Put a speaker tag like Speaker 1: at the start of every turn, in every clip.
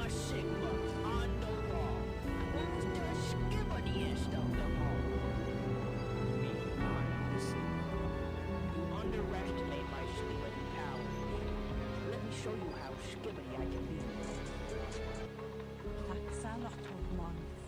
Speaker 1: Sigma on the wall. Who's the skibbertiest of them all? Me, I'm the Sigma. You underestimate my skibbity powers. Let me show you how skibbity I can be.
Speaker 2: That's a lot of months.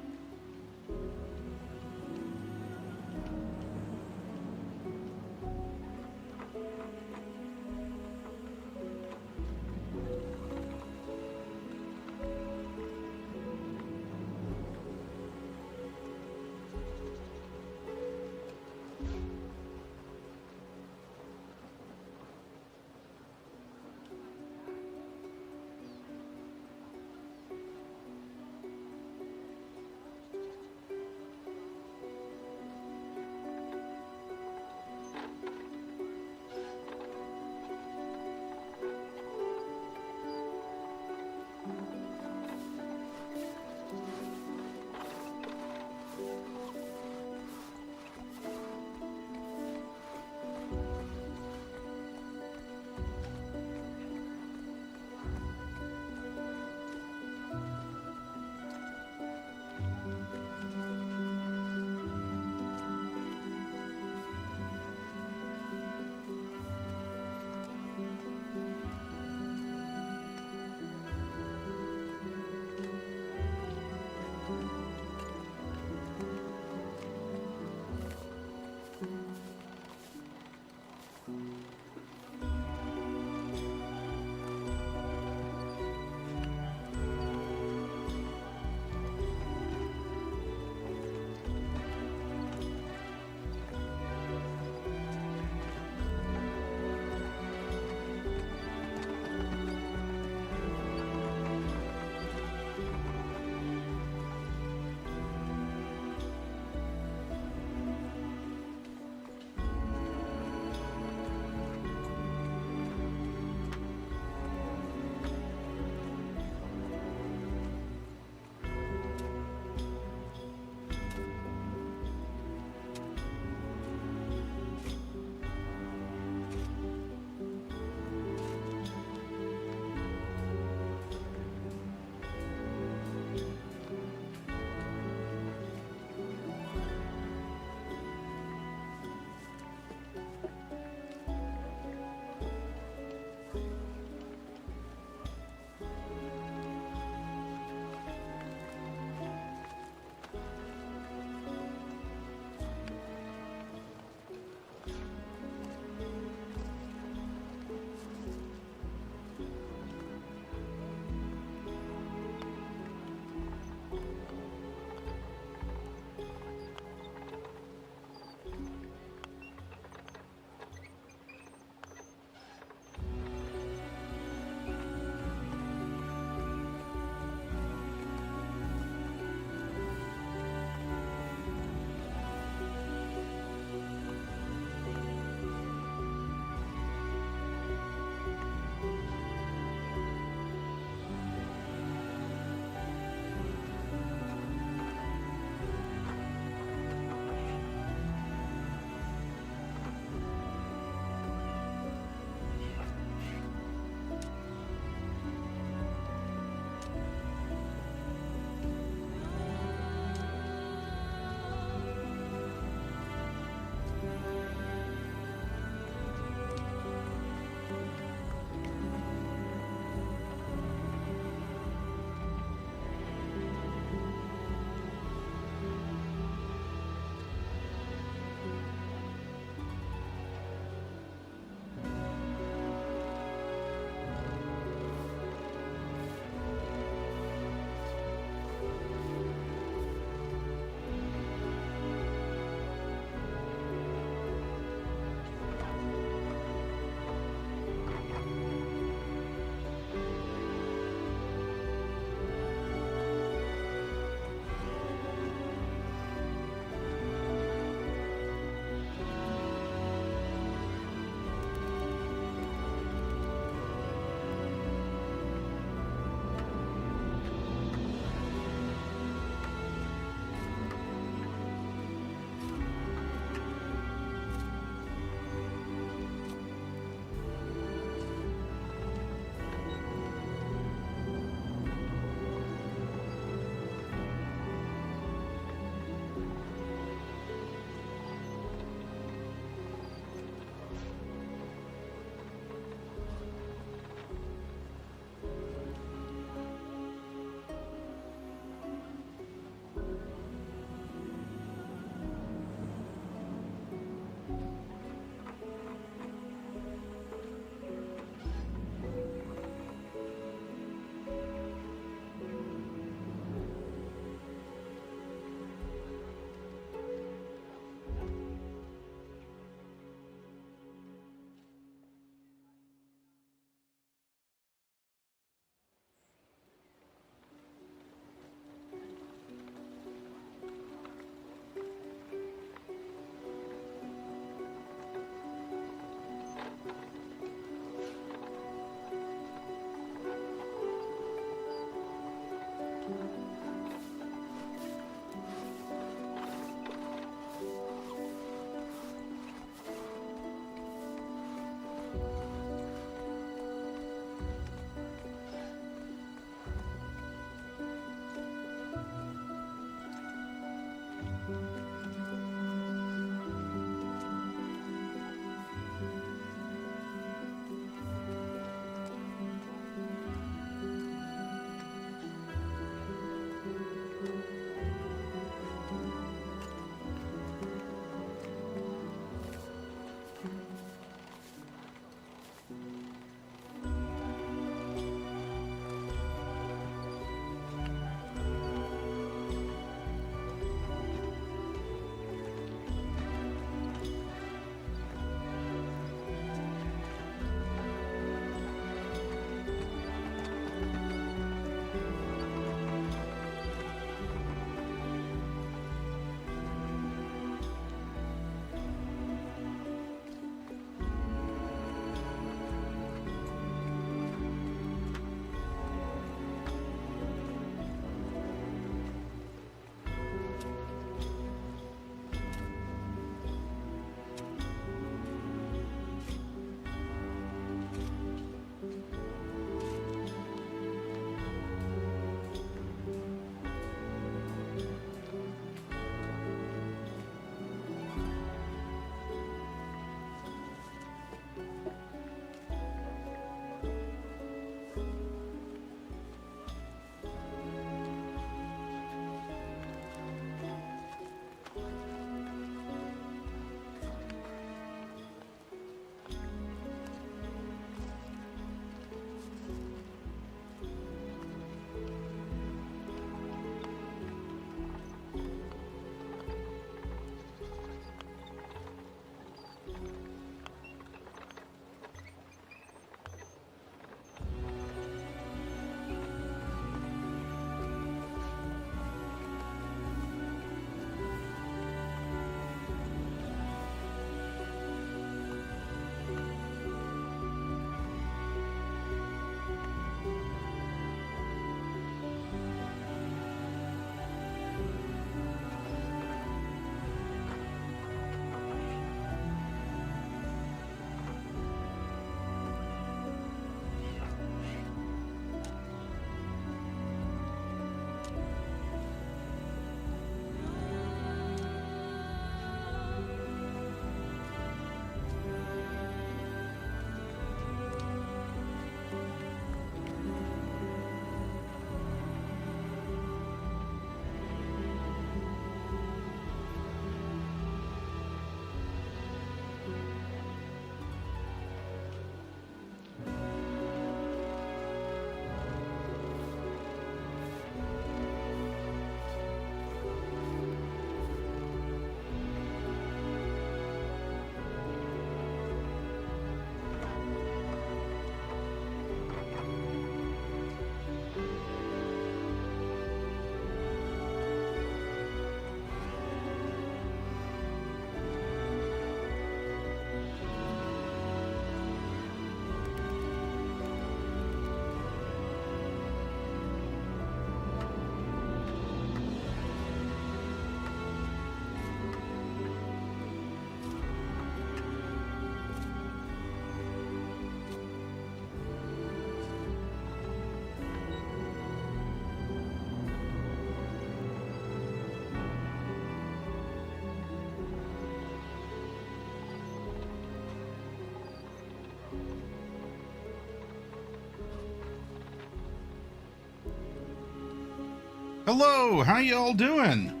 Speaker 2: Hello, how y'all doing?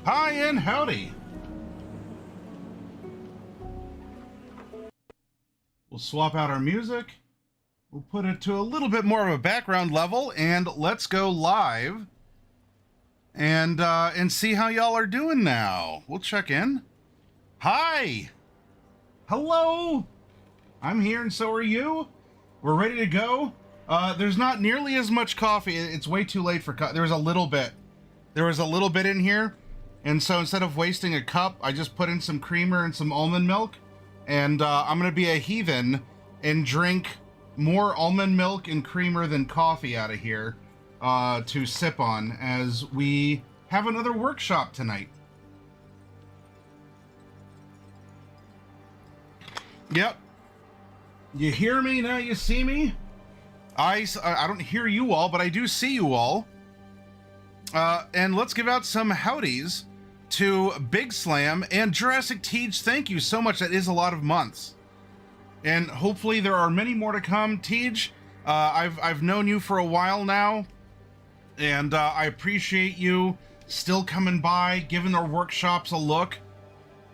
Speaker 2: Hi and howdy. We'll swap out our music. We'll put it to a little bit more of a background level, and let's go live and see how y'all are doing now. We'll check in. Hi. Hello. I'm here, and so are you. We're ready to go. There's not nearly as much coffee. It's way too late for coffee. There was a little bit in here, and so instead of wasting a cup, I just put in some creamer and some almond milk, and I'm gonna be a heathen and drink more almond milk and creamer than coffee out of here to sip on as we have another workshop tonight. Yep. You hear me, now you see me? I don't hear you all, but I do see you all. And let's give out some howdies to Big Slam and Jurassic Teej. Thank you so much. That is a lot of months. And hopefully there are many more to come. Teej, I've known you for a while now, and I appreciate you still coming by, giving our workshops a look,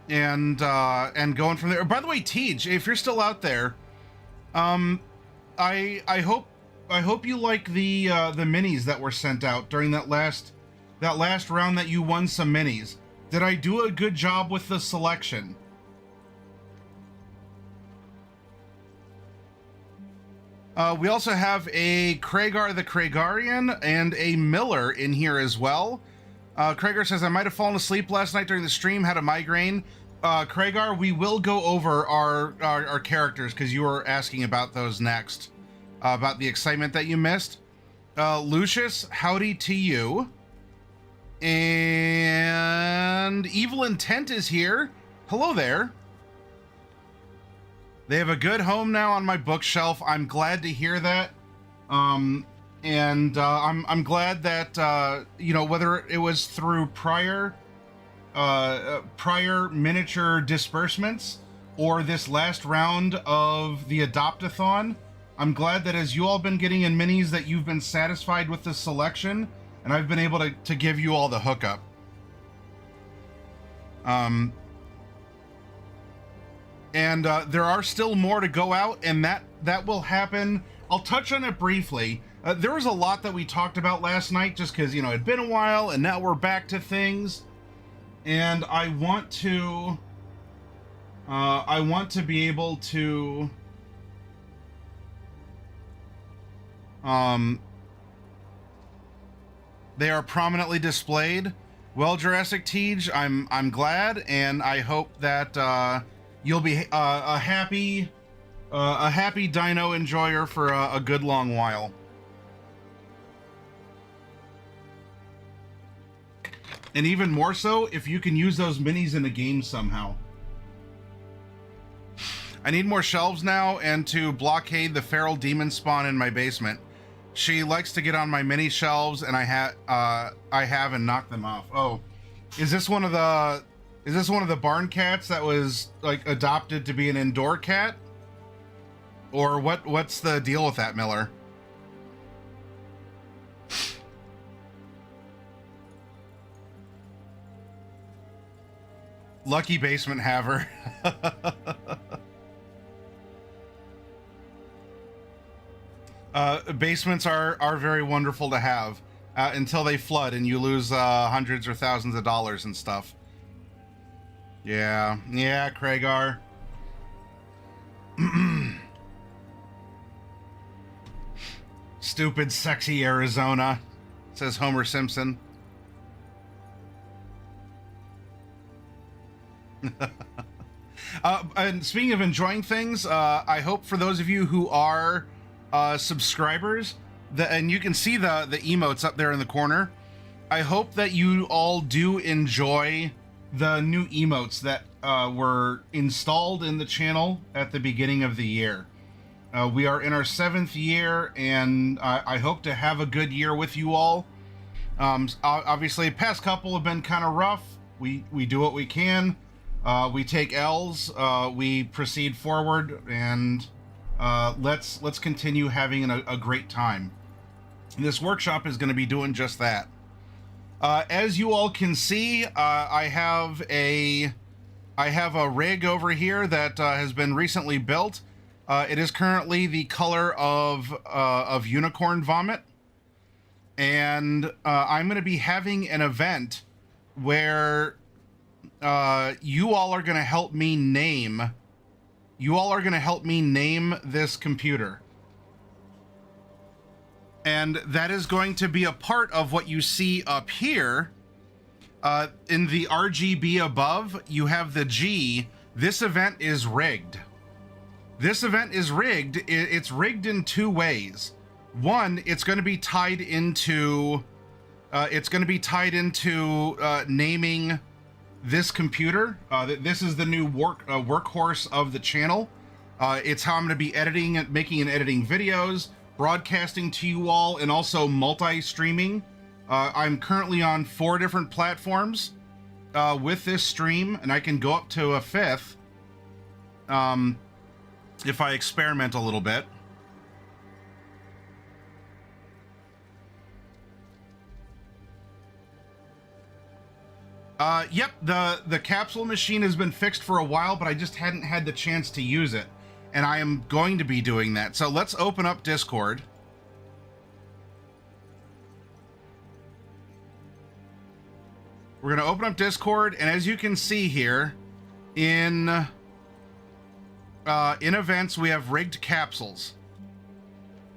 Speaker 2: and going from there. By the way, Teej, if you're still out there, I hope you like the minis that were sent out during that last round that you won some minis. Did I do a good job with the selection? We also have a Kragar the Kragarian and a Miller in here as well. Kragar says, I might have fallen asleep last night during the stream, had a migraine. Kragar, we will go over our characters because you were asking about those next, about the excitement that you missed. Lucius, howdy to you. And Evil Intent is here. Hello there. They have a good home now on my bookshelf. I'm glad to hear that. I'm glad that whether it was through prior miniature disbursements or this last round of the Adopt-a-thon, I'm glad that as you all been getting in minis that you've been satisfied with the selection, and I've been able to give you all the hookup. And there are still more to go out, and that will happen. I'll touch on it briefly. There was a lot that we talked about last night just because, it'd been a while, and now we're back to things. And I want to be able to they are prominently displayed. Well, Jurassic Teej, I'm glad, and I hope that you'll be a happy dino enjoyer for a good long while. And even more so if you can use those minis in a game somehow. I need more shelves now and to blockade the feral demon spawn in my basement. She likes to get on my mini shelves, and I have and knock them off. Oh, is this one of the barn cats that was like adopted to be an indoor cat? Or what's the deal with that, Miller? Lucky basement haver. Basements are very wonderful to have until they flood and you lose hundreds or thousands of dollars and stuff. Yeah, Kragar. Stupid, sexy Arizona, says Homer Simpson. And speaking of enjoying things, I hope for those of you who are subscribers, and you can see the emotes up there in the corner, I hope that you all do enjoy the new emotes that were installed in the channel at the beginning of the year. We are in our 7th year, and I hope to have a good year with you all. Obviously, past couple have been kind of rough. We do what we can. We take L's. We proceed forward, and let's continue having a great time. This workshop is going to be doing just that. As you all can see, I have a rig over here that has been recently built. It is currently the color of unicorn vomit, and I'm going to be having an event where you all are going to help me name. You all are going to help me name this computer. And that is going to be a part of what you see up here. In the RGB above, you have the G. This event is rigged. This event is rigged. It's rigged in two ways. One, it's going to be tied into naming this computer. This is the new workhorse of the channel. It's how I'm going to be editing and making and editing videos, broadcasting to you all, and also multi-streaming. I'm currently on 4 different platforms with this stream, and I can go up to a 5th if I experiment a little bit. Yep, the capsule machine has been fixed for a while, but I just hadn't had the chance to use it. And I am going to be doing that. So let's open up Discord. We're going to open up Discord, and as you can see here, in events, we have rigged capsules.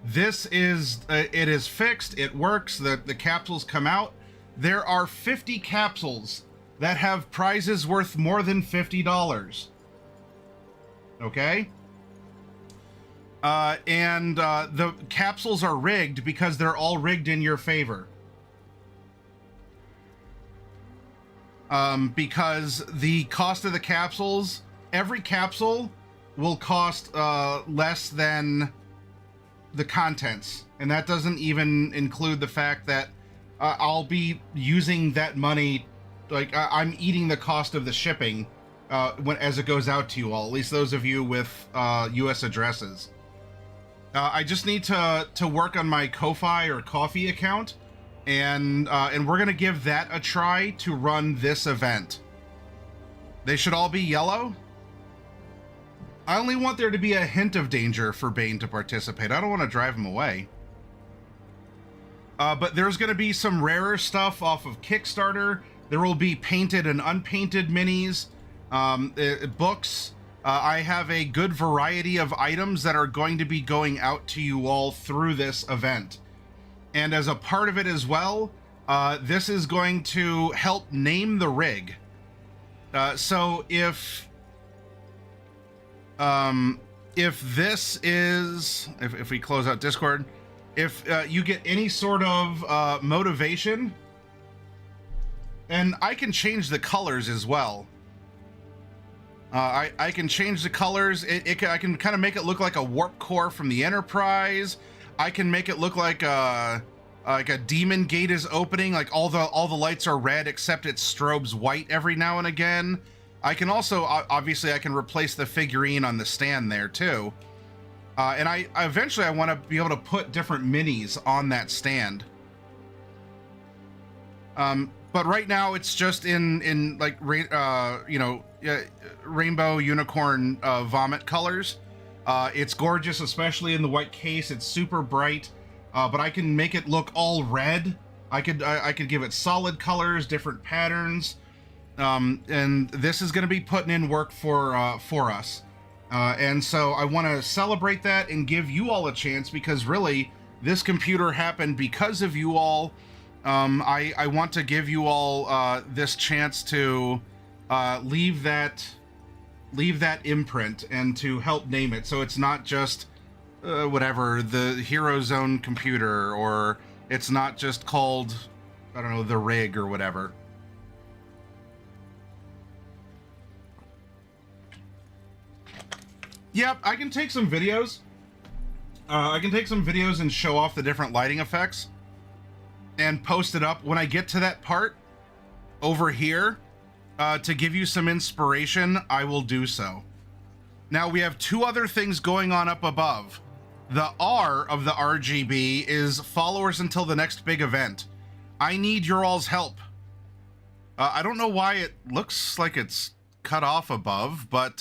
Speaker 2: This is, it is fixed, it works, the capsules come out. There are 50 capsules that have prizes worth more than $50. Okay? And the capsules are rigged because they're all rigged in your favor. Because the cost of the capsules, every capsule will cost less than the contents. And that doesn't even include the fact that I'll be using that money, like I'm eating the cost of the shipping as it goes out to you all, at least those of you with US addresses. I just need to work on my Ko-Fi or Coffee account, and we're gonna give that a try to run this event. They should all be yellow. I only want there to be a hint of danger for Bane to participate. I don't want to drive him away. But there's going to be some rarer stuff off of Kickstarter. There will be painted and unpainted minis, books. I have a good variety of items that are going to be going out to you all through this event. And as a part of it as well, this is going to help name the rig. So if this is, if we close out Discord, if you get any sort of motivation, and I can change the colors as well. I can change the colors. I can kind of make it look like a warp core from the Enterprise. I can make it look like a demon gate is opening, like all the lights are red except it strobes white every now and again. I can also obviously I can replace the figurine on the stand there too. And I eventually I want to be able to put different minis on that stand. But right now it's just in like rainbow unicorn vomit colors. It's gorgeous, especially in the white case. It's super bright, but I can make it look all red. I could give it solid colors, different patterns, and this is going to be putting in work for us. And so I want to celebrate that and give you all a chance, because really this computer happened because of you all. I want to give you all this chance to leave that imprint and to help name it, so it's not just whatever, the Hero Zone computer, or it's not just called, I don't know, the rig or whatever. Yep, I can take some videos. I can take some videos and show off the different lighting effects and post it up when I get to that part over here. To give you some inspiration, I will do so. Now we have two other things going on up above. The R of the RGB is followers until the next big event. I need your all's help. I don't know why it looks like it's cut off above, but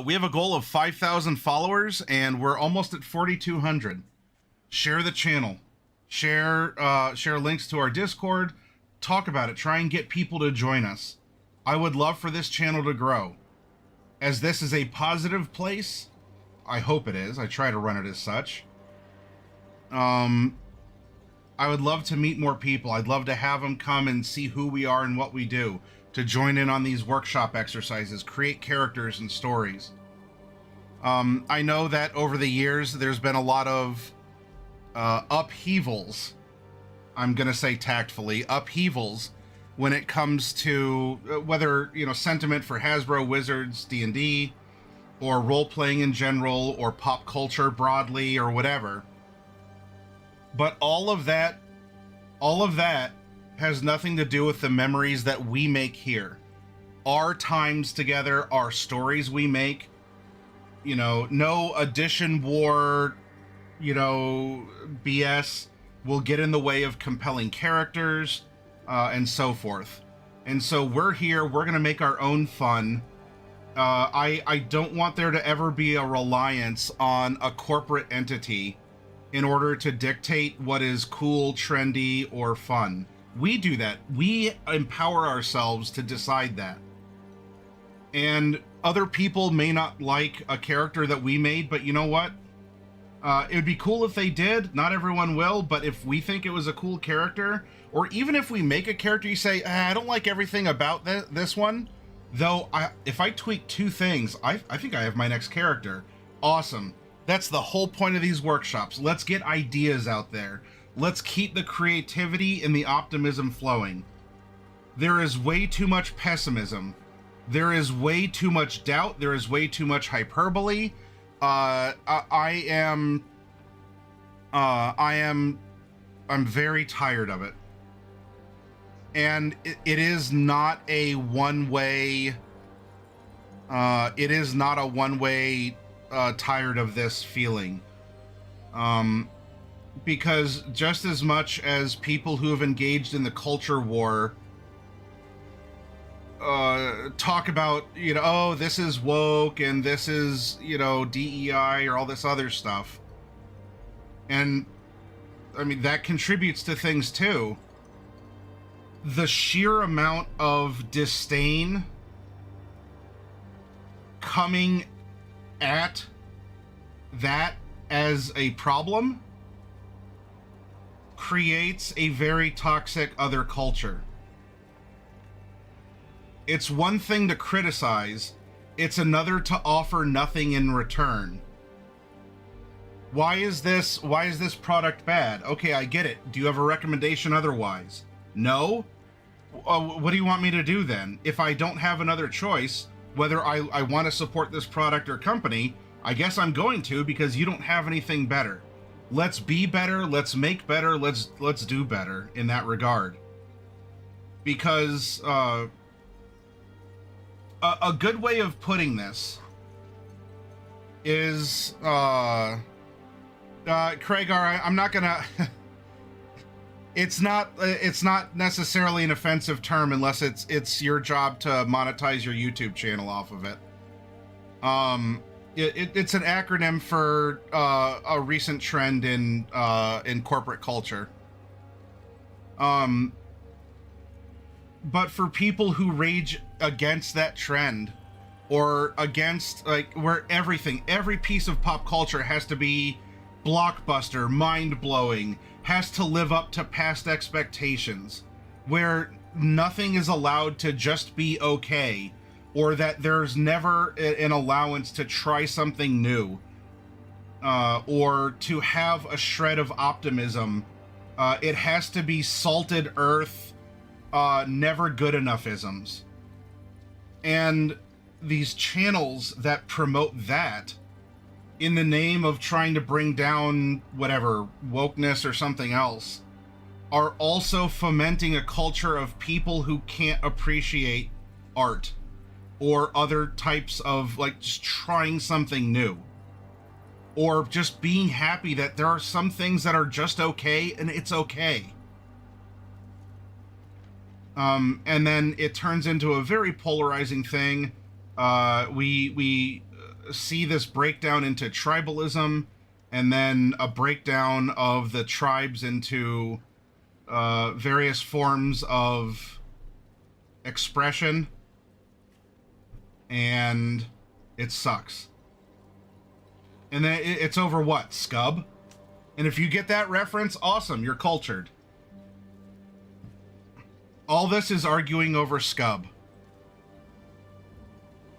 Speaker 2: we have a goal of 5,000 followers, and we're almost at 4,200. Share the channel. Share links to our Discord. Talk about it. Try and get people to join us. I would love for this channel to grow. As this is a positive place, I hope it is. I try to run it as such. I would love to meet more people. I'd love to have them come and see who we are and what we do, to join in on these workshop exercises, create characters and stories. I know that over the years, there's been a lot of upheavals. I'm going to say tactfully, upheavals when it comes to whether, sentiment for Hasbro, Wizards, D&D, or role-playing in general, or pop culture broadly, or whatever. But all of that has nothing to do with the memories that we make here. Our times together, our stories we make, no edition war, BS will get in the way of compelling characters, and so forth. And so we're here, we're going to make our own fun. I don't want there to ever be a reliance on a corporate entity in order to dictate what is cool, trendy, or fun. We do that. We empower ourselves to decide that. And other people may not like a character that we made, but you know what? It would be cool if they did. Not everyone will, but if we think it was a cool character, or even if we make a character, you say, I don't like everything about this one, though if I tweak 2 things, I think I have my next character. Awesome. That's the whole point of these workshops. Let's get ideas out there. Let's keep the creativity and the optimism flowing. There is way too much pessimism. There is way too much doubt. There is way too much hyperbole. I'm very tired of it. And it is not a one-way, tired of this feeling. Because just as much as people who have engaged in the culture war talk about, oh, this is woke and this is, DEI or all this other stuff. And I mean, that contributes to things too. The sheer amount of disdain coming at that as a problem creates a very toxic other culture. It's one thing to criticize, it's another to offer nothing in return. Why is this product bad? Okay, I get it. Do you have a recommendation otherwise? No? What do you want me to do then? If I don't have another choice, whether I want to support this product or company, I guess I'm going to, because you don't have anything better. Let's be better, let's make better, let's do better in that regard. Because a good way of putting this is Craig, I'm not gonna it's not necessarily an offensive term unless it's your job to monetize your YouTube channel off of it. It's an acronym for a recent trend in corporate culture. But for people who rage against that trend, or against, like, where every piece of pop culture has to be blockbuster, mind-blowing, has to live up to past expectations, where nothing is allowed to just be okay, or that there's never an allowance to try something new, or to have a shred of optimism. It has to be salted earth, never good enough isms. And these channels that promote that in the name of trying to bring down whatever wokeness or something else are also fomenting a culture of people who can't appreciate art or other types of, like, just trying something new. or just being happy that there are some things that are just okay and it's okay. And then it turns into a very polarizing thing. We see this breakdown into tribalism, and then a breakdown of the tribes into various forms of expression, and it sucks. And then it's over what? Scub? And if you get that reference, awesome, you're cultured. All this is arguing over Scub.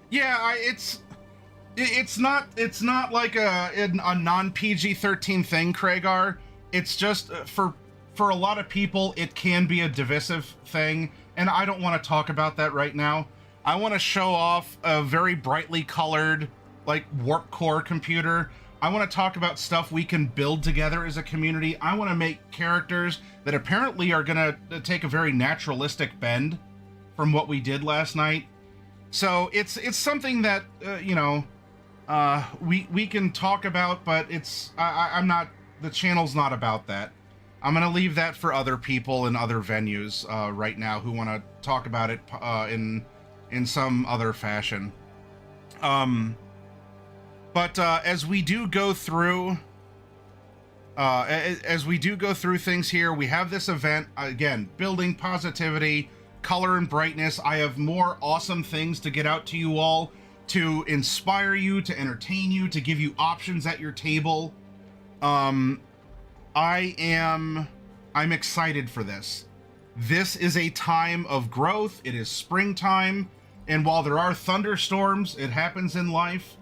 Speaker 2: Yeah, it's not like a non PG-13 thing, Craigar. It's just for a lot of people it can be a divisive thing, and I don't want to talk about that right now. I want to show off a very brightly colored, like, warp core computer. I want to talk about stuff we can build together as a community. I want to make characters that apparently are going to take a very naturalistic bend from what we did last night. So it's something that, we can talk about, but I'm not, the channel's not about that. I'm going to leave that for other people in other venues right now who want to talk about it in some other fashion. But as we do go through things here, we have this event, again, building positivity, color and brightness. I have more awesome things to get out to you all, to inspire you, to entertain you, to give you options at your table. I'm excited for this. This is a time of growth. It is springtime. And while there are thunderstorms, it happens in life.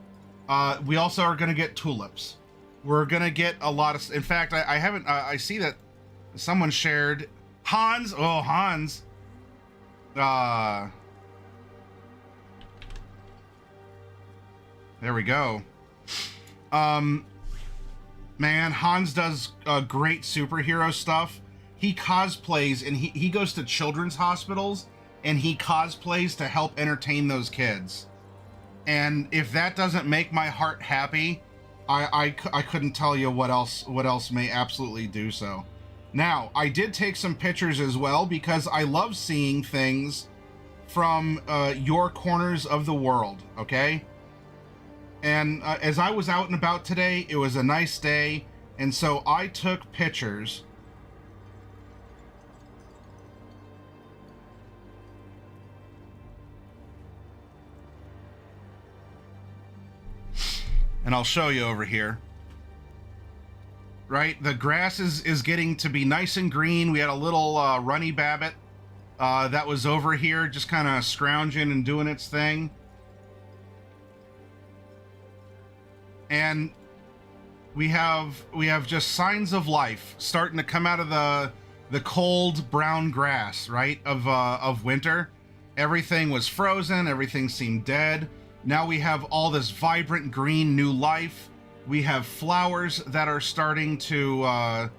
Speaker 2: We also are going to get tulips. We're going to get a lot of... In fact, I haven't... I see that someone shared... Hans! Oh, Hans! There we go. Man, Hans does great superhero stuff. He cosplays, and he goes to children's hospitals, and he cosplays to help entertain those kids. And if that doesn't make my heart happy, I couldn't tell you what else may absolutely do so. Now, I did take some pictures as well because I love seeing things from your corners of the world, okay? And as I was out and about today, it was a nice day, and so I took pictures. And I'll show you over here. Right, the grass is getting to be nice and green. We had a little runny babbit that was over here just kind of scrounging and doing its thing. And we have just signs of life starting to come out of the cold brown grass, right, of winter. Everything was frozen, everything seemed dead. Now we have all this vibrant green new life. We have flowers that are starting to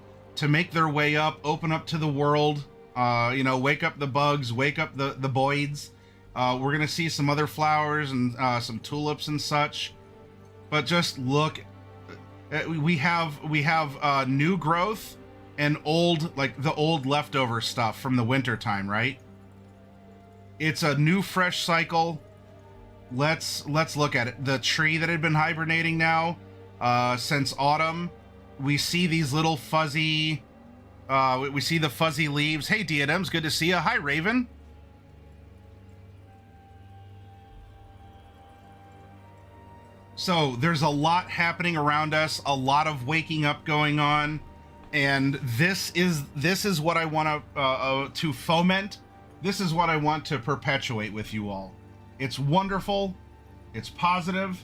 Speaker 2: make their way up, open up to the world. Wake up the bugs, wake up the boids. We're gonna see some other flowers and some tulips and such. But just look, we have new growth and old, like the old leftover stuff from the winter time, right? It's a new fresh cycle. Let's look at it. The tree that had been hibernating now since autumn, we see these little fuzzy, we see the fuzzy leaves. Hey, Diadems, good to see you. Hi, Raven. So there's a lot happening around us, a lot of waking up going on, and this is what I want to foment. This is what I want to perpetuate with you all. It's wonderful, it's positive,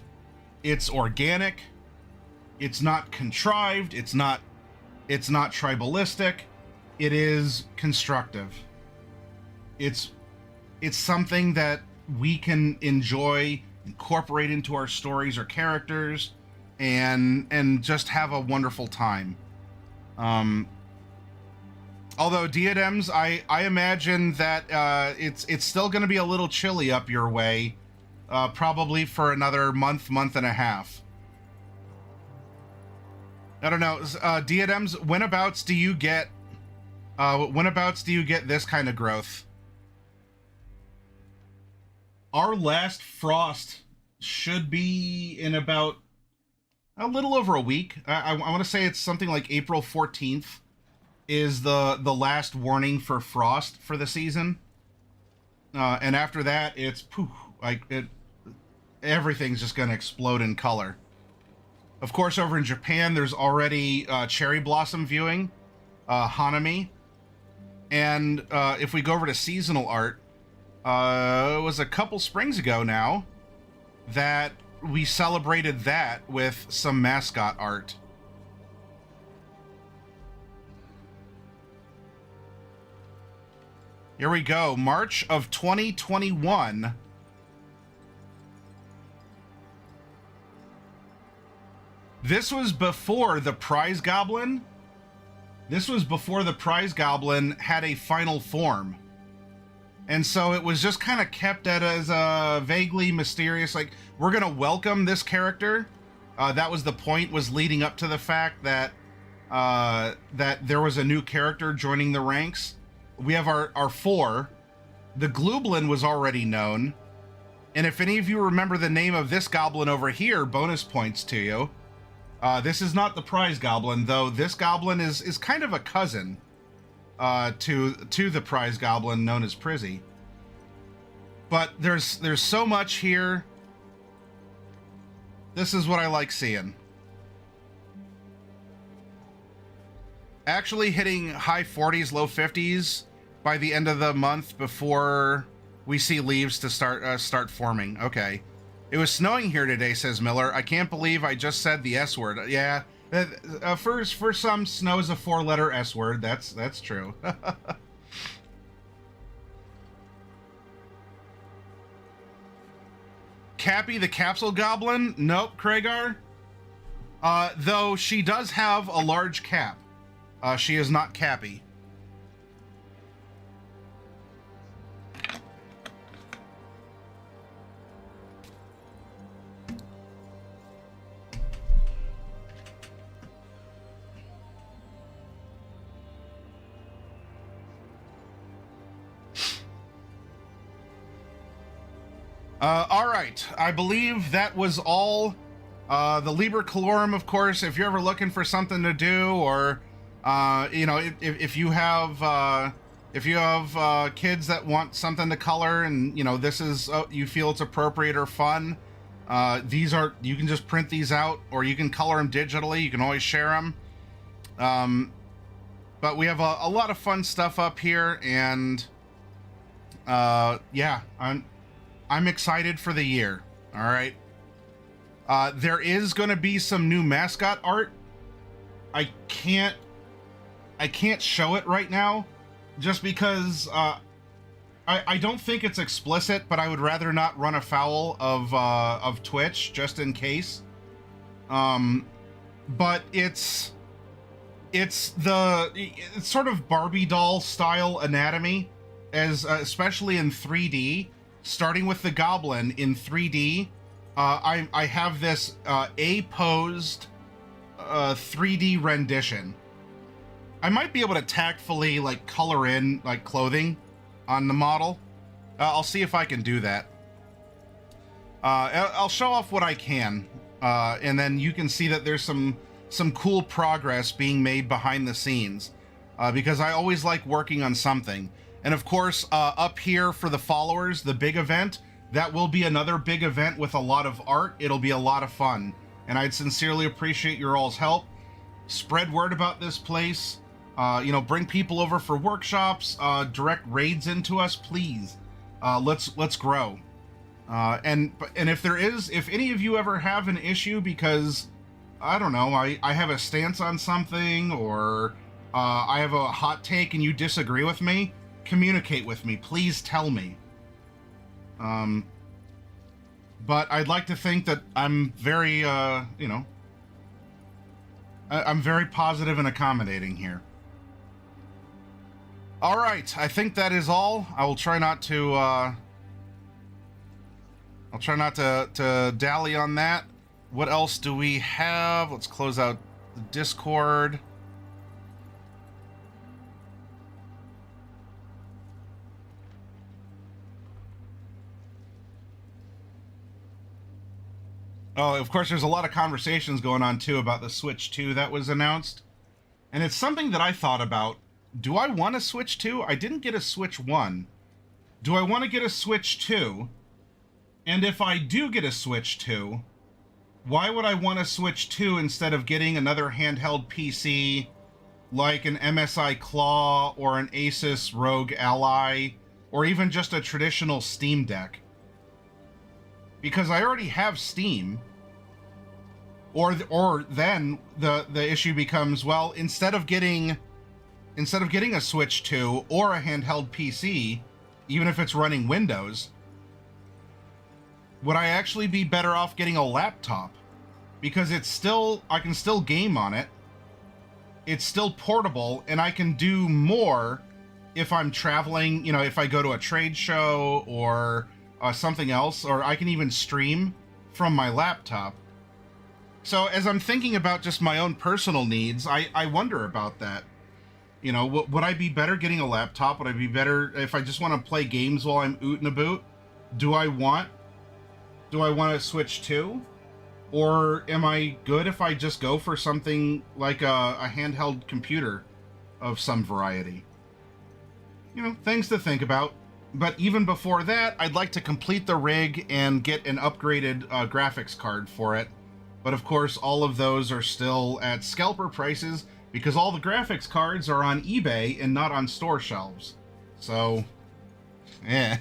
Speaker 2: it's organic, it's not contrived, it's not tribalistic, it is constructive. It's something that we can enjoy, incorporate into our stories or characters, and just have a wonderful time. Although Diadems, I imagine that it's still going to be a little chilly up your way, probably for another month and a half. I don't know. Diadems, whenabouts do you get this kind of growth? Our last frost should be in about a little over a week. I want to say it's something like April 14th is the last warning for frost for the season. And after that, it's poof, everything's just going to explode in color. Of course, over in Japan, there's already cherry blossom viewing, Hanami. And if we go over to seasonal art, it was a couple springs ago now that we celebrated that with some mascot art. Here we go, March of 2021. This was before the prize goblin. This was before the prize goblin had a final form. And so it was just kind of kept as a vaguely mysterious, like, we're going to welcome this character. That was the point, was leading up to the fact that that there was a new character joining the ranks. We have our 4. The Glublin was already known. And if any of you remember the name of this goblin over here, bonus points to you. This is not the prize goblin, though. This goblin is kind of a cousin to the prize goblin known as Prizzy. But there's so much here. This is what I like seeing. Actually hitting high 40s, low 50s by the end of the month before we see leaves to start forming. Okay. It was snowing here today, says Miller. I can't believe I just said the S word. Yeah, for some, snow is a 4-letter S word. That's true. Cappy the Capsule Goblin? Nope, Kragar. Though she does have a large cap. She is not Cappy. All right, I believe that was all. The Liber Colorum, of course, if you're ever looking for something to do, or you know, if you have kids that want something to color, and you know this is you feel it's appropriate or fun, these are, you can just print these out, or you can color them digitally. You can always share them. But we have a lot of fun stuff up here, and yeah, I'm excited for the year. All right. There is going to be some new mascot art. I can't show it right now, just because I don't think it's explicit, but I would rather not run afoul of Twitch just in case. But it's sort of Barbie doll style anatomy, as especially in 3D. Starting with the goblin in 3D, I have this A-posed 3D rendition. I might be able to tactfully like color in like clothing on the model. I'll see if I can do that. I'll show off what I can, and then you can see that there's some cool progress being made behind the scenes, because I always like working on something. And of course, up here for the followers, the big event, that will be another big event with a lot of art. It'll be a lot of fun. And I'd sincerely appreciate your all's help. Spread word about this place. You know, bring people over for workshops, direct raids into us, please. Let's grow. And if any of you ever have an issue because, I don't know, I have a stance on something, or I have a hot take and you disagree with me, communicate with me. Please tell me. But I'd like to think that I'm very, you know, I'm very positive and accommodating here. All right, I think that is all. I will try not to, to dally on that. What else do we have? Let's close out the Discord. Oh, of course, there's a lot of conversations going on, too, about the Switch 2 that was announced. And it's something that I thought about. Do I want a Switch 2? I didn't get a Switch 1. Do I want to get a Switch 2? And if I do get a Switch 2, why would I want a Switch 2 instead of getting another handheld PC like an MSI Claw or an Asus ROG Ally or even just a traditional Steam Deck? Because I already have Steam. Or then the issue becomes, well, instead of getting a Switch 2 or a handheld PC, even if it's running Windows, would I actually be better off getting a laptop? Because I can still game on it. It's still portable, and I can do more if I'm traveling, if I go to a trade show or something else, or I can even stream from my laptop. So as I'm thinking about just my own personal needs, I wonder about that. Would I be better getting a laptop? Would I be better if I just want to play games while I'm oot and about? Do I want a Switch 2? Or am I good if I just go for something like a handheld computer of some variety? Things to think about. But even before that, I'd like to complete the rig and get an upgraded graphics card for it. But of course, all of those are still at scalper prices because all the graphics cards are on eBay and not on store shelves. So, yeah.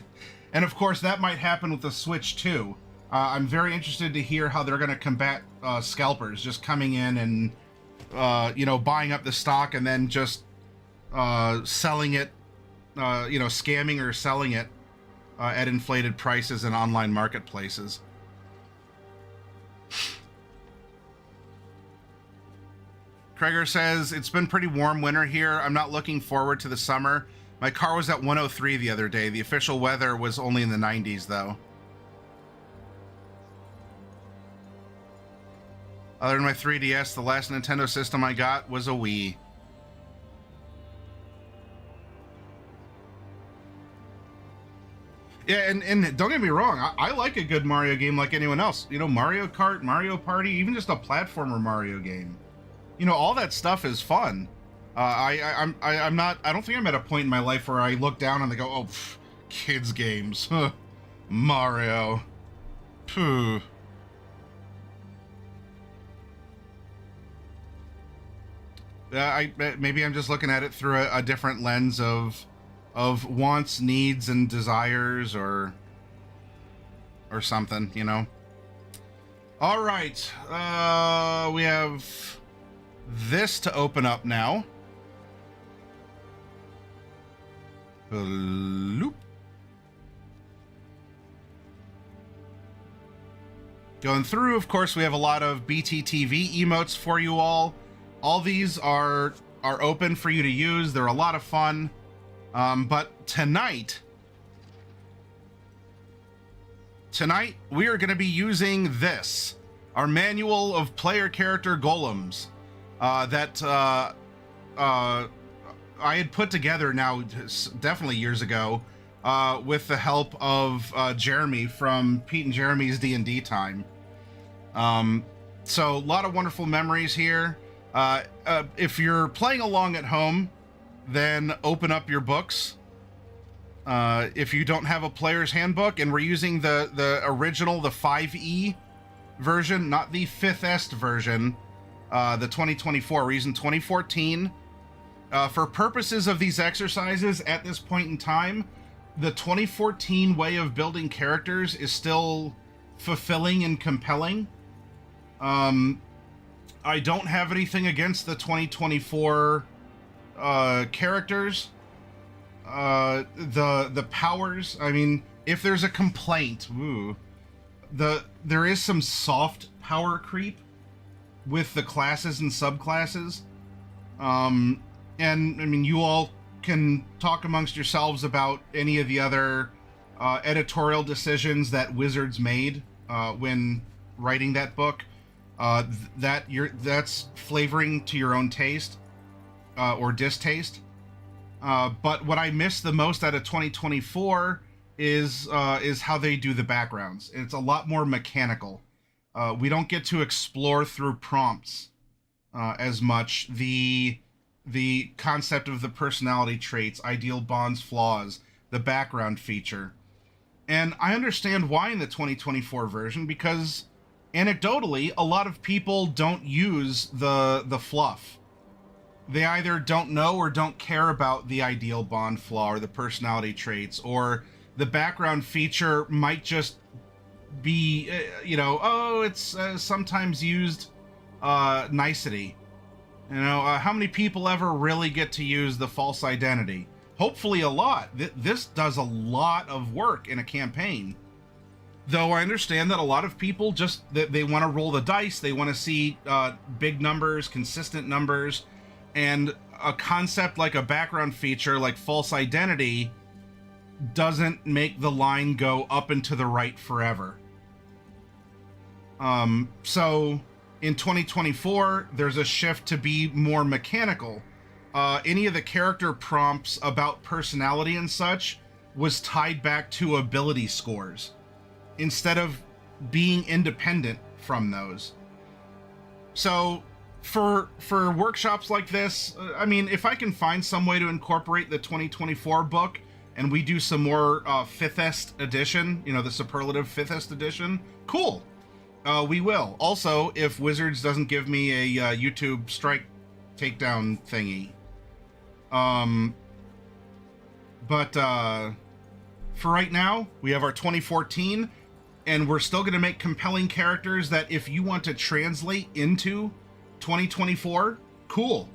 Speaker 2: And of course, that might happen with the Switch 2. I'm very interested to hear how they're going to combat scalpers just coming in and, buying up the stock and then just selling it, scamming or selling it at inflated prices in online marketplaces. Krager says, it's been pretty warm winter here. I'm not looking forward to the summer. My car was at 103 the other day. The official weather was only in the 90s, though. Other than my 3DS, the last Nintendo system I got was a Wii. Yeah, and don't get me wrong, I like a good Mario game like anyone else. Mario Kart, Mario Party, even just a platformer Mario game. All that stuff is fun. I don't think I'm at a point in my life where I look down and they go, oh, kids games. Mario. Phew. Maybe I'm just looking at it through a different lens of wants, needs, and desires, or something, All right, we have this to open up now. Loop. Going through, of course, we have a lot of BTTV emotes for you all. All these are open for you to use. They're a lot of fun. But tonight we are going to be using this, our manual of player character golems, that I had put together now definitely years ago, with the help of Jeremy from Pete and Jeremy's D&D time. So a lot of wonderful memories here. If you're playing along at home, then open up your books. If you don't have a player's handbook, and we're using the original, the 5e version, not the 5th est version, the 2024, we're using 2014. For purposes of these exercises at this point in time, the 2014 way of building characters is still fulfilling and compelling. I don't have anything against the 2024 characters. The powers, I mean, if there's a complaint, there is some soft power creep with the classes and subclasses. And I mean, you all can talk amongst yourselves about any of the other editorial decisions that Wizards made when writing that book. That's flavoring to your own taste or distaste. But what I miss the most out of 2024 is how they do the backgrounds. It's a lot more mechanical. We don't get to explore through prompts as much. The concept of the personality traits, ideal bonds, flaws, the background feature. And I understand why in the 2024 version, because anecdotally, a lot of people don't use the fluff. They either don't know or don't care about the ideal bond flaw or the personality traits, or the background feature might just be, it's sometimes used nicety. How many people ever really get to use the false identity? Hopefully a lot. This does a lot of work in a campaign. Though I understand that a lot of people just, they want to roll the dice. They want to see big numbers, consistent numbers, and a concept like a background feature like false identity doesn't make the line go up and to the right forever. So in 2024, there's a shift to be more mechanical. Any of the character prompts about personality and such was tied back to ability scores instead of being independent from those. So for workshops like this, I mean, if I can find some way to incorporate the 2024 book and we do some more 5th edition, the superlative 5th edition, cool. We will. Also, if Wizards doesn't give me a YouTube strike takedown thingy. But for right now, we have our 2014, and we're still going to make compelling characters that if you want to translate into 2024, cool.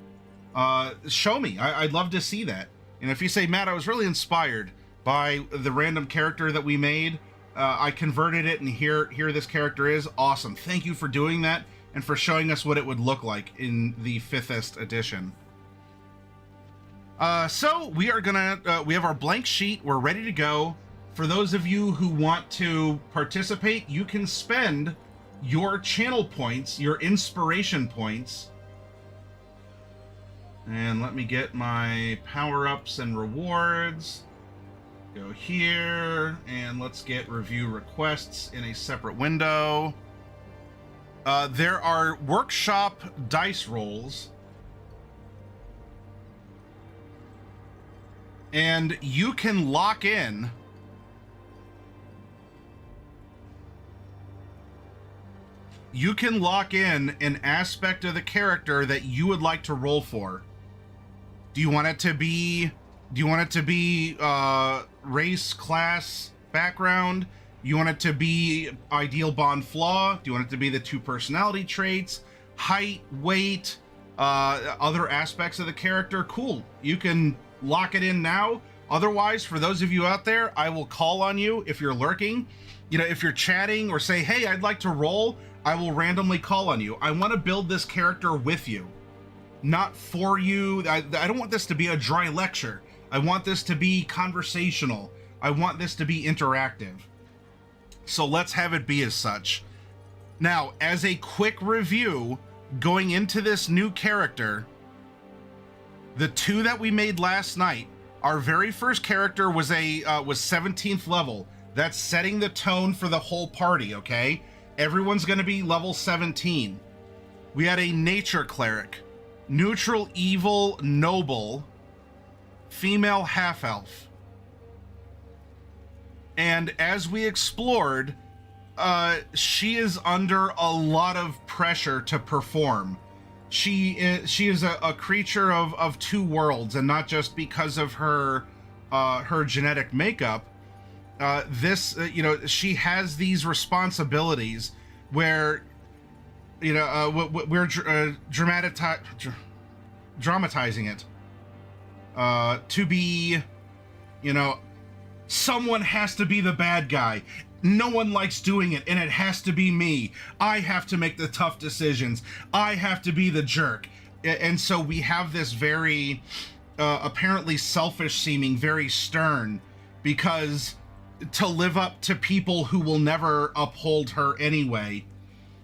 Speaker 2: Show me. I'd love to see that. And if you say, Matt, I was really inspired by the random character that we made, I converted it, and here this character is, awesome. Thank you for doing that and for showing us what it would look like in the 5th edition. So we are gonna, we have our blank sheet. We're ready to go. For those of you who want to participate, you can spend your channel points, your inspiration points. And let me get my power-ups and rewards. Go here, and let's get review requests in a separate window. There are workshop dice rolls. And you can lock in an aspect of the character that you would like to roll for. Do you want it to be race, class, background? You want it to be ideal bond flaw? Do you want it to be the 2 personality traits, height, weight, other aspects of the character? Cool. You can lock it in now. Otherwise, for those of you out there, I will call on you if you're lurking. If you're chatting or say, hey, I'd like to roll, I will randomly call on you. I want to build this character with you, not for you. I don't want this to be a dry lecture. I want this to be conversational. I want this to be interactive. So let's have it be as such. Now, as a quick review, going into this new character, the 2 that we made last night, our very first character was 17th level. That's setting the tone for the whole party, okay? Everyone's going to be level 17. We had a nature cleric, neutral, evil, noble, female half-elf. And as we explored, she is under a lot of pressure to perform. She is a creature of 2 worlds, and not just because of her genetic makeup. She has these responsibilities where, we're dramatizing it to be, someone has to be the bad guy. No one likes doing it, and it has to be me. I have to make the tough decisions. I have to be the jerk. And so we have this very apparently selfish seeming, very stern, because to live up to people who will never uphold her anyway.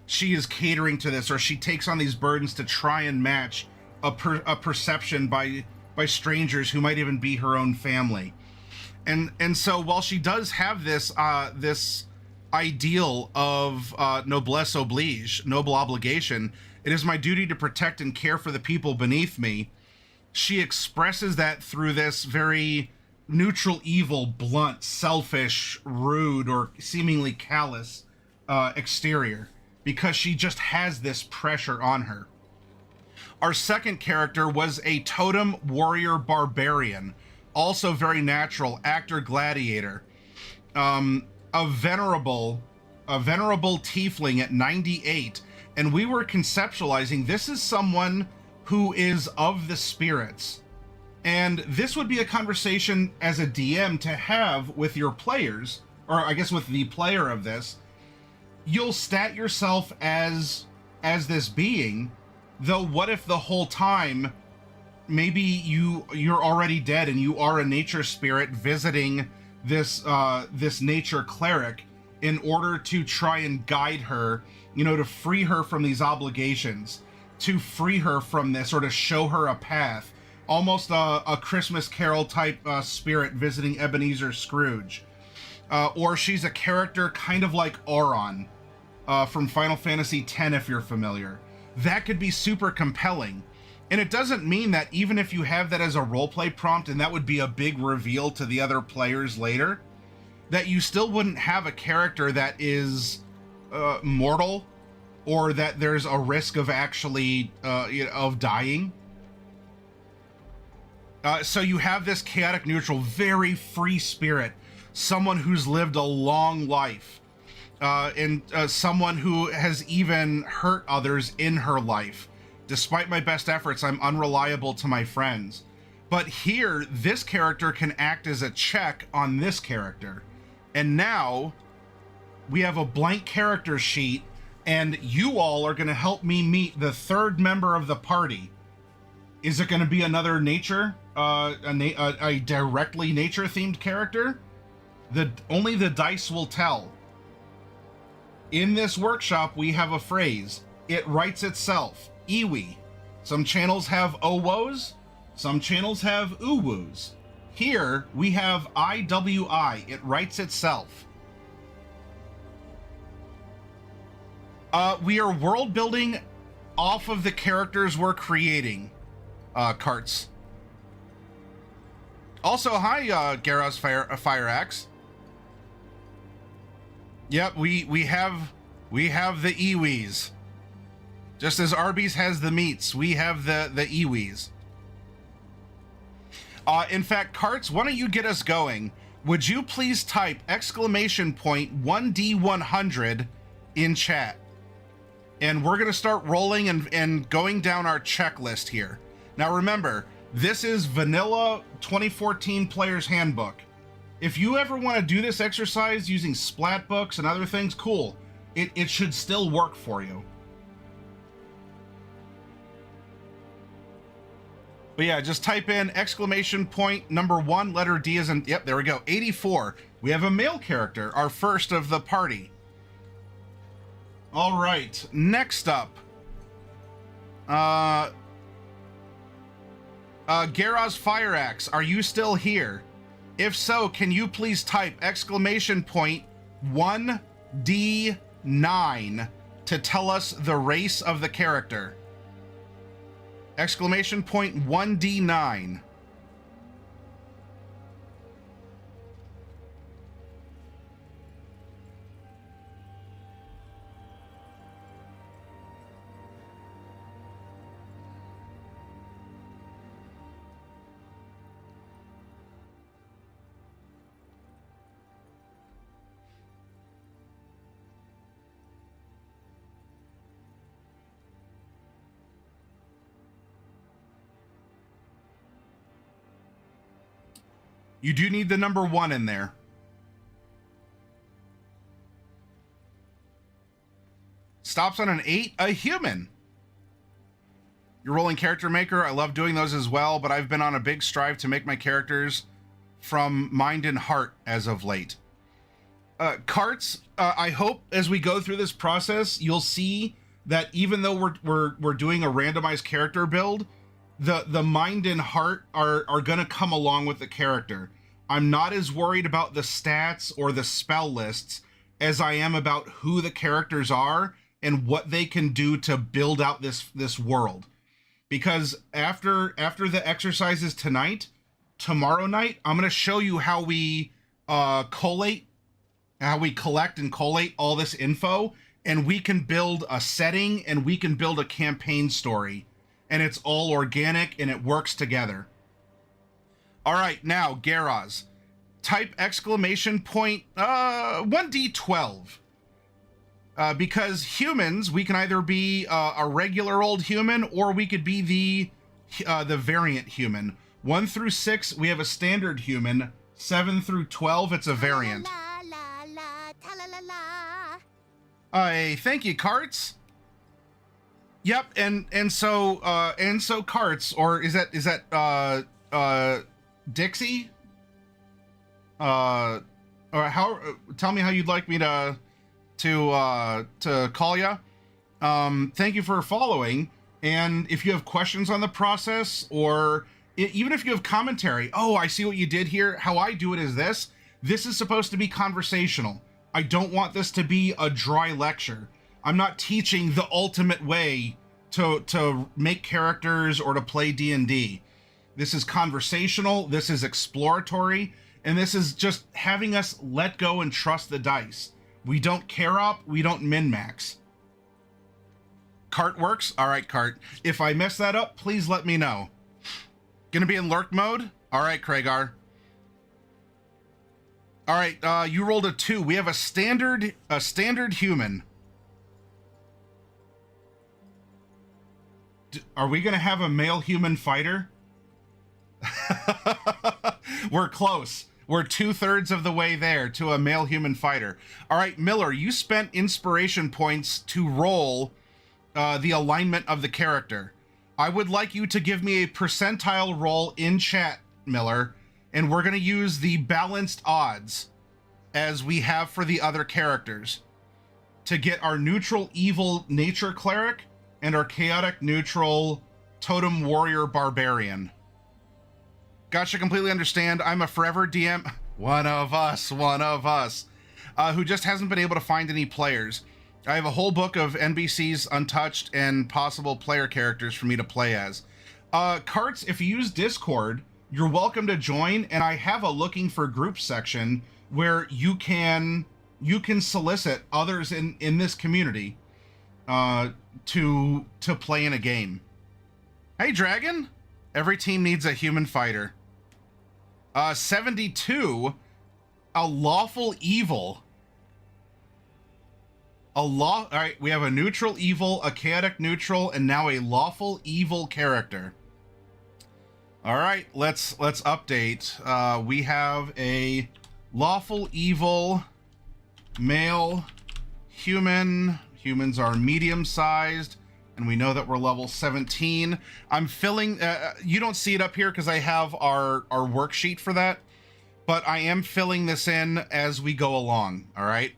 Speaker 2: she is catering to this, or she takes on these burdens to try and match a perception by strangers who might even be her own family. And so while she does have this this ideal of noblesse oblige, noble obligation, it is my duty to protect and care for the people beneath me, she expresses that through this very neutral evil, blunt, selfish, rude, or seemingly callous exterior, because she just has this pressure on her. Our second character was a totem warrior barbarian, also very natural, actor gladiator, a venerable tiefling at 98, and we were conceptualizing this is someone who is of the spirits. And this would be a conversation as a DM to have with your players, or I guess with the player of this. You'll stat yourself as this being, though what if the whole time maybe you're already dead and you are a nature spirit visiting this nature cleric in order to try and guide her, to free her from these obligations, to free her from this, or to show her a path, almost a Christmas Carol type spirit visiting Ebenezer Scrooge. Or she's a character kind of like Auron from Final Fantasy X, if you're familiar. That could be super compelling. And it doesn't mean that even if you have that as a roleplay prompt, and that would be a big reveal to the other players later, that you still wouldn't have a character that is mortal, or that there's a risk of actually of dying. So you have this chaotic neutral, very free spirit, someone who's lived a long life, and someone who has even hurt others in her life. Despite my best efforts, I'm unreliable to my friends. But here, this character can act as a check on this character. And now we have a blank character sheet, and you all are going to help me meet the third member of the party. Is it going to be another nature, a directly nature-themed character? Only the dice will tell. In this workshop, we have a phrase. It writes itself. Iwi. Some channels have OWOs, some channels have UWOs. Here, we have IWI. It writes itself. We are world building off of the characters we're creating, Carts. Also, hi, Garaz Fire Axe. Yep, we have the Iwis. Just as Arby's has the meats, we have the Iwis. In fact, Carts, why don't you get us going? Would you please type !1D100 in chat? And we're going to start rolling and going down our checklist here. Now remember, this is vanilla 2014 Player's Handbook. If you ever want to do this exercise using splat books and other things, cool. It should still work for you. But yeah, just type in !1, letter D as in, yep, there we go, 84. We have a male character, our first of the party. All right, next up. Garaz Fire Axe, are you still here? If so, can you please type !1D9 to tell us the race of the character? !1D9. You do need the number 1 in there. Stops on an 8, a human. You're rolling character maker. I love doing those as well, but I've been on a big strive to make my characters from mind and heart as of late. Carts, I hope as we go through this process, you'll see that even though we're doing a randomized character build, the mind and heart are gonna come along with the character. I'm not as worried about the stats or the spell lists as I am about who the characters are and what they can do to build out this world. Because after the exercises tonight, tomorrow night, I'm gonna show you how we collate, how we collect and collate all this info, and we can build a setting and we can build a campaign story, and it's all organic and it works together. All right, now Garaz, type exclamation point 1d12. Because humans, we can either be a regular old human, or we could be the variant human. 1 through 6, we have a standard human. 7 through 12, it's a variant. Thank you, Carts. Yep, and so Carts, or is that Dixie? Or how? Tell me how you'd like me to call ya. Thank you for following, and if you have questions on the process, or even if you have commentary, oh, I see what you did here. How I do it is this is supposed to be conversational. I don't want this to be a dry lecture. I'm not teaching the ultimate way to make characters or to play D&D. This is conversational, this is exploratory, and this is just having us let go and trust the dice. We don't care up, we don't min-max. Cart works? All right, Cart. If I mess that up, please let me know. Gonna be in lurk mode? All right, Craigar. All right, you rolled a 2. We have a standard human. Are we gonna have a male human fighter? We're close. We're 2/3 of the way there to a male human fighter. All right, Miller, you spent inspiration points to roll the alignment of the character. I would like you to give me a percentile roll in chat, Miller, and we're going to use the balanced odds as we have for the other characters to get our neutral evil nature cleric and our chaotic neutral totem warrior barbarian. Gotcha, completely understand. I'm a forever DM. One of us, who just hasn't been able to find any players. I have a whole book of NBCs untouched and possible player characters for me to play as. Carts, if you use Discord, you're welcome to join, and I have a looking for group section where you can solicit others in this community to play in a game. Hey, Dragon. Every team needs a human fighter. 72, a lawful evil. All right, we have a neutral evil, a chaotic neutral, and now a lawful evil character. All right, let's update. We have a lawful evil male human. Humans are medium-sized, and we know that we're level 17. I'm filling, you don't see it up here because I have our worksheet for that, but I am filling this in as we go along, all right?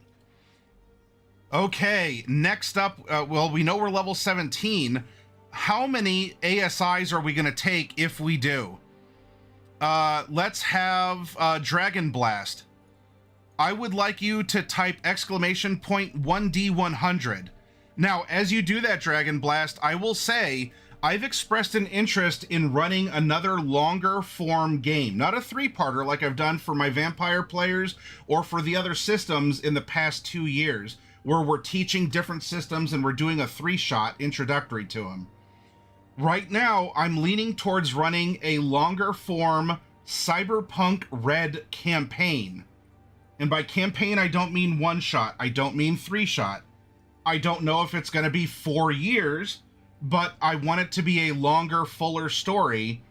Speaker 2: Okay, next up, well, we know we're level 17. How many ASIs are we going to take if we do? Let's have Dragon Blast. I would like you to type exclamation point 1D100. Now, as you do that, Dragon Blast, I will say I've expressed an interest in running another longer form game. Not a 3-parter like I've done for my vampire players or for the other systems in the past 2 years, where we're teaching different systems and we're doing a 3-shot introductory to them. Right now, I'm leaning towards running a longer form Cyberpunk Red campaign. And by campaign, I don't mean 1-shot. I don't mean 3-shot. I don't know if it's going to be 4 years, but I want it to be a longer, fuller story.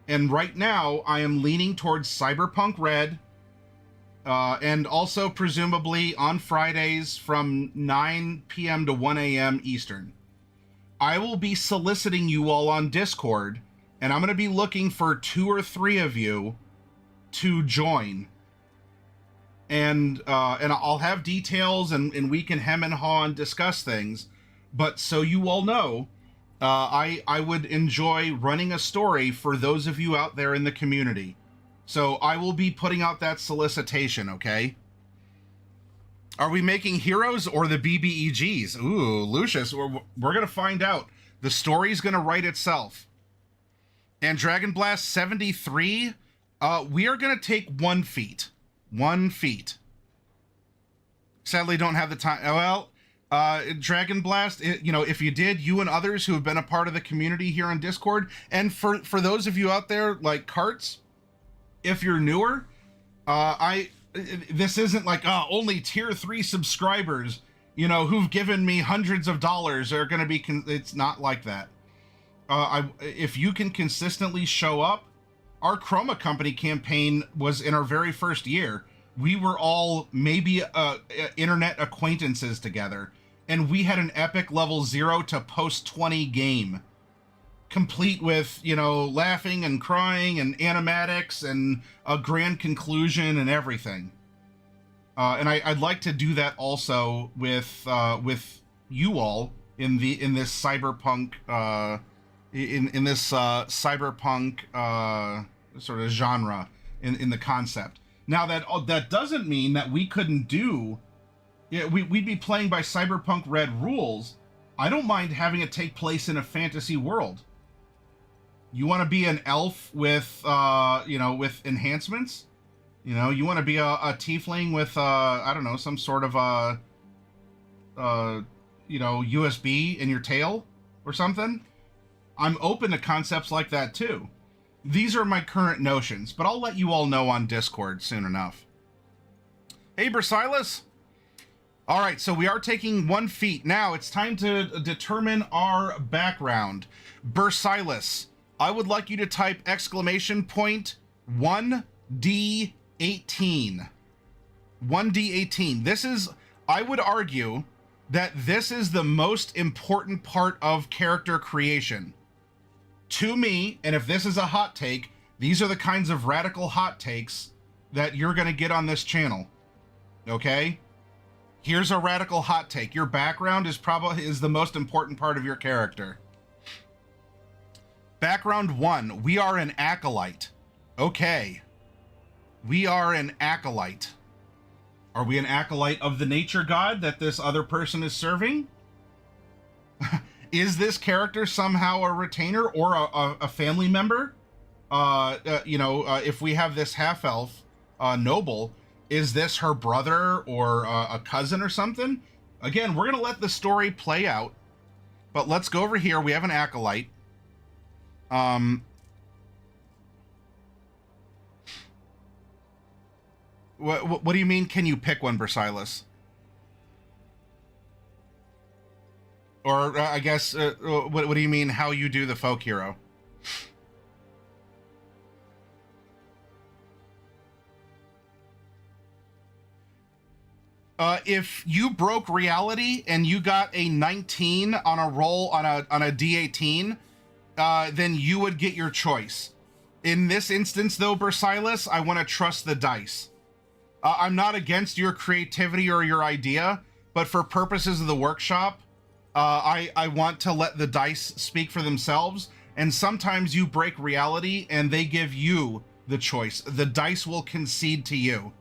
Speaker 2: And right now, I am leaning towards Cyberpunk Red, and also presumably on Fridays from 9 p.m. to 1 a.m. Eastern. I will be soliciting you all on Discord, and I'm going to be looking for 2 or 3 of you to join. and I'll have details, and we can hem and haw and discuss things. But so you all know, I would enjoy running a story for those of you out there in the community. So I will be putting out that solicitation, okay? Are we making heroes or the BBEGs? Ooh, Lucius, we're going to find out. The story's going to write itself. And Dragon Blast 73, we are going to take 1 feat. 1 feat. Sadly, don't have the time. Well, Dragon Blast, if you did, you and others who have been a part of the community here on Discord, and for those of you out there, like Carts, if you're newer, this isn't like only tier 3 subscribers, who've given me hundreds of dollars are going to be. It's not like that. If you can consistently show up, our Chroma Company campaign was in our very first year. We were all maybe internet acquaintances together, and we had an epic level 0 to post 20 game, complete with, laughing and crying and animatics and a grand conclusion and everything. And I'd like to do that also with you all in this cyberpunk in this cyberpunk sort of genre in the concept. Now that doesn't mean that we couldn't do. Yeah, we'd be playing by Cyberpunk Red rules. I don't mind having it take place in a fantasy world. You want to be an elf with with enhancements? You want to be a tiefling with I don't know, some sort of USB in your tail or something? I'm open to concepts like that too. These are my current notions, but I'll let you all know on Discord soon enough. Hey, Bersilas. All right, so we are taking 1 feat. Now it's time to determine our background. Bersilas, I would like you to type !1D18. 1D18. This is, I would argue that this is the most important part of character creation. To me, and if this is a hot take, these are the kinds of radical hot takes that you're going to get on this channel. Okay? Here's a radical hot take. Your background is the most important part of your character. Background 1, we are an acolyte. Okay. We are an acolyte. Are we an acolyte of the nature god that this other person is serving? Is this character somehow a retainer or a family member? If we have this half-elf noble, is this her brother or a cousin or something? Again, we're going to let the story play out, but let's go over here. We have an acolyte. What do you mean, can you pick one, Bersilas? Or I guess, what do you mean, how you do the folk hero? If you broke reality and you got a 19 on a roll on a D18, then you would get your choice. In this instance, though, Bersilas, I want to trust the dice. I'm not against your creativity or your idea, but for purposes of the workshop, I want to let the dice speak for themselves. And sometimes you break reality and they give you the choice. The dice will concede to you.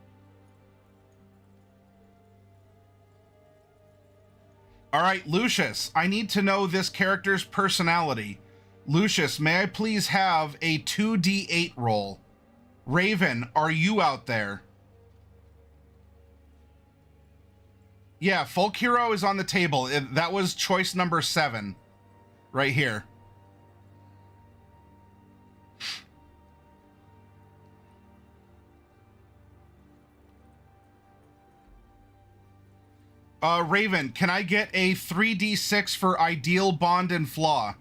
Speaker 2: All right, Lucius, I need to know this character's personality. Lucius, may I please have a 2d8 roll? Raven, are you out there? Yeah, folk hero is on the table. That was choice number 7 right here. Raven, can I get a 3d6 for ideal, bond, and flaw?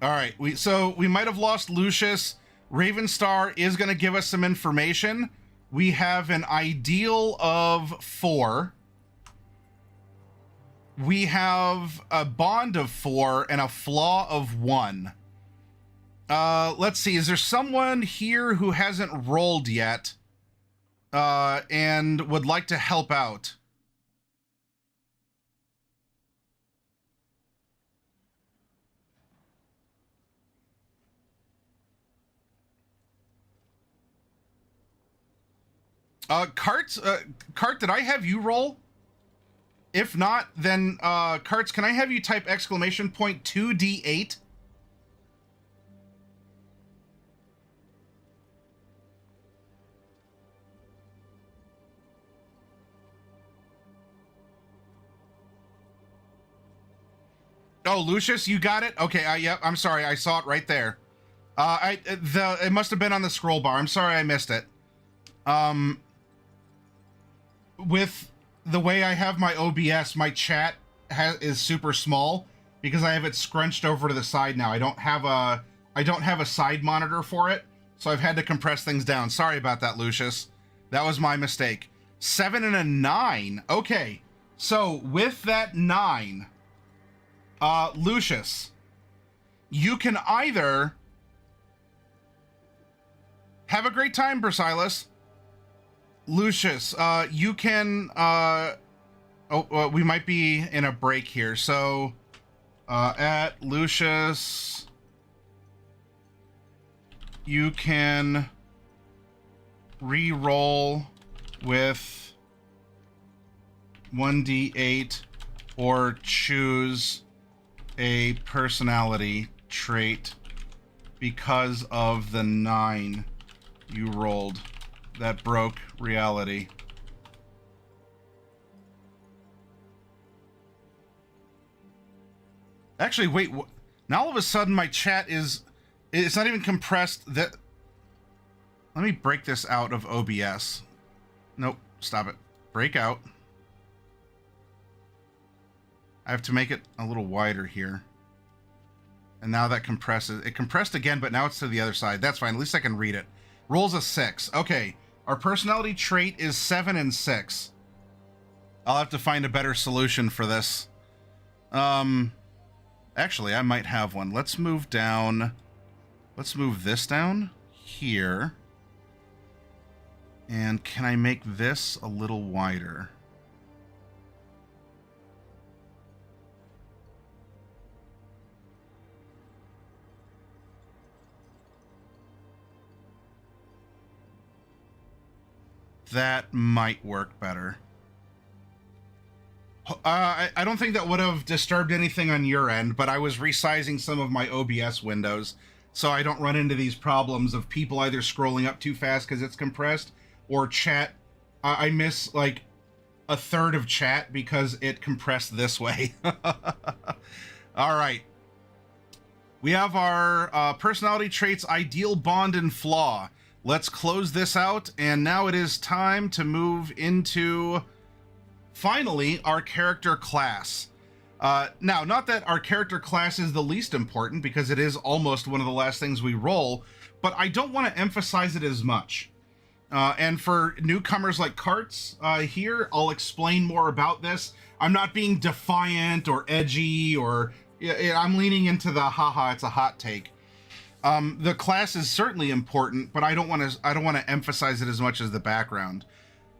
Speaker 2: All right, we might have lost Lucius. Ravenstar is going to give us some information. We have an ideal of 4. We have a bond of 4 and a flaw of 1. Let's see. Is there someone here who hasn't rolled yet and would like to help out? Cart, did I have you roll? If not, then, Carts, can I have you type exclamation point 2d8? Oh, Lucius, you got it? Okay, yep, I'm sorry, I saw it right there. It must have been on the scroll bar. I'm sorry I missed it. With the way I have my OBS, my chat is super small because I have it scrunched over to the side now. I don't have a side monitor for it, so I've had to compress things down. Sorry about that, Lucius. That was my mistake. 7 and a 9. Okay, so with that 9, Lucius, you can either have a great time, Bersilas. Lucius, you can, we might be in a break here. So, at Lucius, you can re-roll with 1d8 or choose a personality trait because of the 9 you rolled that broke reality. Actually, wait, now all of a sudden my chat it's not even compressed. Let me break this out of OBS. Nope, stop it. Break out. I have to make it a little wider here. And now that compresses. It compressed again, but now it's to the other side. That's fine, at least I can read it. Rolls a 6. Okay. Our personality trait is 7 and 6. I'll have to find a better solution for this. Actually, I might have one. Let's move down. Let's move this down here. And can I make this a little wider? That might work better. I don't think that would have disturbed anything on your end, but I was resizing some of my OBS windows so I don't run into these problems of people either scrolling up too fast because it's compressed or chat. I miss like a third of chat because it compressed this way. All right. We have our personality traits, ideal, bond, and flaw. Let's close this out, and now it is time to move into, finally, our character class. Now, not that our character class is the least important, because it is almost one of the last things we roll, but I don't want to emphasize it as much. And for newcomers like Carts here, I'll explain more about this. I'm not being defiant or edgy, or I'm leaning into the haha, it's a hot take. The class is certainly important, but I don't want to emphasize it as much as the background.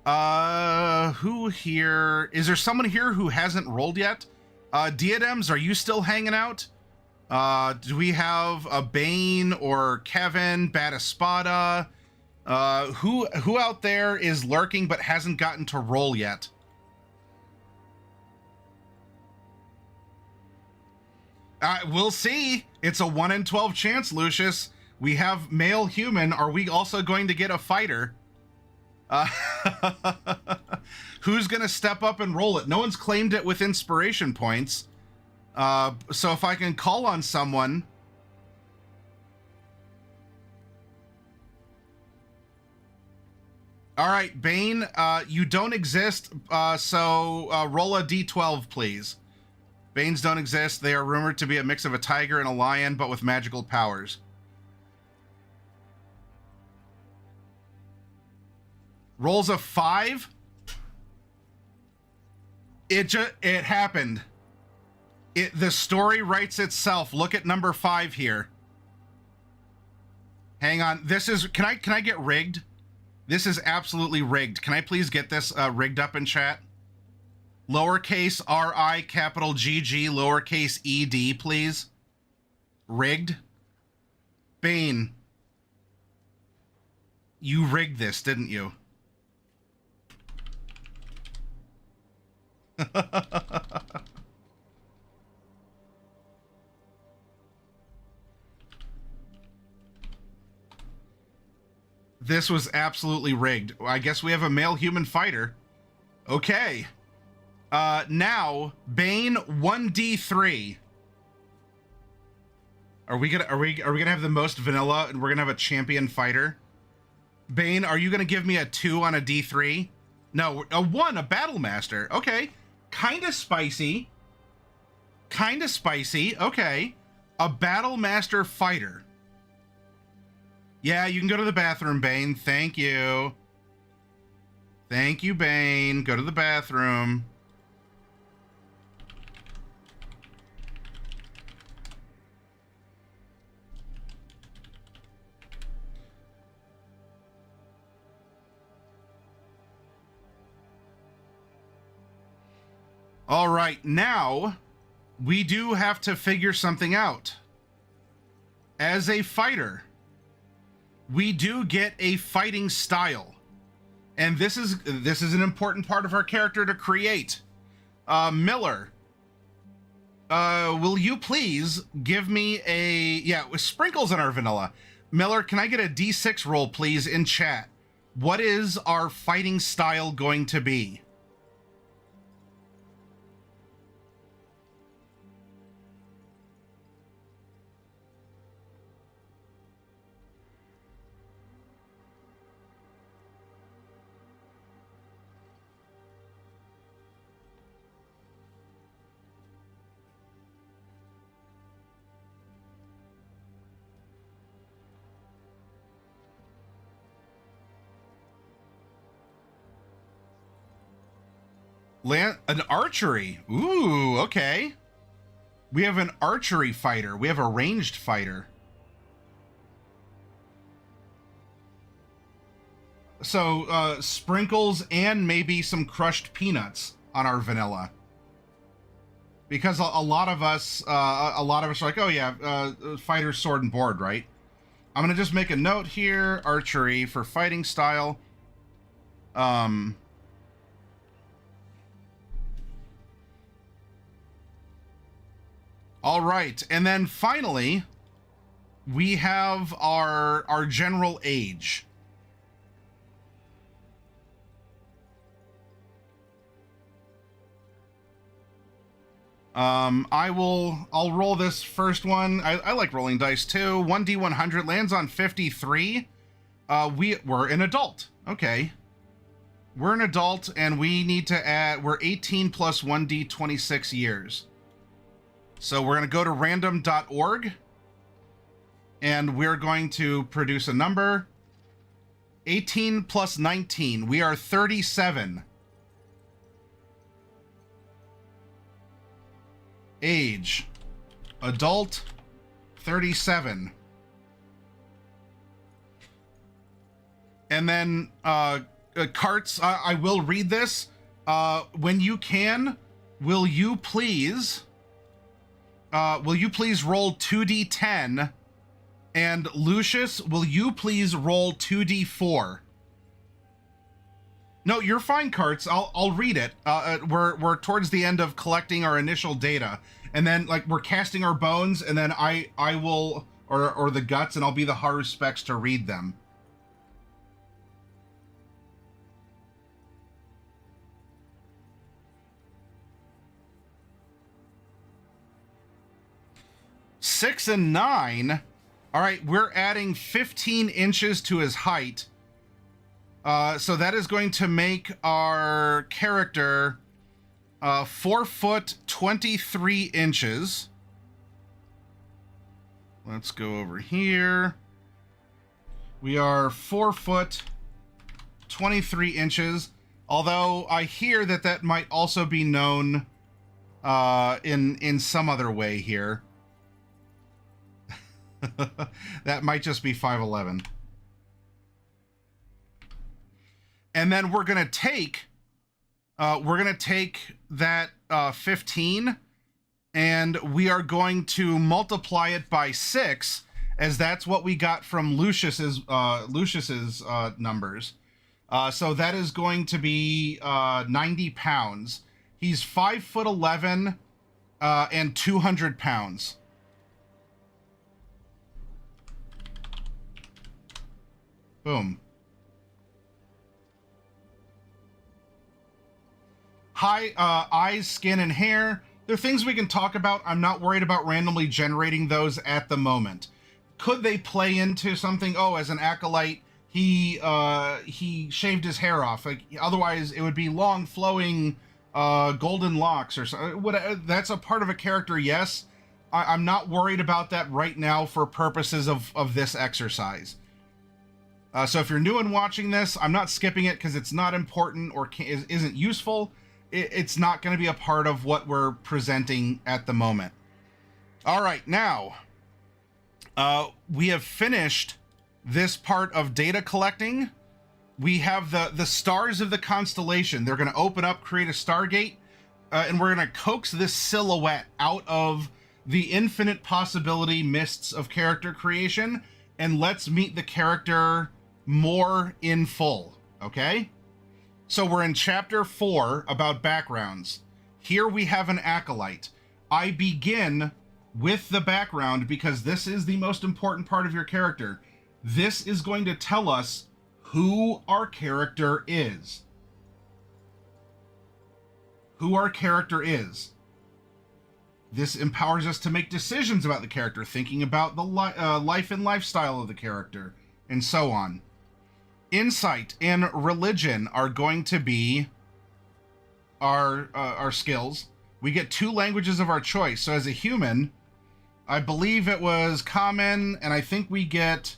Speaker 2: Who here? Is there someone here who hasn't rolled yet? Diadems, are you still hanging out? Do we have a Bane or Kevin, Bad Espada? Who out there is lurking but hasn't gotten to roll yet? We'll see. It's a 1 in 12 chance, Lucius. We have male human. Are we also going to get a fighter? Who's going to step up and roll it? No one's claimed it with inspiration points. So if I can call on someone. All right, Bane, you don't exist. So roll a d12, please. Banes don't exist. They are rumored to be a mix of a tiger and a lion, but with magical powers. Rolls a 5. It happened. The story writes itself. Look at number 5 here. Hang on. This is, can I get rigged? This is absolutely rigged. Can I please get this rigged up in chat? Lowercase R-I, capital G-G, lowercase E-D, please. Rigged. Bane. You rigged this, didn't you? This was absolutely rigged. I guess we have a male human fighter. Okay. Now Bane 1d3. Are we gonna have the most vanilla and we're gonna have a champion fighter? Bane, are you gonna give me a 2 on a d3? No, a 1, a battle master. Okay. Kinda spicy. Kinda spicy. Okay. A battle master fighter. Yeah, you can go to the bathroom, Bane. Thank you. Thank you, Bane. Go to the bathroom. All right, now we do have to figure something out. As a fighter, we do get a fighting style. And this is an important part of our character to create. Miller, will you please give me with sprinkles in our vanilla. Miller, can I get a D6 roll, please, in chat? What is our fighting style going to be? An archery. Ooh, okay. We have an archery fighter. We have a ranged fighter. So, sprinkles and maybe some crushed peanuts on our vanilla. Because a lot of us are like, oh yeah, fighter, sword, and board, right? I'm gonna just make a note here. Archery for fighting style. All right, and then finally, we have our general age. I'll roll this first one. I like rolling dice too. 1d100 lands on 53. We're an adult. Okay. We're an adult and we need to add, we're 18 plus 1d26 years. So we're going to go to random.org and we're going to produce a number. 18 plus 19. We are 37. Age, adult, 37. And then carts, I will read this. When you can, will you please roll 2d10? And Lucius, will you please roll 2d4? No, you're fine, Carts. I'll read it. We're towards the end of collecting our initial data, and then like we're casting our bones, and then I will or the guts, and I'll be the Haru Specs to read them. Six and 9. All right, we're adding 15 inches to his height. So that is going to make our character 4 foot 23 inches. Let's go over here. We are 4 foot 23 inches. Although I hear that that might also be known in some other way here. That might just be 5'11". And then we're gonna take that 15, and we are going to multiply it by 6, as that's what we got from Lucius's numbers. So that is going to be 90 pounds. He's 5'11" and 200 pounds. Boom. Eyes, skin, and hair. They're things we can talk about. I'm not worried about randomly generating those at the moment. Could they play into something? Oh, as an acolyte, he shaved his hair off. Like, otherwise, it would be long, flowing, golden locks or something. That's a part of a character, yes. I'm not worried about that right now for purposes of this exercise. So if you're new and watching this, I'm not skipping it because it's not important or isn't useful. It's not going to be a part of what we're presenting at the moment. All right, now we have finished this part of data collecting. We have the stars of the constellation. They're going to open up, create a stargate, and we're going to coax this silhouette out of the infinite possibility mists of character creation, and let's meet the character more in full, okay? So we're in chapter 4 about backgrounds. Here we have an acolyte. I begin with the background because this is the most important part of your character. This is going to tell us who our character is. Who our character is. This empowers us to make decisions about the character, thinking about the life and lifestyle of the character, and so on. Insight and religion are going to be our skills. We get 2 languages of our choice. So as a human, I believe it was common, and I think we get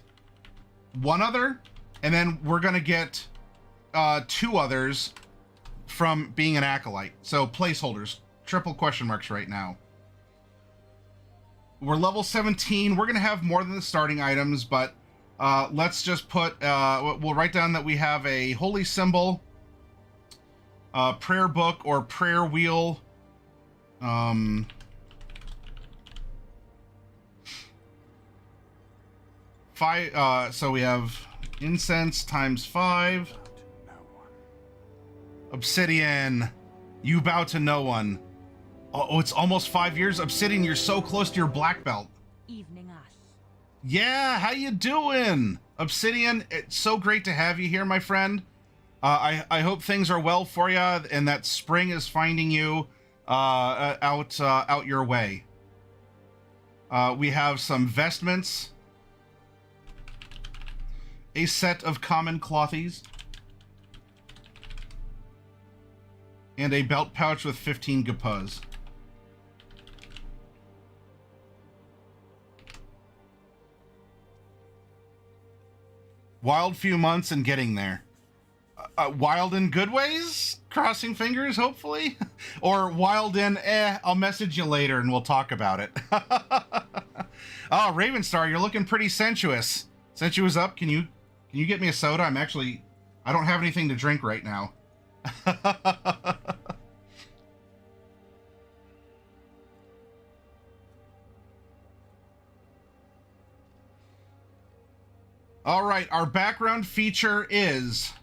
Speaker 2: 1 other, and then we're going to get 2 others from being an acolyte. So placeholders, triple question marks right now. We're level 17. We're going to have more than the starting items, but let's just put, we'll write down that we have a holy symbol, prayer book or prayer wheel, so we have incense times 5, obsidian, you bow to no one. Oh, it's almost 5 years. Obsidian, you're so close to your black belt.
Speaker 3: Evening us.
Speaker 2: Yeah, how you doing? Obsidian, it's so great to have you here, my friend. I hope things are well for you and that spring is finding you out your way. We have some vestments, a set of common clothies, and a belt pouch with 15 gapuz. Wild few months and getting there. Wild in good ways? Crossing fingers, hopefully? Or wild in, I'll message you later and we'll talk about it. Oh, Ravenstar, you're looking pretty sensuous. Sensuous up, can you get me a soda? I don't have anything to drink right now. All right, our background feature is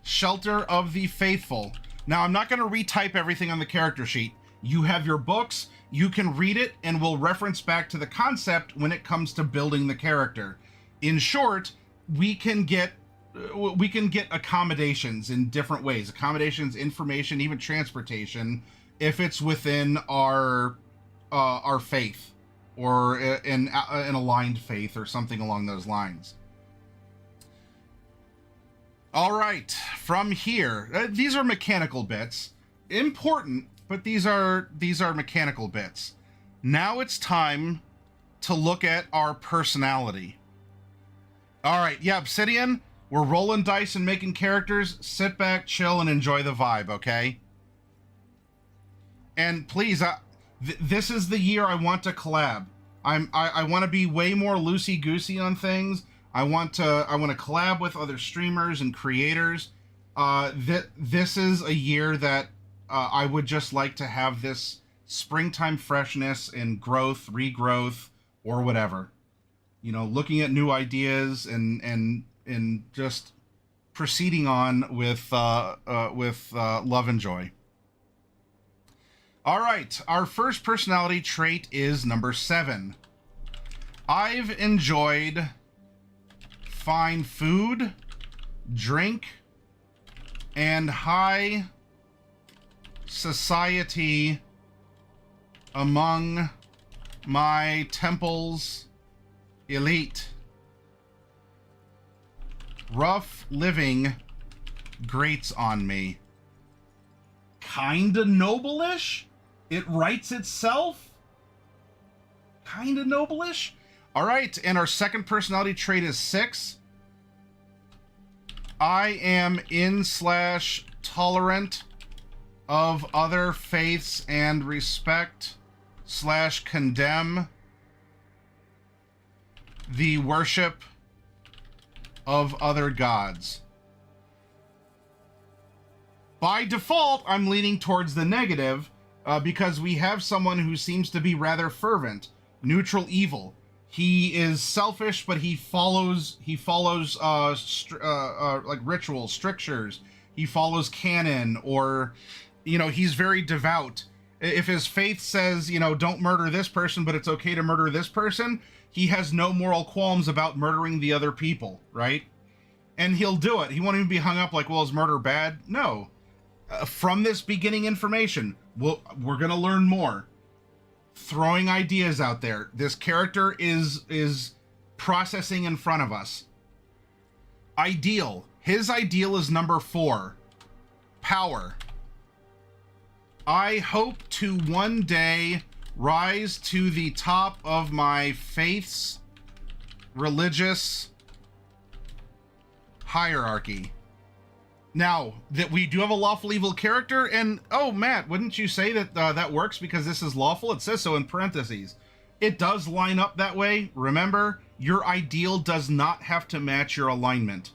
Speaker 2: Shelter of the Faithful. Now, I'm not going to retype everything on the character sheet. You have your books, you can read it, and we'll reference back to the concept when it comes to building the character. In short, we can get accommodations in different ways. Accommodations, information, even transportation, if it's within our faith or an aligned faith or something along those lines. All right, from here, these are mechanical bits. Important, but these are mechanical bits. Now it's time to look at our personality. All right, yeah, Obsidian, We're rolling dice and making characters. Sit back, chill, and enjoy the vibe, okay? And please, this is the year I want to collab. I want to be way more loosey-goosey on things. I want to collab with other streamers and creators. This is a year that I would just like to have this springtime freshness and growth, regrowth, or whatever. You know, looking at new ideas and just proceeding on with love and joy. All right, our first personality trait is number 7. I've enjoyed fine food, drink, and high society among my temple's elite. Rough living grates on me. Kinda noble-ish? It writes itself? Kinda noble-ish? All right, and our second personality trait is 6. I am in/tolerant of other faiths and respect/condemn the worship of other gods. By default, I'm leaning towards the negative because we have someone who seems to be rather fervent, neutral evil. He is selfish, but he follows like rituals, strictures. He follows canon, or, you know, he's very devout. If his faith says, you know, don't murder this person, but it's okay to murder this person, he has no moral qualms about murdering the other people, right? And he'll do it. He won't even be hung up like, well, is murder bad? No. From this beginning information, we're going to learn more. Throwing ideas out there. This character is processing in front of us. Ideal. His ideal is number 4. Power. I hope to one day rise to the top of my faith's religious hierarchy. Now, that we do have a lawful evil character, and, oh, Matt, wouldn't you say that that works because this is lawful? It says so in parentheses. It does line up that way. Remember, your ideal does not have to match your alignment.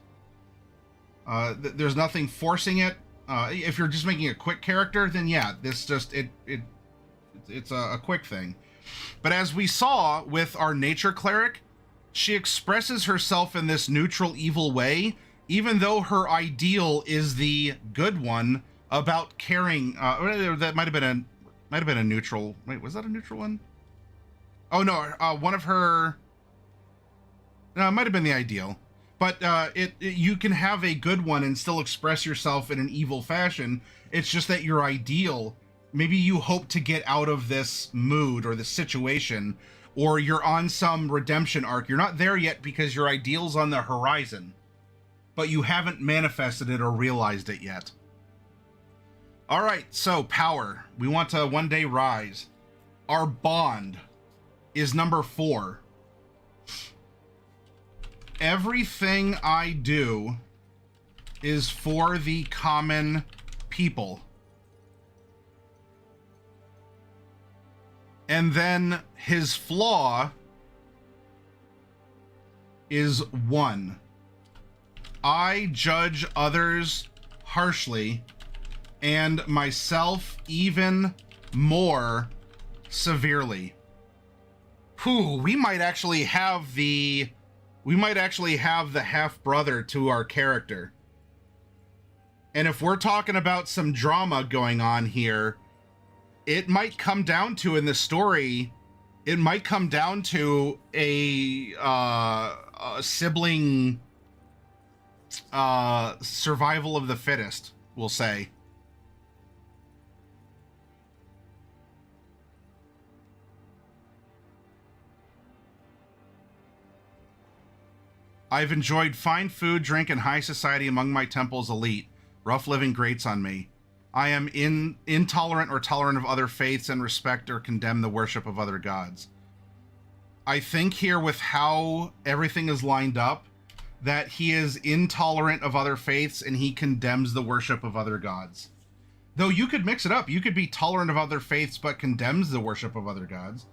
Speaker 2: There's nothing forcing it. If you're just making a quick character, then yeah, this just, it's a quick thing. But as we saw with our nature cleric, she expresses herself in this neutral evil way, even though her ideal is the good one about caring. That might have been a neutral. Wait, was that a neutral one? Oh no, one of her. No, it might have been the ideal. But you can have a good one and still express yourself in an evil fashion. It's just that your ideal, maybe you hope to get out of this mood or this situation, or you're on some redemption arc. You're not there yet because your ideal's on the horizon, but you haven't manifested it or realized it yet. All right, so power. We want to one day rise. Our bond is number 4. Everything I do is for the common people. And then his flaw is 1. I judge others harshly and myself even more severely. Whew, we might actually have the half-brother to our character. And if we're talking about some drama going on here, it might come down to, in the story, it might come down to a sibling survival of the fittest, we'll say. I've enjoyed fine food, drink, and high society among my temple's elite. Rough living grates on me. I am intolerant or tolerant of other faiths and respect or condemn the worship of other gods. I think here with how everything is lined up, that he is intolerant of other faiths and he condemns the worship of other gods. Though you could mix it up. You could be tolerant of other faiths but condemns the worship of other gods.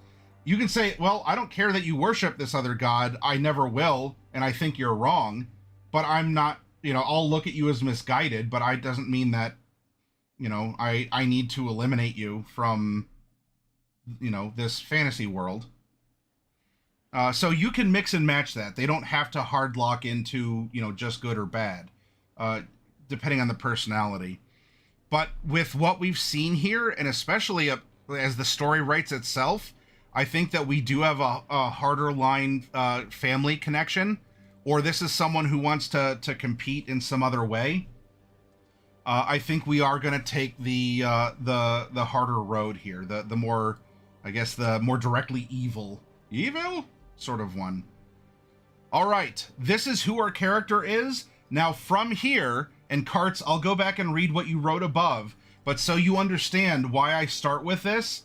Speaker 2: You can say, well, I don't care that you worship this other god. I never will, and I think you're wrong, but I'm not, I'll look at you as misguided, but I doesn't mean that, I need to eliminate you from, this fantasy world. So you can mix and match that. They don't have to hard lock into, just good or bad, depending on the personality. But with what we've seen here, and especially as the story writes itself, I think that we do have a harder line family connection, or this is someone who wants to compete in some other way. I think we are going to take the harder road here, the more, I guess, the more directly evil sort of one. All right, this is who our character is. Now from here, and Karts, I'll go back and read what you wrote above, but so you understand why I start with this,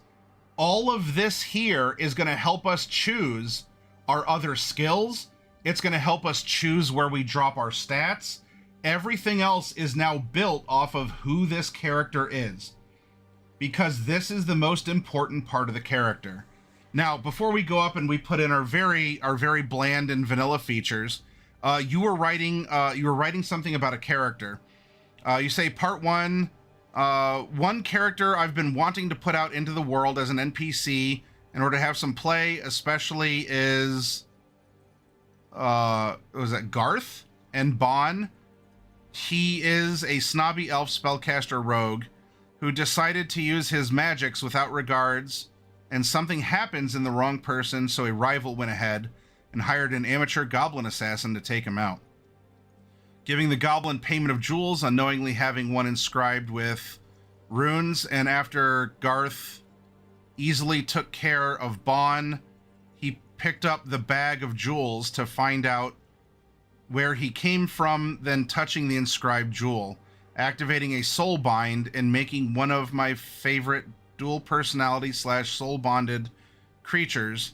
Speaker 2: all of this here is going to help us choose our other skills. It's going to help us choose where we drop our stats. Everything else is now built off of who this character is, because this is the most important part of the character. Now, before we go up and we put in our very bland and vanilla features, you were writing something about a character. You say part one, one character I've been wanting to put out into the world as an NPC in order to have some play, especially is, was that Garth and Bon? He is a snobby elf spellcaster rogue who decided to use his magics without regards, and something happens in the wrong person, so a rival went ahead and hired an amateur goblin assassin to take him out, giving the goblin payment of jewels, unknowingly having one inscribed with runes. And after Garth easily took care of Bon, he picked up the bag of jewels to find out where he came from, then touching the inscribed jewel, activating a soul bind and making one of my favorite dual personality / soul bonded creatures.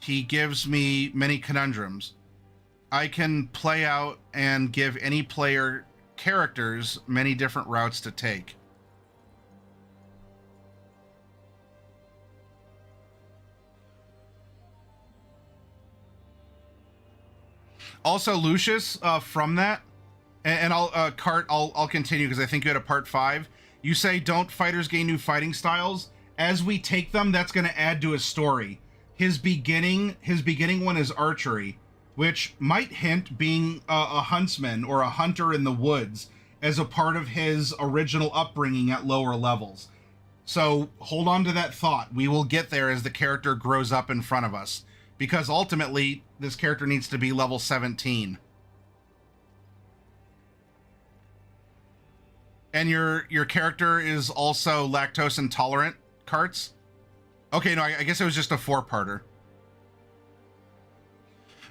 Speaker 2: He gives me many conundrums. I can play out and give any player characters many different routes to take. Also, Lucius, from that, and I'll Cart, I'll continue because I think you had a part 5. You say don't fighters gain new fighting styles? As we take them, that's going to add to his story. His beginning one is archery, which might hint being a huntsman or a hunter in the woods as a part of his original upbringing at lower levels. So hold on to that thought. We will get there as the character grows up in front of us, because ultimately this character needs to be level 17. And your character is also lactose intolerant, Karts? Okay, no, I guess it was just a 4-parter.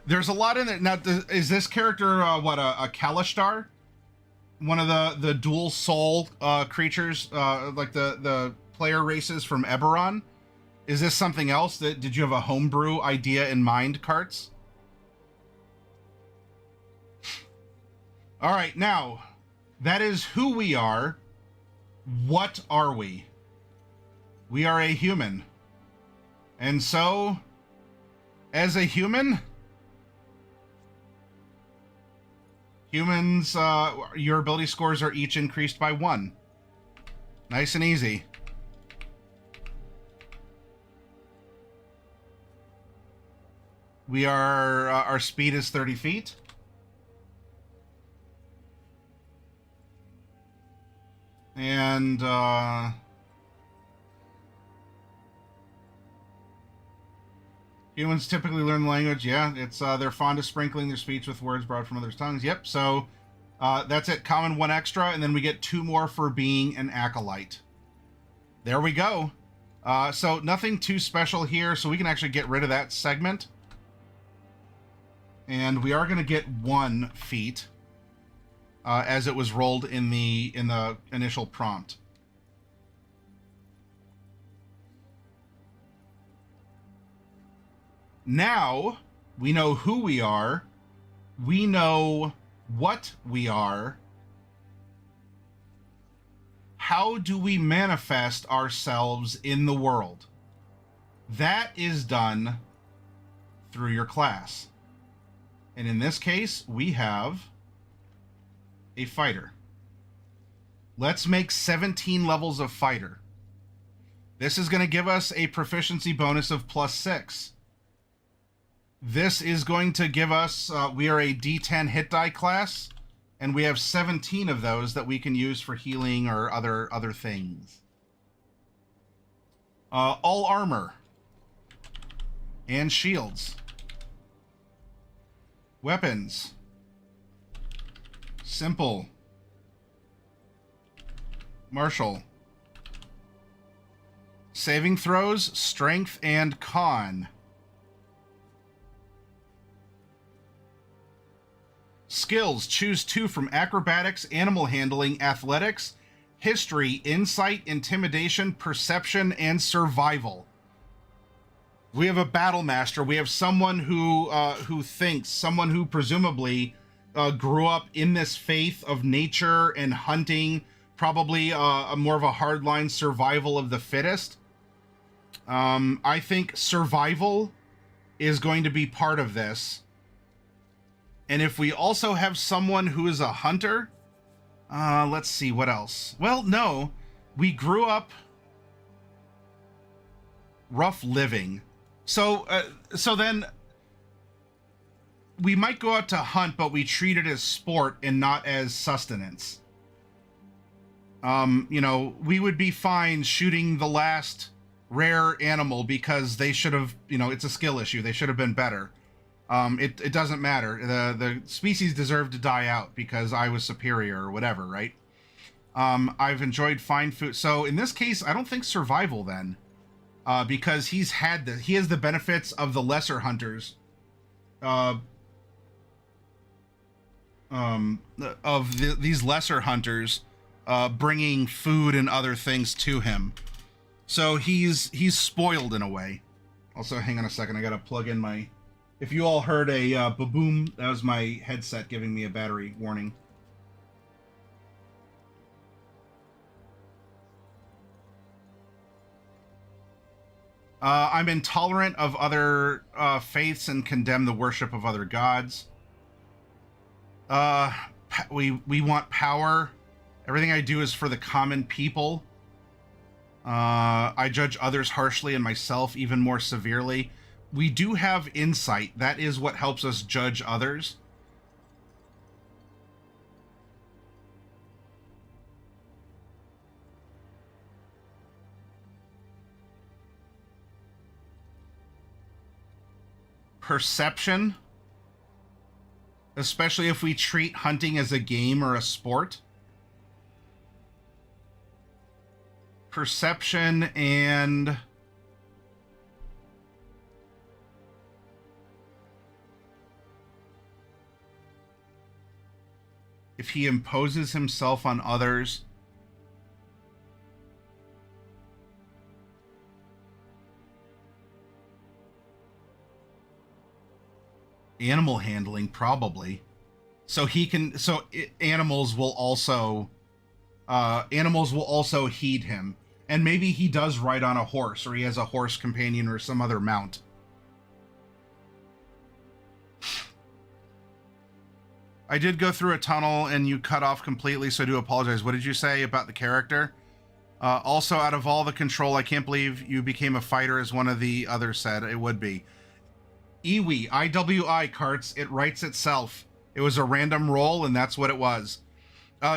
Speaker 2: There's a lot in there. Now, is this character, a Kalishtar? One of the dual soul creatures, like the player races from Eberron? Is this something else? Did you have a homebrew idea in mind, Karts? All right, now, that is who we are. What are we? We are a human. And so, as a human, humans, your ability scores are each increased by 1. Nice and easy. We are, our speed is 30 feet. And, humans typically learn the language. Yeah, it's they're fond of sprinkling their speech with words borrowed from others' tongues. Yep, so that's it. Common 1 extra, and then we get 2 more for being an acolyte. There we go. So nothing too special here, so we can actually get rid of that segment. And we are going to get 1 feat, as it was rolled in the initial prompt. Now we know who we are. We know what we are. How do we manifest ourselves in the world? That is done through your class. And in this case, we have a fighter. Let's make 17 levels of fighter. This is going to give us a proficiency bonus of +6. This is going to give us, we are a D10 hit die class, and we have 17 of those that we can use for healing or other things. All armor and shields. Weapons. Simple. Martial. Saving throws, strength, and con. Skills. Choose 2 from acrobatics, animal handling, athletics, history, insight, intimidation, perception, and survival. We have a battle master. We have someone who thinks, someone who presumably grew up in this faith of nature and hunting, probably a more of a hardline survival of the fittest. I think survival is going to be part of this. And if we also have someone who is a hunter, let's see, what else? Well, no, we grew up rough living. So then we might go out to hunt, but we treat it as sport and not as sustenance. We would be fine shooting the last rare animal because they should have, it's a skill issue. They should have been better. It doesn't matter. The species deserved to die out because I was superior or whatever, right? I've enjoyed fine food. So in this case, I don't think survival then, because he has the benefits of the lesser hunters, these lesser hunters, bringing food and other things to him. So he's spoiled in a way. Also, hang on a second. I got to plug in my... If you all heard a ba-boom, that was my headset giving me a battery warning. I'm intolerant of other faiths and condemn the worship of other gods. We want power. Everything I do is for the common people. I judge others harshly and myself even more severely. We do have insight. That is what helps us judge others. Perception, especially if we treat hunting as a game or a sport. Perception and... if he imposes himself on others. Animal handling, probably. Animals will also heed him. And maybe he does ride on a horse, or he has a horse companion or some other mount. I did go through a tunnel and you cut off completely, so I do apologize. What did you say about the character? Also, out of all the control, I can't believe you became a fighter, as one of the others said. It would be. Iwi, IWI, Carts, it writes itself. It was a random roll, and that's what it was.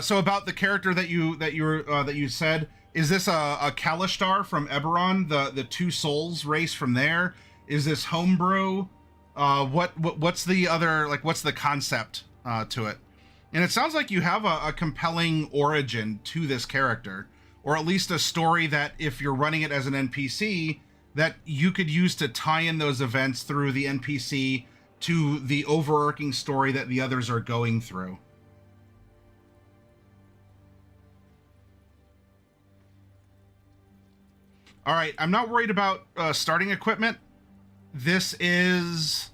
Speaker 2: So about the character that you said, is this a Kalishtar from Eberron, the Two Souls race from there? Is this homebrew? What's the other, what's the concept to it? And it sounds like you have a compelling origin to this character, or at least a story that, if you're running it as an NPC, that you could use to tie in those events through the NPC to the overarching story that the others are going through. All right, I'm not worried about starting equipment. This is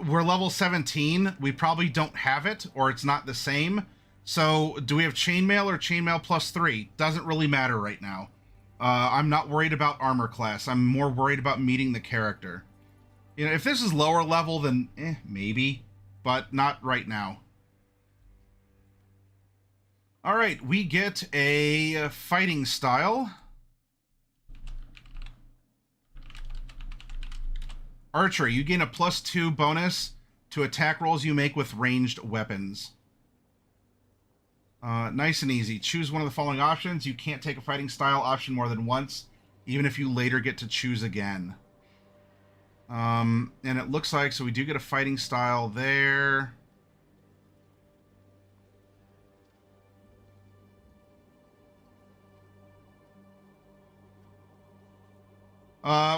Speaker 2: we're level 17. We probably don't have it, or it's not the same. So do we have chainmail or chainmail plus 3? Doesn't really matter right now. I'm not worried about armor class. I'm more worried about meeting the character. You know, if this is lower level, then maybe, but not right now. All right, we get a fighting style. Archery, you gain a +2 bonus to attack rolls you make with ranged weapons. Nice and easy. Choose one of the following options. You can't take a fighting style option more than once, even if you later get to choose again. And it looks like, so we do get a fighting style there.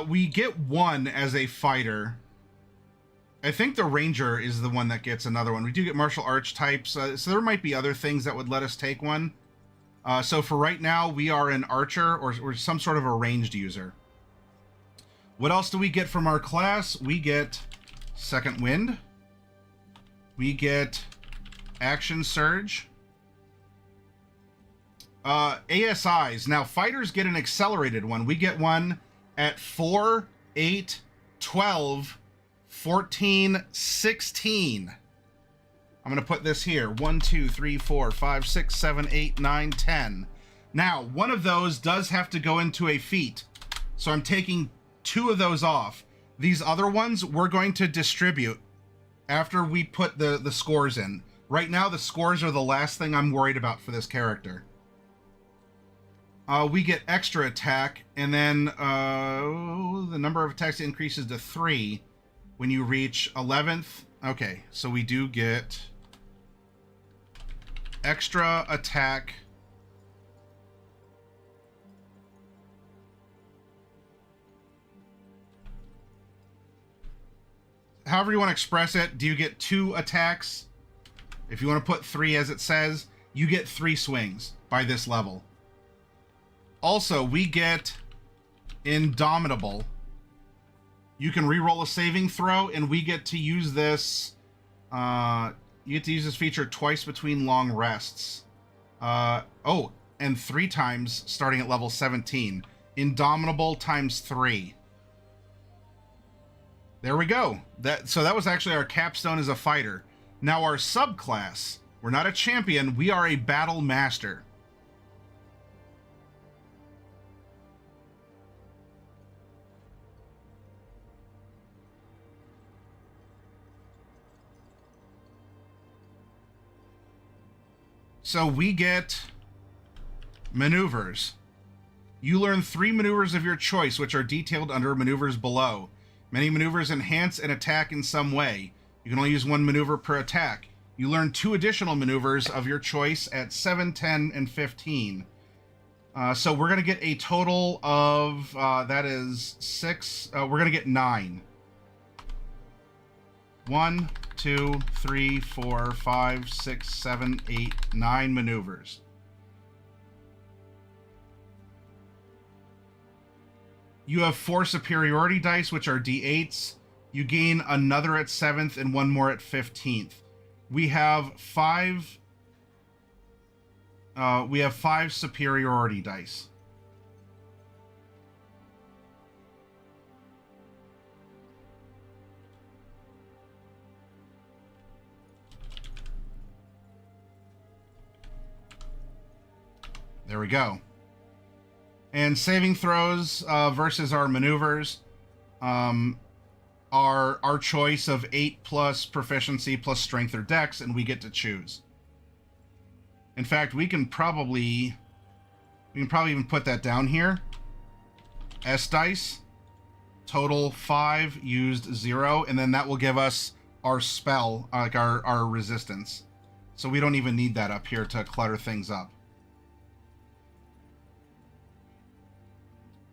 Speaker 2: We get one as a fighter. I think the ranger is the one that gets another one. We do get martial arts types, so there might be other things that would let us take one. So for right now, we are an archer or some sort of a ranged user. What else do we get from our class? We get Second Wind. We get Action Surge. ASIs. Now, fighters get an accelerated one. We get one at 4, 8, 12, 14, 16. I'm going to put this here. 1, 2, 3, 4, 5, 6, 7, 8, 9, 10. Now, one of those does have to go into a feat. So I'm taking 2 of those off. These other ones we're going to distribute after we put the scores in. Right now, the scores are the last thing I'm worried about for this character. We get extra attack, and then the number of attacks increases to 3 when you reach 11th. Okay, so we do get extra attack. However you want to express it, do you get 2 attacks? If you want to put 3 as it says, you get 3 swings by this level. Also, we get Indomitable. You can re-roll a saving throw, and we get to use this. You get to use this feature twice between long rests. Oh, and 3 times starting at level 17. Indomitable times 3. There we go. So that was actually our capstone as a fighter. Now our subclass. We're not a champion. We are a battle master. So we get maneuvers. You learn 3 maneuvers of your choice, which are detailed under maneuvers below. Many maneuvers enhance an attack in some way. You can only use 1 maneuver per attack. You learn 2 additional maneuvers of your choice at 7, 10, and 15. So we're going to get a total of, that is 6. We're going to get 9. 1, 2, 3, 4, 5, 6, 7, 8, 9 maneuvers. You have 4 superiority dice, which are d8s. You gain another at 7th and 1 more at 15th. We have 5 superiority dice. There we go. And saving throws versus our maneuvers are our choice of 8 plus proficiency plus strength or dex, and we get to choose. In fact, we can probably even put that down here. S dice, total 5, used 0, and then that will give us our spell, like our resistance. So we don't even need that up here to clutter things up.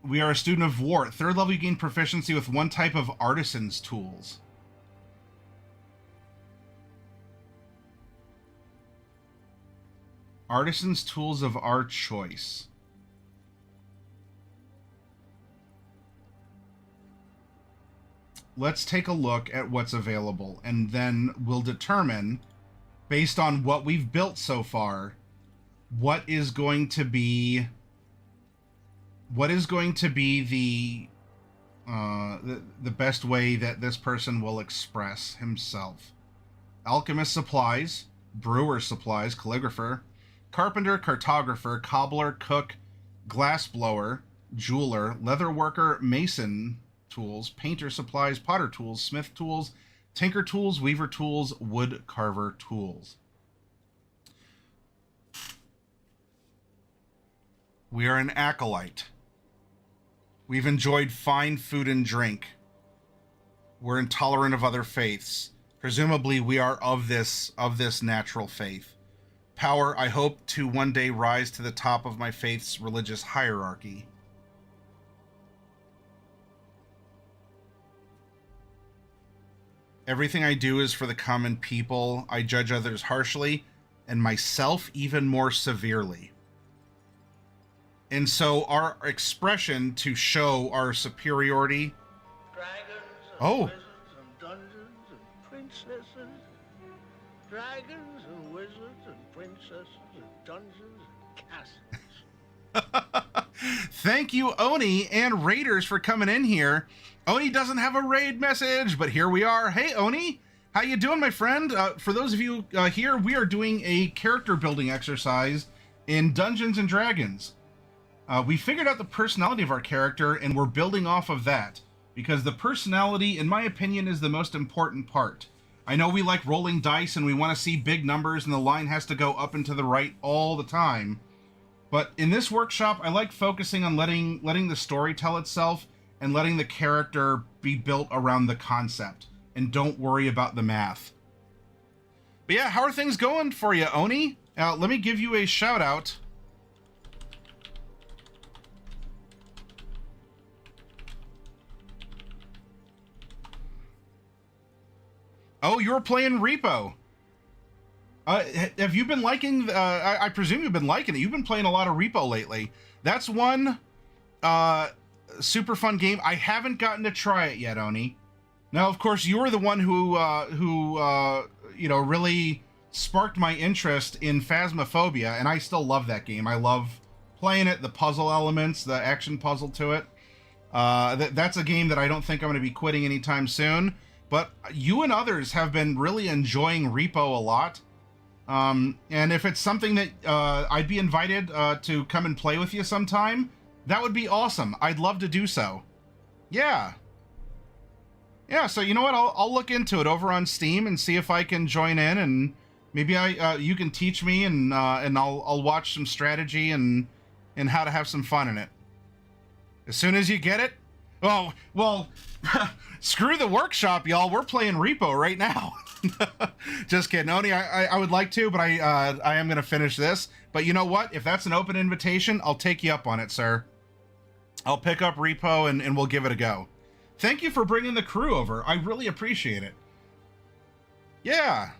Speaker 2: We are a student of war. At 3rd level, you gain proficiency with 1 type of artisan's tools. Artisan's tools of our choice. let's take a look at what's available, and then we'll determine, based on what we've built so far, what is going to be the best way that this person will express himself. Alchemist supplies, brewer supplies, calligrapher, carpenter, cartographer, cobbler, cook, glassblower, jeweler, leatherworker, mason tools, painter supplies, potter tools, smith tools, tinker tools, weaver tools, wood carver tools. We are an acolyte. We've enjoyed fine food and drink. We're intolerant of other faiths. Presumably we are of this natural faith. Power, I hope to one day rise to the top of my faith's religious hierarchy. Everything I do is for the common people. I judge others harshly, and myself even more severely. And so our expression to show our superiority...
Speaker 3: Dragons and wizards and dungeons and princesses. Dragons and wizards and princesses and dungeons and castles.
Speaker 2: Thank you, Oni and Raiders, for coming in here. Oni doesn't have a raid message, but here we are. Hey, Oni, how you doing, my friend? For those of you here, we are doing a character building exercise in Dungeons and Dragons. We figured out the personality of our character, and we're building off of that, because the personality, in my opinion, is the most important part. I know we like rolling dice, and we want to see big numbers, and the line has to go up and to the right all the time. But in this workshop, I like focusing on letting the story tell itself, and letting the character be built around the concept, and don't worry about the math. But yeah, how are things going for you, Oni? Let me give you a shout out. Oh, you're playing Repo. Have you been liking... I presume you've been liking it. You've been playing a lot of Repo lately. That's one super fun game. I haven't gotten to try it yet, Oni. Now, of course, you were the one who really sparked my interest in Phasmophobia, and I still love that game. I love playing it, the puzzle elements, the action puzzle to it. That's a game that I don't think I'm going to be quitting anytime soon. But you and others have been really enjoying Repo a lot. And if it's something that I'd be invited to come and play with you sometime, that would be awesome. I'd love to do so. Yeah. Yeah, so you know what? I'll look into it over on Steam and see if I can join in, and maybe you can teach me, and I'll watch some strategy and how to have some fun in it. As soon as you get it. Well, screw the workshop, y'all. We're playing Repo right now. Just kidding, Oni. I would like to, but I am going to finish this. But you know what? If that's an open invitation, I'll take you up on it, sir. I'll pick up Repo and we'll give it a go. Thank you for bringing the crew over. I really appreciate it. Yeah.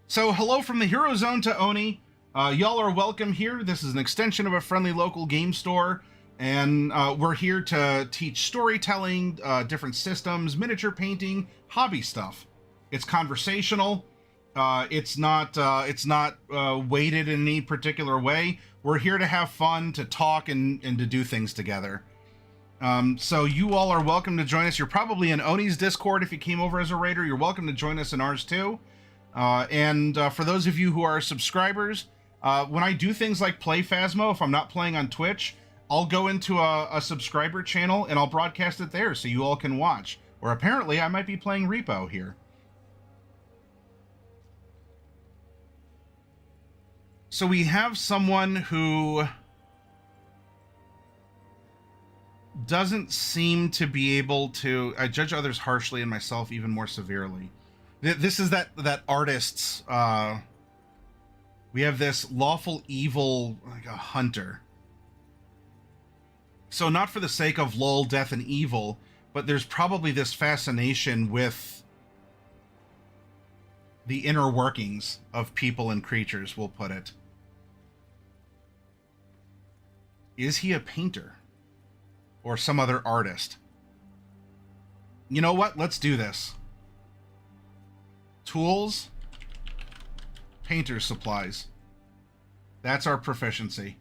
Speaker 2: So hello from the Hero Zone to Oni. Y'all are welcome here. This is an extension of a friendly local game store. And we're here to teach storytelling, different systems, miniature painting, hobby stuff. It's conversational. It's not weighted in any particular way. We're here to have fun, to talk, and to do things together. So you all are welcome to join us. You're probably in Oni's Discord if you came over as a raider. You're welcome to join us in ours too. And for those of you who are subscribers, when I do things like play Phasmo, if I'm not playing on Twitch, I'll go into a subscriber channel and I'll broadcast it there so you all can watch. Or apparently I might be playing Repo here. So we have someone who doesn't seem to be able to... I judge others harshly and myself even more severely. This is that artist's... we have this lawful evil, like a hunter. So not for the sake of lol, death, and evil, but there's probably this fascination with the inner workings of people and creatures, we'll put it. Is he a painter? Or some other artist? You know what? Let's do this. Tools, painter's supplies. That's our proficiency.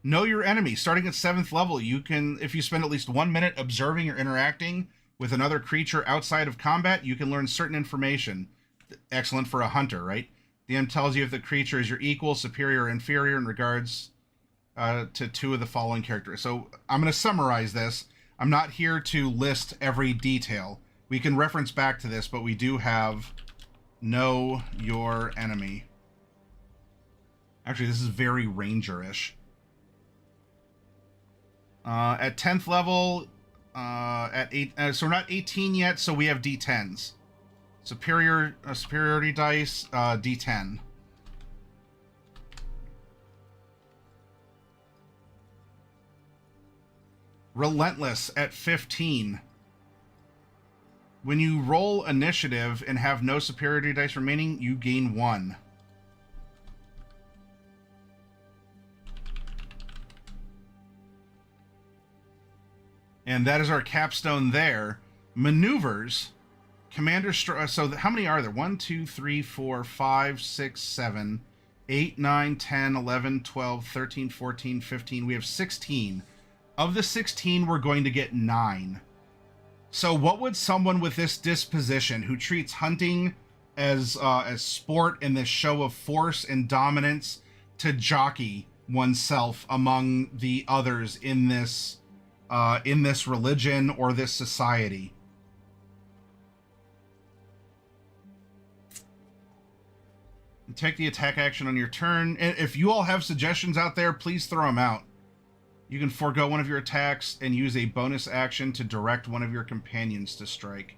Speaker 2: Know your enemy. Starting at 7th level, you can, if you spend at least 1 minute observing or interacting with another creature outside of combat, you can learn certain information. Excellent for a hunter, right? The DM tells you if the creature is your equal, superior, or inferior in regards to 2 of the following characters. So I'm going to summarize this. I'm not here to list every detail. We can reference back to this, but we do have know your enemy. Actually, this is very ranger-ish. At 10th level, at 8, so we're not 18 yet, so we have D10s. Superiority dice, D10. Relentless at 15. When you roll initiative and have no superiority dice remaining, you gain 1. And that is our capstone there. Maneuvers. Commander... so how many are there? 1, 2, 3, 4, 5, 6, 7, 8, 9, 10, 11, 12, 13, 14, 15. We have 16. Of the 16, we're going to get 9. So what would someone with this disposition, who treats hunting as sport and this show of force and dominance, to jockey oneself among the others in this religion or this society? Take the attack action on your turn. If you all have suggestions out there, please throw them out. You can forego one of your attacks and use a bonus action to direct one of your companions to strike.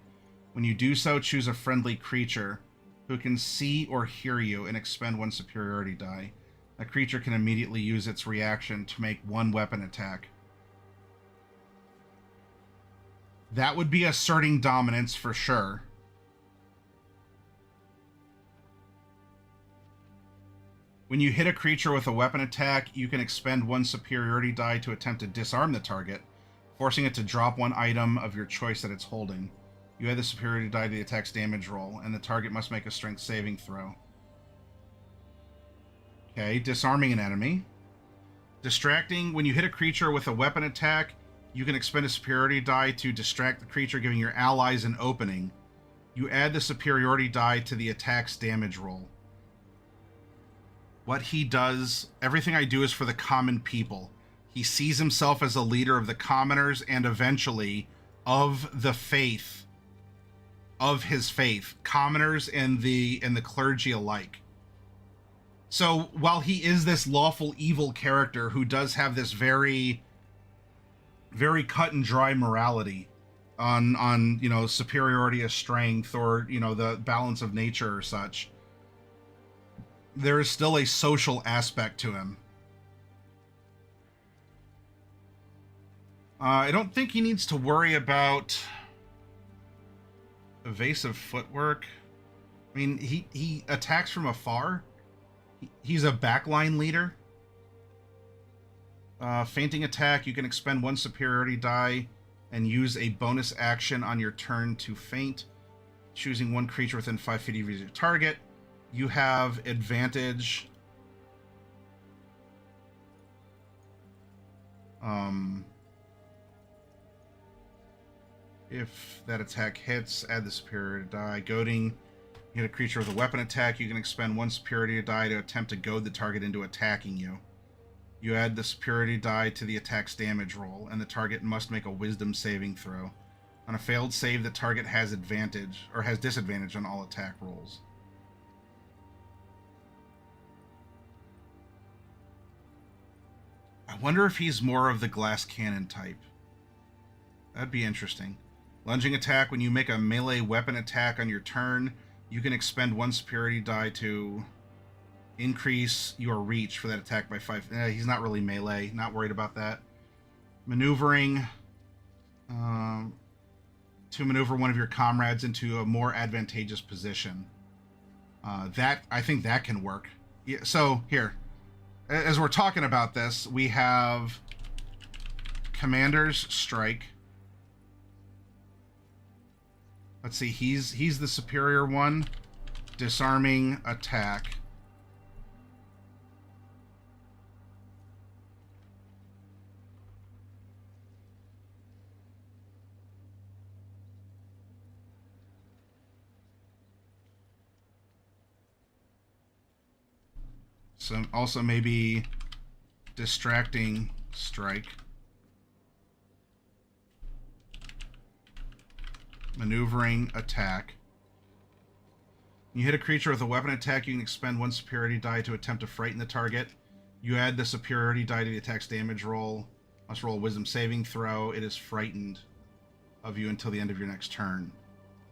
Speaker 2: When you do so, choose a friendly creature who can see or hear you and expend 1 superiority die. That creature can immediately use its reaction to make 1 weapon attack. That would be asserting dominance for sure. When you hit a creature with a weapon attack, you can expend 1 superiority die to attempt to disarm the target, forcing it to drop 1 item of your choice that it's holding. You add the superiority die to the attack's damage roll, and the target must make a strength saving throw. Okay, disarming an enemy. Distracting. When you hit a creature with a weapon attack, you can expend a superiority die to distract the creature, giving your allies an opening. You add the superiority die to the attack's damage roll. What he does, everything I do is for the common people. He sees himself as a leader of the commoners and eventually of the faith, of his faith, commoners and the clergy alike. So while he is this lawful evil character who does have this very, very cut and dry morality on you know, superiority of strength or, you know, the balance of nature or such, there is still a social aspect to him. I don't think he needs to worry about evasive footwork. I mean, he attacks from afar. He's a backline leader. Feinting attack, you can expend 1 superiority die and use a bonus action on your turn to feint, choosing 1 creature within 5 feet of your target. You have advantage. If that attack hits, add the superiority die. Goading. You hit a creature with a weapon attack, you can expend 1 superiority die to attempt to goad the target into attacking you. You add the superiority die to the attack's damage roll, and the target must make a wisdom saving throw. On a failed save, the target has advantage, or has disadvantage on all attack rolls. I wonder if he's more of the glass cannon type. That'd be interesting. Lunging attack, when you make a melee weapon attack on your turn, you can expend 1 superiority die to increase your reach for that attack by 5. He's not really melee. Not worried about that. Maneuvering. To maneuver one of your comrades into a more advantageous position. I think that can work. Yeah, so here, as we're talking about this, we have Commander's Strike. Let's see, he's the superior one. Disarming Attack. So also maybe Distracting Strike. Maneuvering Attack. When you hit a creature with a weapon attack, you can expend 1 superiority die to attempt to frighten the target. You add the superiority die to the attack's damage roll. Must roll a wisdom saving throw. It is frightened of you until the end of your next turn.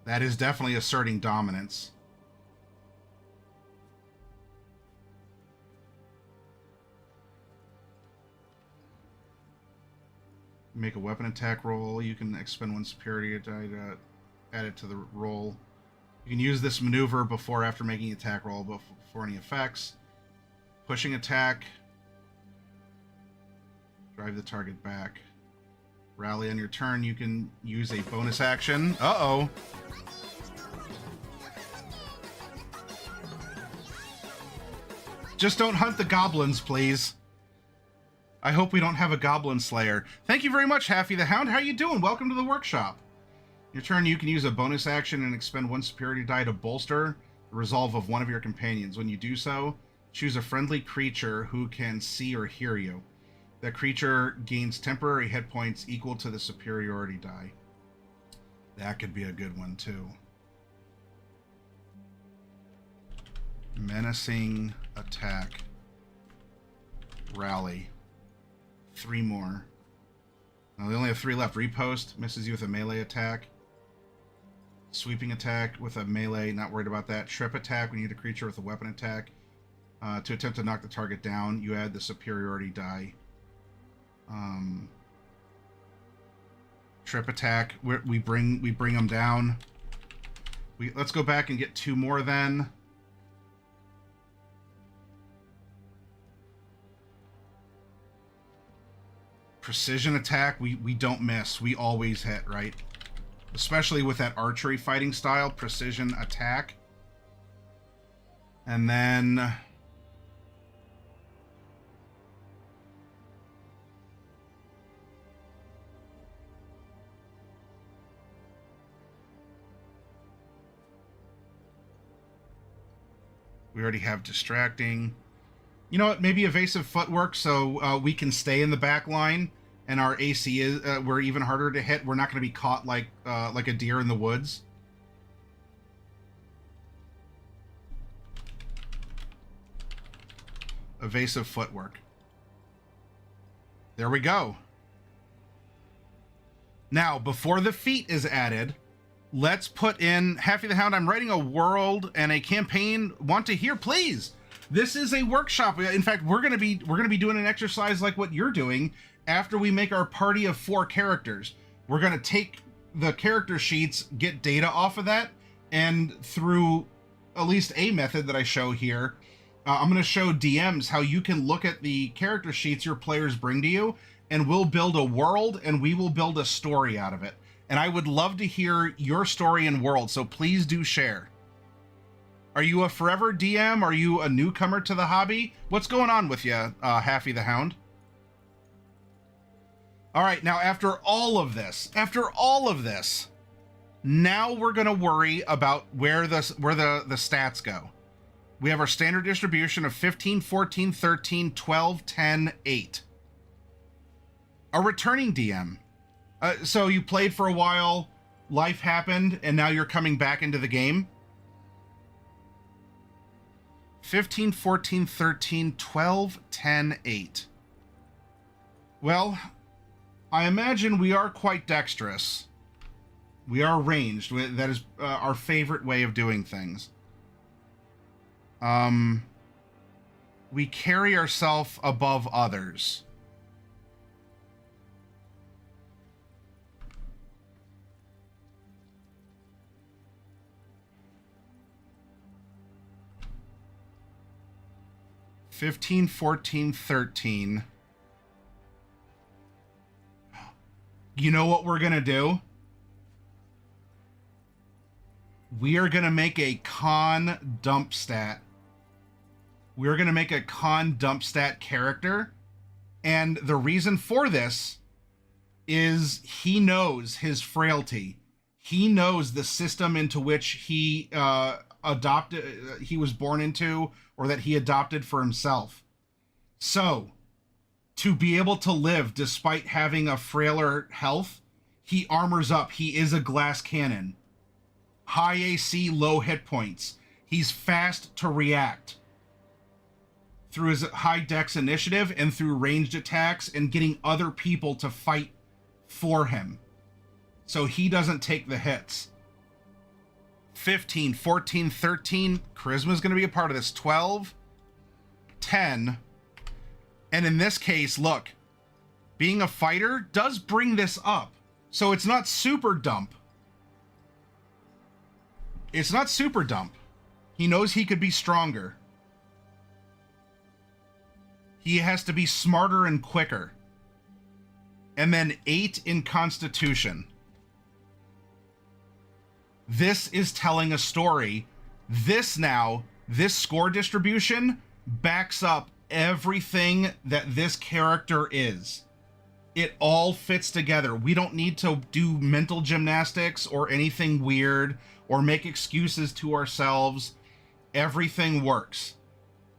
Speaker 2: That is definitely asserting dominance. Make a weapon attack roll. You can expend 1 superiority die to add it to the roll. You can use this maneuver before or after making an attack roll before any effects. Pushing attack. Drive the target back. Rally on your turn. You can use a bonus action. Uh-oh. Just don't hunt the goblins, please. I hope we don't have a Goblin Slayer. Thank you very much, Haffy the Hound. How you doing? Welcome to the workshop. Your turn, you can use a bonus action and expend 1 superiority die to bolster the resolve of one of your companions. When you do so, choose a friendly creature who can see or hear you. That creature gains temporary hit points equal to the superiority die. That could be a good one, too. Menacing Attack. Rally. 3 more. Now they only have 3 left. Repost misses you with a melee attack. Sweeping attack with a melee, not worried about that. Trip attack when you hit a creature with a weapon attack. To attempt to knock the target down, you add the superiority die. Trip attack, we bring them down. Let's go back and get 2 more then. Precision attack, we don't miss. We always hit, right? Especially with that archery fighting style. Precision attack. And then... we already have distracting. You know what? Maybe evasive footwork, so we can stay in the back line, and our AC is we're even harder to hit. We're not going to be caught like a deer in the woods. Evasive footwork. There we go. Now, before the feat is added, let's put in Haffy the Hound. I'm writing a world and a campaign. Want to hear, please? This is a workshop. In fact, we're gonna be doing an exercise like what you're doing. After we make our party of 4 characters, we're gonna take the character sheets, get data off of that, and through at least a method that I show here, I'm gonna show DMs how you can look at the character sheets your players bring to you, and we'll build a world and we will build a story out of it. And I would love to hear your story and world, so please do share. Are you a forever DM? Are you a newcomer to the hobby? What's going on with you, Haffy the Hound? All right, now after all of this, now we're gonna worry about where the stats go. We have our standard distribution of 15, 14, 13, 12, 10, 8. A returning DM. So you played for a while, life happened, and now you're coming back into the game. 15, 14, 13, 12, 10, 8. Well, I imagine we are quite dexterous. We are ranged. That is our favorite way of doing things. We carry ourselves above others. 15, 14, 13. You know what we're going to do? We are going to make a con dump stat. We're going to make a con dump stat character. And the reason for this is he knows his frailty. He knows the system into which he he was born into, or that he adopted for himself. So, to be able to live despite having a frailer health, he armors up. He is a glass cannon. High AC, low hit points. He's fast to react through his high dex initiative and through ranged attacks and getting other people to fight for him, so he doesn't take the hits. 15, 14, 13. Charisma is going to be a part of this. 12, 10. And in this case, look, being a fighter does bring this up. So it's not super dump. It's not super dump. He knows he could be stronger. He has to be smarter and quicker. And then 8 in Constitution. This is telling a story. This score distribution backs up everything that this character is. It all fits together. We don't need to do mental gymnastics or anything weird or make excuses to ourselves. Everything works.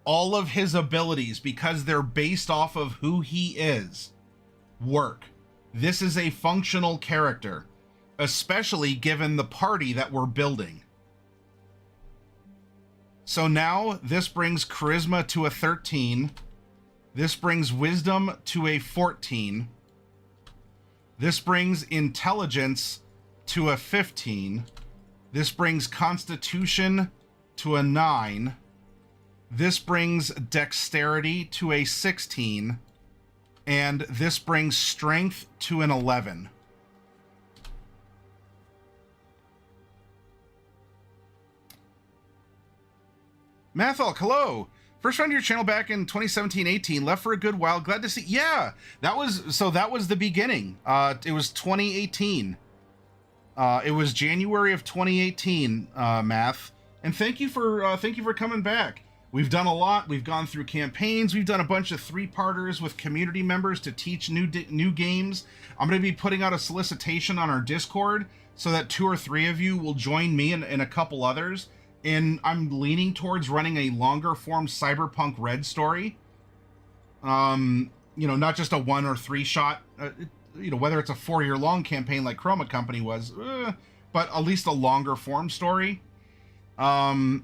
Speaker 2: All of his abilities, because they're based off of who he is, work. This is a functional character, especially given the party that we're building. So now this brings charisma to a 13. This brings wisdom to a 14. This brings intelligence to a 15. This brings constitution to a 9. This brings dexterity to a 16. And this brings strength to an 11. Mathok, hello. First found your channel back in 2017-18. Left for a good while. Glad to see. Yeah, that was the beginning. It was 2018. It was January of 2018. Math, and thank you for coming back. We've done a lot. We've gone through campaigns. We've done a bunch of 3-parters with community members to teach new games. I'm going to be putting out a solicitation on our Discord so that 2 or 3 of you will join me and a couple others. And I'm leaning towards running a longer form Cyberpunk Red story. Not just a 1 or 3 shot, whether it's a 4-year long campaign like Chroma Company was, but at least a longer form story. We've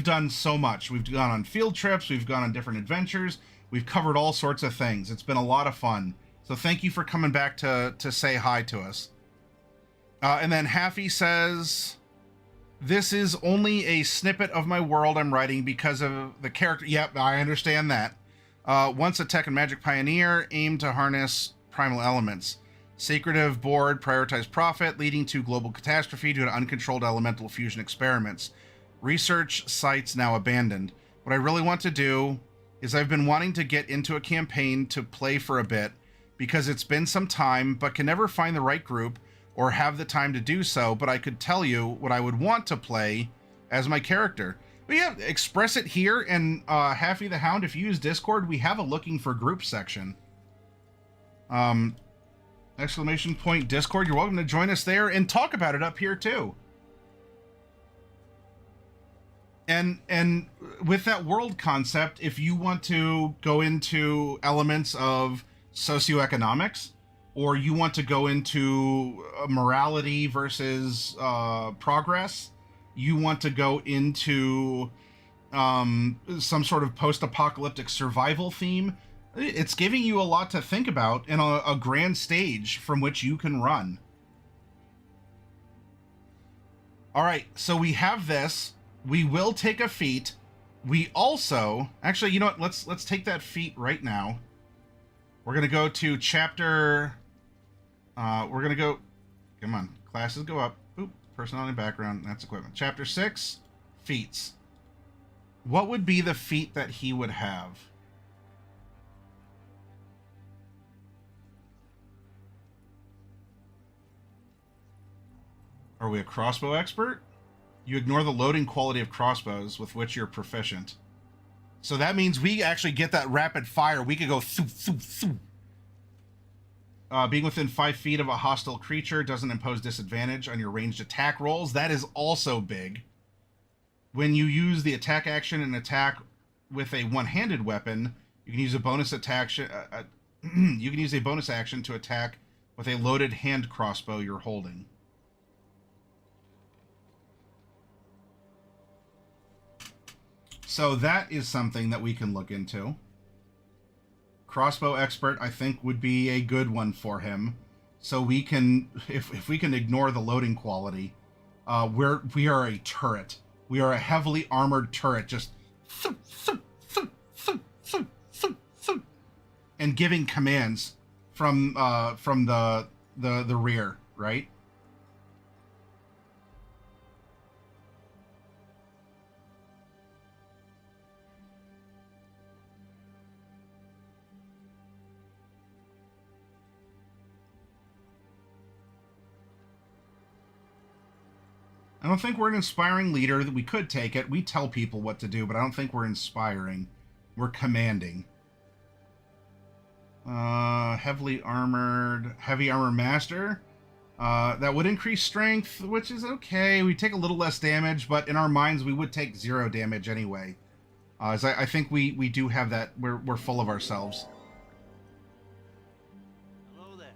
Speaker 2: done so much. We've gone on field trips. We've gone on different adventures. We've covered all sorts of things. It's been a lot of fun. So thank you for coming back to say hi to us. And then Haffy says, this is only a snippet of my world I'm writing because of the character. Yep, I understand that. Once a tech and magic pioneer, aimed to harness primal elements. Secretive board prioritized profit, leading to global catastrophe due to uncontrolled elemental fusion experiments. Research sites now abandoned. What I really want to do is I've been wanting to get into a campaign to play for a bit because it's been some time, but can never find the right group or have the time to do so, but I could tell you what I would want to play as my character. But yeah, express it here, and Haffy the Hound, if you use Discord, we have a looking for group section. Exclamation point Discord, you're welcome to join us there and talk about it up here too. And with that world concept, if you want to go into elements of socioeconomics, or you want to go into morality versus progress, you want to go into some sort of post-apocalyptic survival theme, it's giving you a lot to think about and a grand stage from which you can run. All right, so we have this. We will take a feat. We also, actually, you know what? Let's take that feat right now. We're gonna go to chapter. We're gonna go. Come on, classes go up. Oop, personality background. That's equipment. Chapter 6, feats. What would be the feat that he would have? Are we a crossbow expert? You ignore the loading quality of crossbows with which you're proficient. So that means we actually get that rapid fire. We could go thoo, thoo, thoo. Being within 5 feet of a hostile creature doesn't impose disadvantage on your ranged attack rolls. That is also big. When you use the attack action and attack with a one-handed weapon, you can use a bonus attack. You can use a bonus action to attack with a loaded hand crossbow you're holding. So that is something that we can look into. Crossbow expert, I think, would be a good one for him. So we can, if we can ignore the loading quality, we are a turret. We are a heavily armored turret, just and giving commands from the rear, right? I don't think we're an inspiring leader. That we could take it. We tell people what to do, but I don't think we're inspiring. We're commanding. Heavy armor master. That would increase strength, which is okay. We take a little less damage, but in our minds, we would take 0 damage anyway. As I think we do have that. We're full of ourselves.
Speaker 4: Hello there.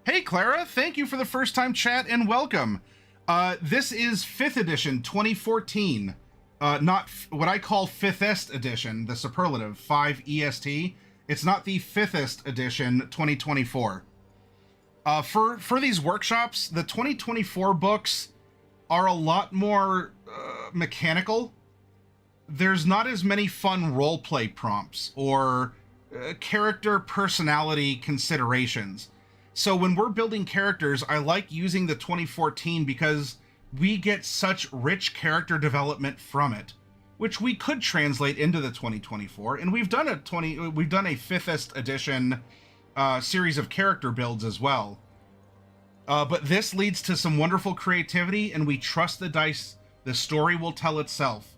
Speaker 2: Hey, Clara. Thank you for the first time chat and welcome. This is 5th edition, 2014. Not what I call 5th-est edition, the superlative, 5 EST. It's not the 5th-est edition, 2024. For these workshops, the 2024 books are a lot more mechanical. There's not as many fun roleplay prompts or character personality considerations. So when we're building characters, I like using the 2014 because we get such rich character development from it, which we could translate into the 2024. And we've done a 5th-est edition series of character builds as well. But this leads to some wonderful creativity, and we trust the dice. The story will tell itself.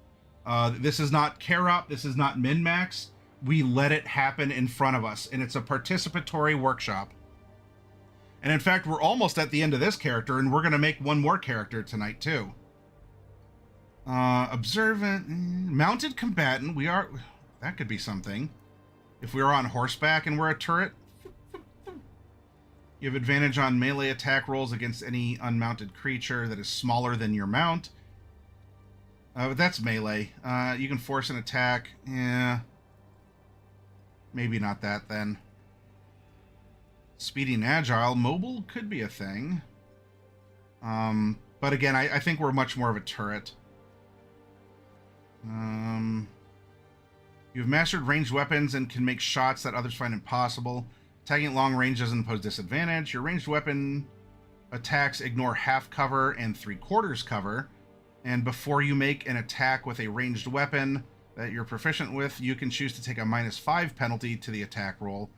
Speaker 2: This is not care-up. This is not min-max. We let it happen in front of us, and it's a participatory workshop. And in fact, we're almost at the end of this character, and we're going to make one more character tonight, too. Observant. Mounted combatant. That could be something. If we were on horseback and we're a turret. You have advantage on melee attack rolls against any unmounted creature that is smaller than your mount. That's melee. You can force an attack. Yeah. Maybe not that, then. Speedy and agile. Mobile could be a thing. But again, I think we're much more of a turret. You've mastered ranged weapons and can make shots that others find impossible. Attacking at long range doesn't impose disadvantage. Your ranged weapon attacks ignore half cover and 3/4 cover. And before you make an attack with a ranged weapon that you're proficient with, you can choose to take a -5 penalty to the attack roll.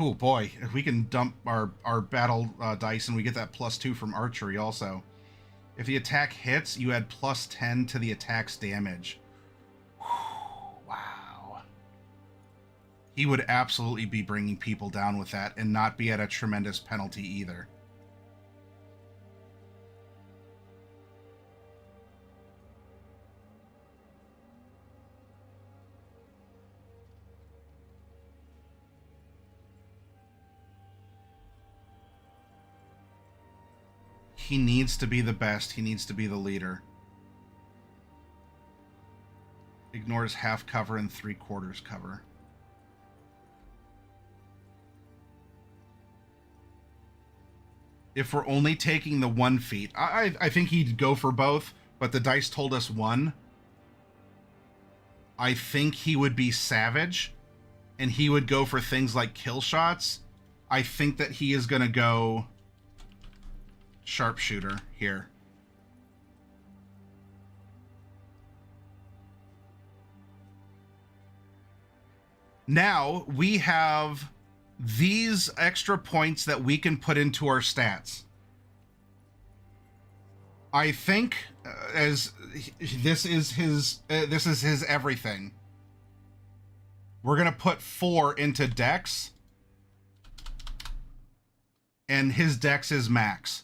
Speaker 2: Oh boy, if we can dump our battle dice and we get that +2 from archery also. If the attack hits, you add +10 to the attack's damage. Wow. He would absolutely be bringing people down with that and not be at a tremendous penalty either. He needs to be the best. He needs to be the leader. Ignores half cover and 3/4 cover. If we're only taking the 1 feat, I think he'd go for both, but the dice told us 1. I think he would be savage, and he would go for things like kill shots. I think that he is going to go sharpshooter here. Now we have these extra points that we can put into our stats. I think as this is his everything. We're going to put 4 into Dex, and his Dex is max.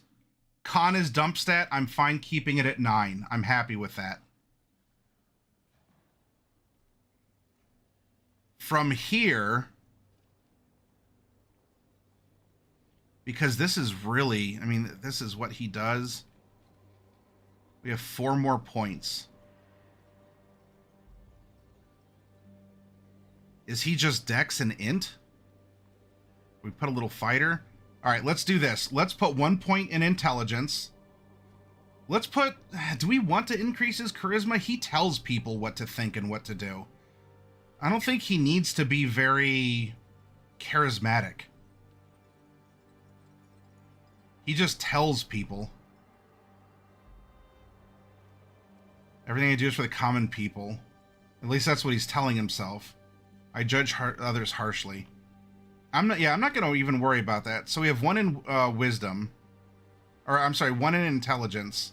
Speaker 2: Con is dump stat. I'm fine keeping it at 9. I'm happy with that. From here, because this is really, I mean, this is what he does. We have 4 more points. Is he just Dex and Int? We put a little fighter. All right, let's do this. Let's put 1 point in intelligence. Let's put, do we want to increase his charisma? He tells people what to think and what to do. I don't think he needs to be very charismatic. He just tells people. Everything I do is for the common people. At least that's what he's telling himself. I judge others harshly. I'm not going to even worry about that. So we have 1 in wisdom. Or, I'm sorry, 1 in intelligence.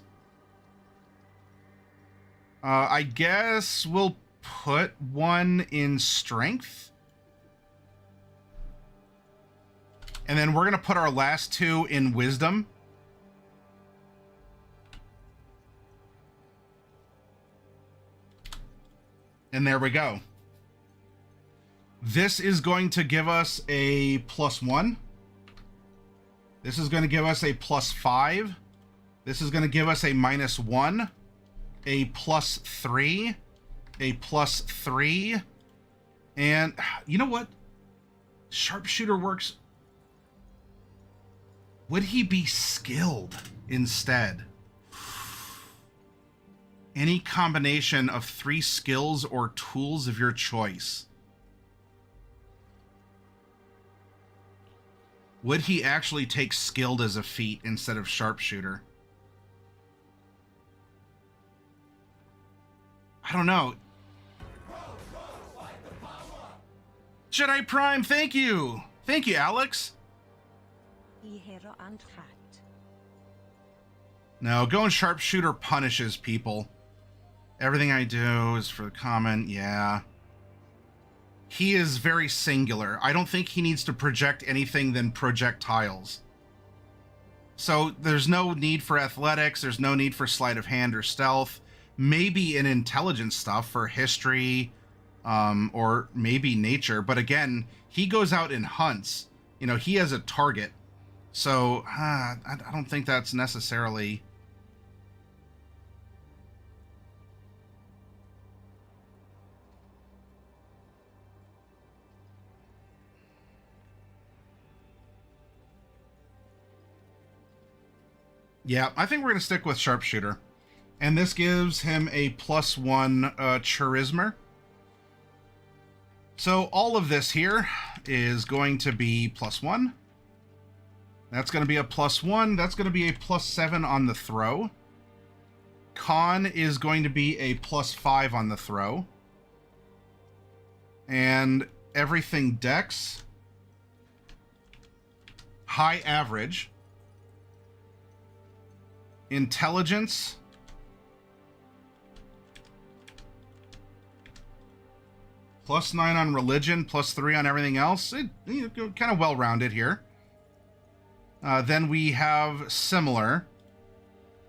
Speaker 2: I guess we'll put 1 in strength. And then we're going to put our last 2 in wisdom. And there we go. This is going to give us a +1. This is going to give us a +5. This is going to give us a -1, a +3, a +3. And you know what? Sharpshooter works. Would he be skilled instead? Any combination of 3 skills or tools of your choice. Would he actually take skilled as a feat instead of sharpshooter? I don't know. Jedi Prime, thank you. Thank you, Alex. No, going sharpshooter punishes people. Everything I do is for the comment, yeah. He is very singular. I don't think he needs to project anything than projectiles. So there's no need for athletics. There's no need for sleight of hand or stealth. Maybe in intelligence stuff for history, or maybe nature. But again, he goes out and hunts. You know, he has a target. So I don't think that's necessarily... Yeah, I think we're going to stick with sharpshooter. And this gives him a +1 charisma. So all of this here is going to be +1. That's going to be a +1. That's going to be a +7 on the throw. Con is going to be a +5 on the throw. And everything Dex. High average. Intelligence. +9 on religion, +3 on everything else. Kind of well-rounded here. Then we have similar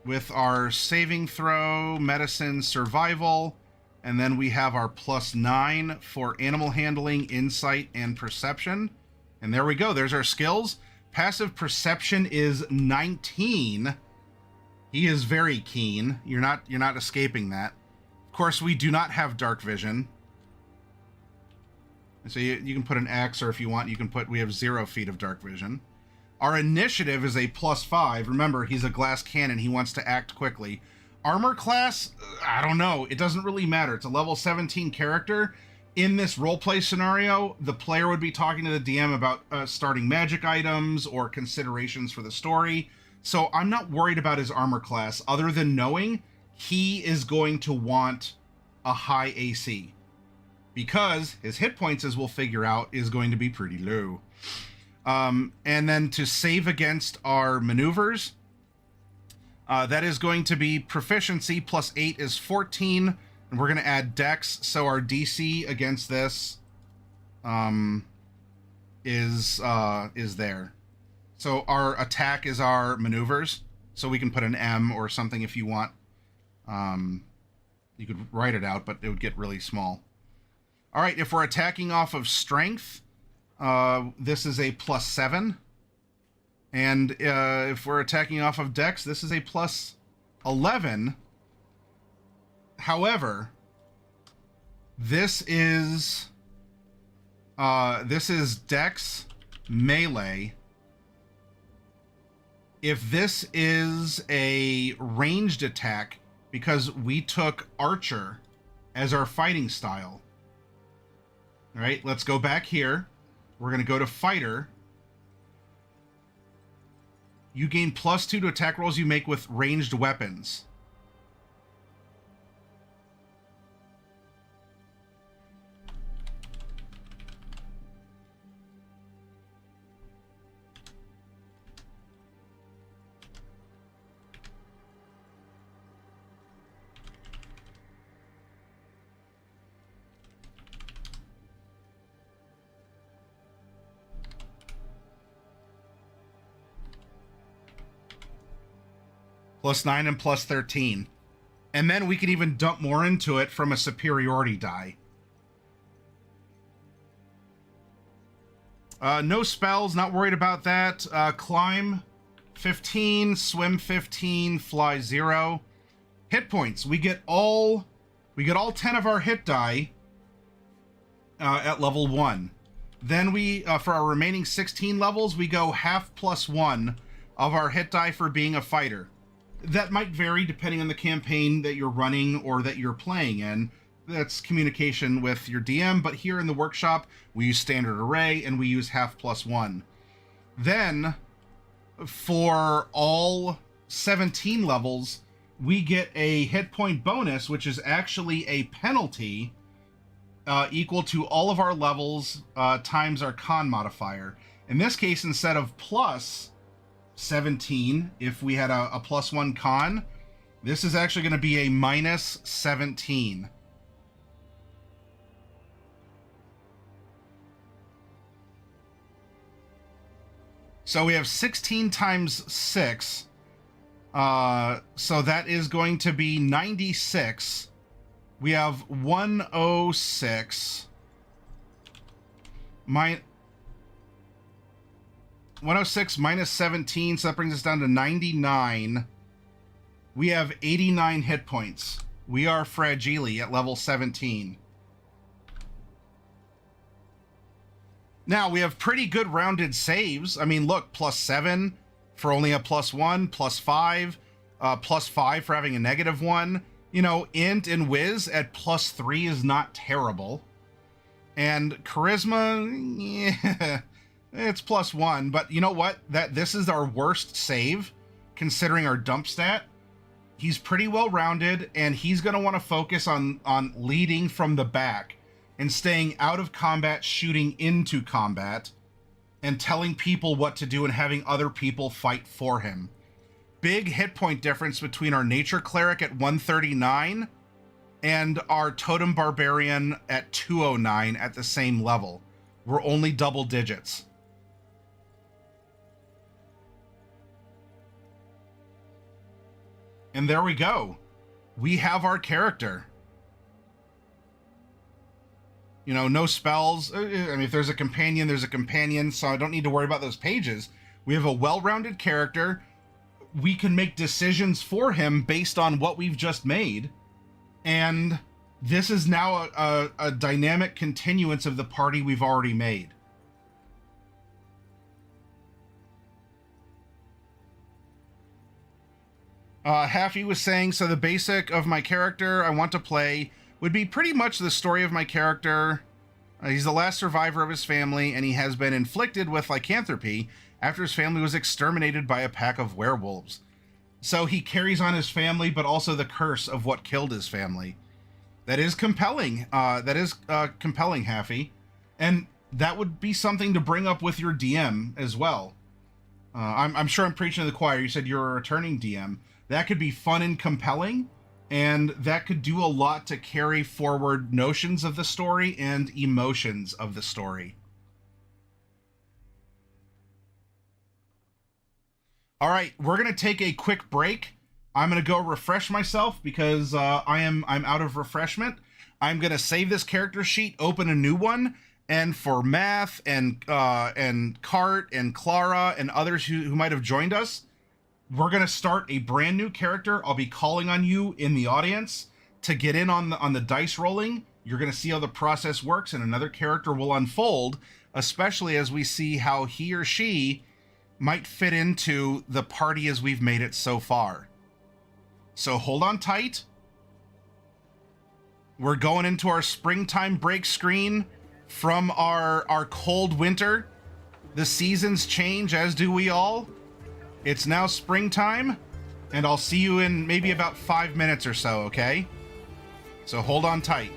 Speaker 2: with our saving throw, medicine, survival, and then we have our +9 for animal handling, insight, and perception. And there we go. There's our skills. Passive perception is 19. He is very keen. You're not escaping that. Of course, we do not have dark vision. So you can put an X, or if you want, you can put, we have 0 feet of dark vision. Our initiative is a +5. Remember, he's a glass cannon. He wants to act quickly. Armor class, I don't know. It doesn't really matter. It's a level 17 character. In this roleplay scenario, the player would be talking to the DM about starting magic items or considerations for the story. So I'm not worried about his armor class, other than knowing he is going to want a high AC. because his hit points, as we'll figure out, is going to be pretty low. And then to save against our maneuvers, that is going to be proficiency plus 8 is 14, and we're going to add dex, so our DC against this is there. So our attack is our maneuvers, so we can put an M or something if you want. You could write it out, but it would get really small. All right, if we're attacking off of strength, this is a plus 7. And if we're attacking off of dex, this is a plus 11. However, this is dex melee. If this is a ranged attack, because we took archer as our fighting style. All right, let's go back here. We're going to go to fighter. You gain +2 to attack rolls you make with ranged weapons. +9 and +13. And then we can even dump more into it from a superiority die. No spells, not worried about that. Climb 15, swim 15, fly 0. Hit points. We get all 10 of our hit die at level 1. Then we, for our remaining 16 levels, we go half +1 of our hit die for being a fighter. That might vary depending on the campaign that you're running or that you're playing in. That's communication with your DM, but here in the workshop, we use standard array and we use half +1. Then, for all 17 levels, we get a hit point bonus, which is actually a penalty equal to all of our levels times our con modifier. In this case, instead of plus 17, if we had a +1 con, this is actually going to be a -17. So we have 16 times 6. So that is going to be 96. We have 106. 106 minus 17, so that brings us down to 99. We have 89 hit points. We are fragile at level 17. Now, we have pretty good rounded saves. I mean, look, +7 for only a +1, +5, +5 for having a -1. You know, int and whiz at +3 is not terrible. And charisma, yeah, it's +1, but you know what? This is our worst save, considering our dump stat. He's pretty well rounded, and he's going to want to focus on leading from the back and staying out of combat, shooting into combat, and telling people what to do and having other people fight for him. Big hit point difference between our nature cleric at 139 and our totem barbarian at 209 at the same level. We're only double digits. And there we go. We have our character. You know, no spells. I mean, if there's a companion, there's a companion, so I don't need to worry about those pages. We have a well-rounded character. We can make decisions for him based on what we've just made. And this is now a dynamic continuance of the party we've already made. Haffy was saying, so the basic of my character I want to play would be pretty much the story of my character. He's the last survivor of his family, and he has been inflicted with lycanthropy after his family was exterminated by a pack of werewolves. So he carries on his family, but also the curse of what killed his family. That is compelling. That is compelling, Haffy. And that would be something to bring up with your DM as well. I'm sure I'm preaching to the choir. You said you're a returning DM. That could be fun and compelling, and that could do a lot to carry forward notions of the story and emotions of the story. All right, we're gonna take a quick break. I'm gonna go refresh myself because I'm out of refreshment. I'm gonna save this character sheet, open a new one, and for Math and Cart and Clara and others who might have joined us, we're gonna start a brand new character. I'll be calling on you in the audience to get in on the dice rolling. You're gonna see how the process works, and another character will unfold, especially as we see how he or she might fit into the party as we've made it so far. So hold on tight. We're going into our springtime break screen from our cold winter. The seasons change, as do we all. It's now springtime, and I'll see you in maybe about 5 minutes or so, okay? So hold on tight.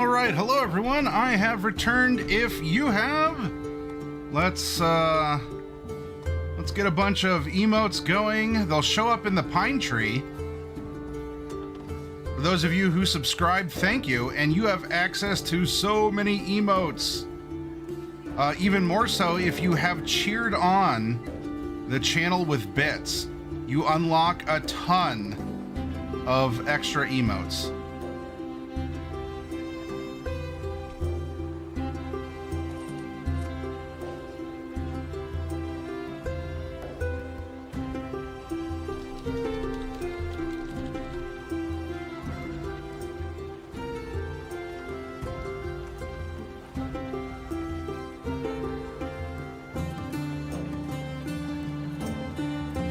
Speaker 2: All right, hello everyone. I have returned. If you have, let's get a bunch of emotes going. They'll show up in the pine tree. For those of you who subscribed, thank you, and you have access to so many emotes. Even more so if you have cheered on the channel with bits. You unlock a ton of extra emotes.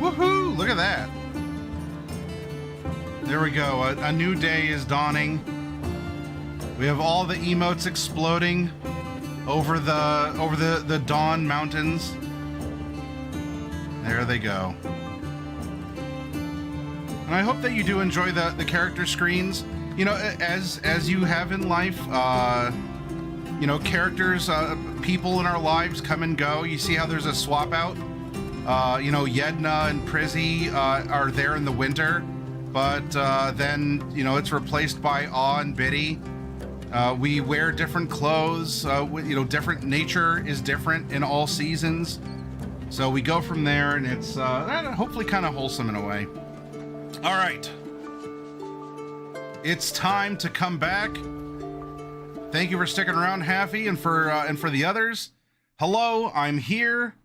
Speaker 2: Woohoo! Look at that. There we go. A new day is dawning. We have all the emotes exploding over the Dawn Mountains. There they go. And I hope that you do enjoy the character screens. You know, as you have in life, you know, characters, people in our lives come and go. You see how there's a swap out? You know, Yedna and Prizzy are there in the winter, but then, you know, it's replaced by Aw and Biddy. We wear different clothes, you know, different nature is different in all seasons. So we go from there, and it's hopefully kind of wholesome in a way. All right. It's time to come back. Thank you for sticking around, Haffy, and for the others. Hello, I'm here.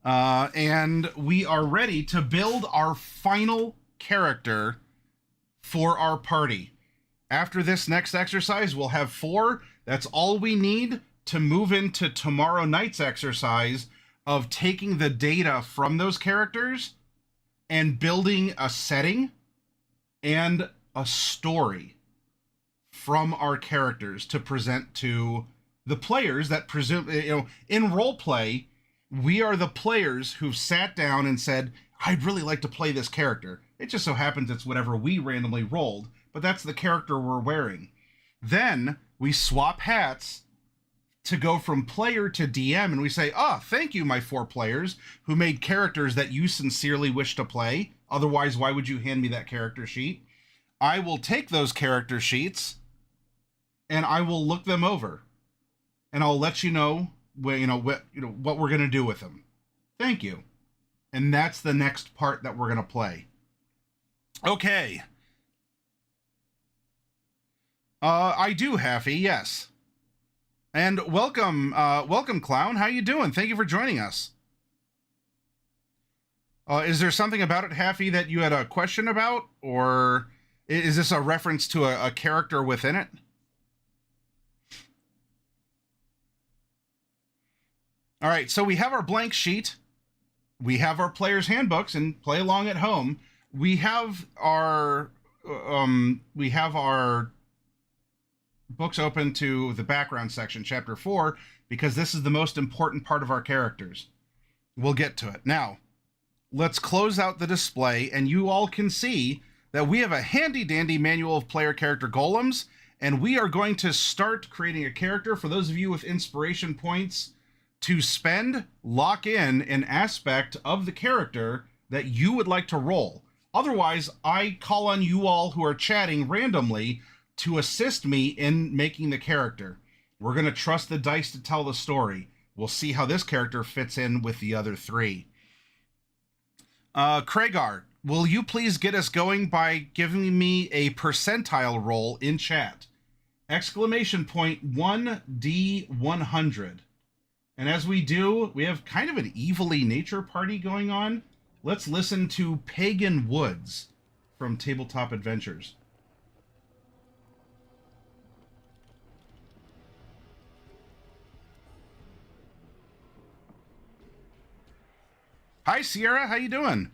Speaker 2: And we are ready to build our final character for our party. After this next exercise, we'll have 4. That's all we need to move into tomorrow night's exercise of taking the data from those characters and building a setting and a story from our characters to present to the players that presume, you know, in role play, we are the players who've sat down and said, I'd really like to play this character. It just so happens it's whatever we randomly rolled, but that's the character we're wearing. Then we swap hats to go from player to DM, and we say, thank you, my 4 players who made characters that you sincerely wish to play. Otherwise, why would you hand me that character sheet? I will take those character sheets and I will look them over, and I'll let you know what we're going to do with them. Thank you. And that's the next part that we're going to play. Okay. I do, Haffy, yes. And welcome, Clown. How you doing? Thank you for joining us. Is there something about it, Haffy, that you had a question about? Or is this a reference to a character within it? All right, so we have our blank sheet. We have our players' handbooks, and play along at home. We have our books open to the background section, chapter 4, because this is the most important part of our characters. We'll get to it. Now, let's close out the display, and you all can see that we have a handy-dandy manual of player character golems, and we are going to start creating a character. For those of you with inspiration points to spend, lock in an aspect of the character that you would like to roll. Otherwise, I call on you all who are chatting randomly to assist me in making the character. We're going to trust the dice to tell the story. We'll see how this character fits in with the other 3. Craigar, will you please get us going by giving me a percentile roll in chat? Exclamation point 1D100. And as we do, we have kind of an evilly nature party going on. Let's listen to Pagan Woods from Tabletop Adventures. Hi, Sierra. How you doing?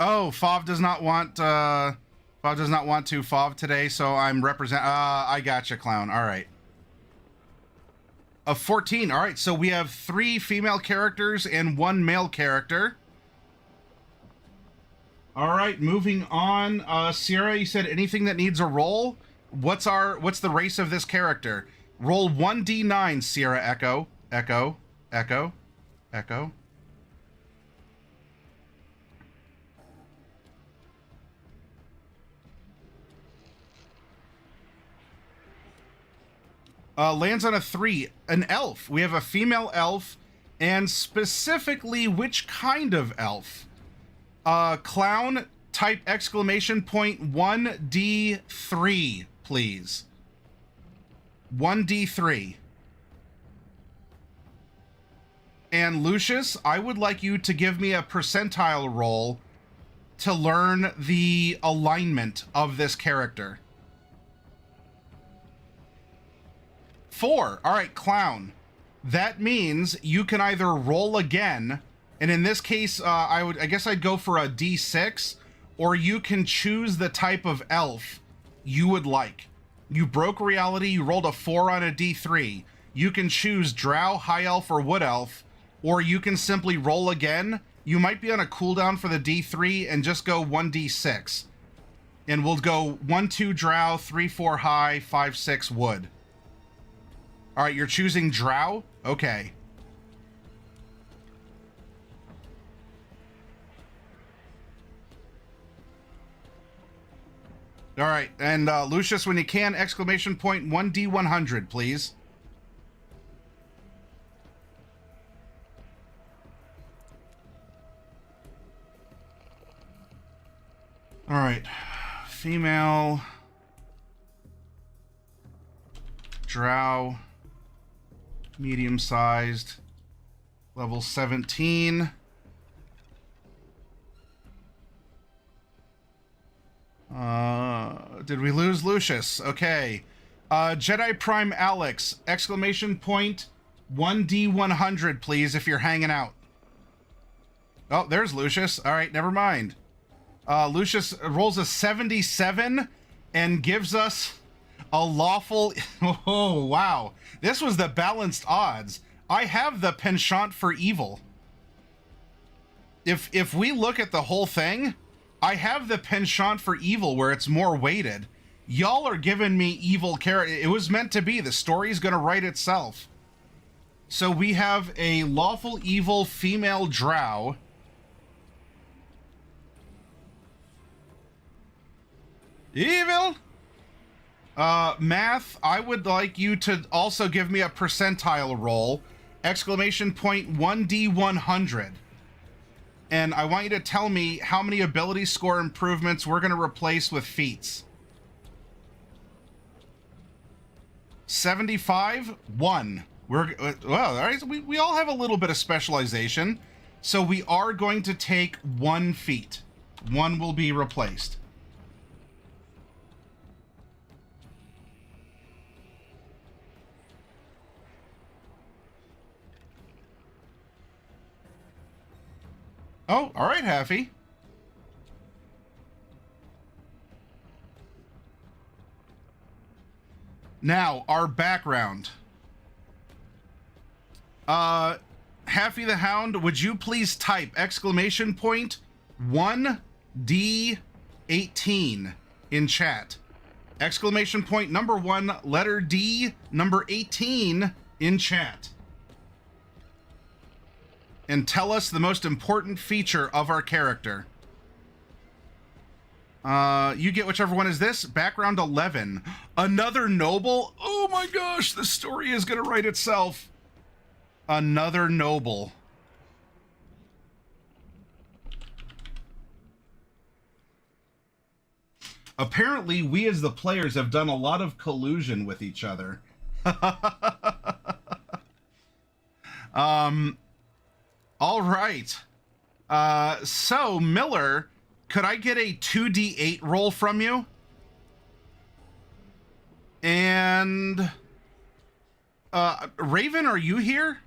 Speaker 2: Oh, Fav does not want to Fav today, so I'm I gotcha, Clown. All right. Of 14. All right, so we have 3 female characters and 1 male character. All right, moving on. Sierra, you said anything that needs a roll? What's the race of this character? Roll 1d9, Sierra Echo. Echo. Echo. Echo. Lands on a 3. An elf. We have a female elf, and specifically which kind of elf? Clown, type exclamation point 1d3, please. 1d3. And Lucius, I would like you to give me a percentile roll to learn the alignment of this character. 4. All right, clown. That means you can either roll again, and in this case, I guess I'd go for a d6, or you can choose the type of elf you would like. You broke reality, you rolled a 4 on a d3. You can choose drow, high elf, or wood elf, or you can simply roll again. You might be on a cooldown for the d3 and just go 1d6. And we'll go 1, 2 drow, 3, 4 high, 5, 6 wood. All right, you're choosing drow? Okay. All right, and Lucius, when you can, exclamation point 1d100, please. All right, female, drow, medium-sized, level 17. Did we lose Lucius? Okay. Jedi Prime Alex, exclamation point 1d100, please, if you're hanging out. Oh, there's Lucius. All right, never mind. Lucius rolls a 77 and gives us a lawful... Oh, wow. This was the balanced odds. I have the penchant for evil. If we look at the whole thing, I have the penchant for evil where it's more weighted. Y'all are giving me evil character. It was meant to be. The story's going to write itself. So we have a lawful evil female drow. Evil? Math, I would like you to also give me a percentile roll. Exclamation point 1d100. And I want you to tell me how many ability score improvements we're going to replace with feats. 75, 1. Well, all right, we all have a little bit of specialization. So we are going to take 1 feat. 1 will be replaced. Oh, all right, Haffy. Now, our background. Haffy the Hound, would you please type exclamation point 1D18 in chat? Exclamation point number 1, letter D, number 18 in chat. And tell us the most important feature of our character. You get whichever one is this. Background 11. Another noble? Oh my gosh, the story is going to write itself. Another noble. Apparently, we as the players have done a lot of collusion with each other. All right. So, Miller, could I get a 2d8 roll from you? And, Raven, are you here?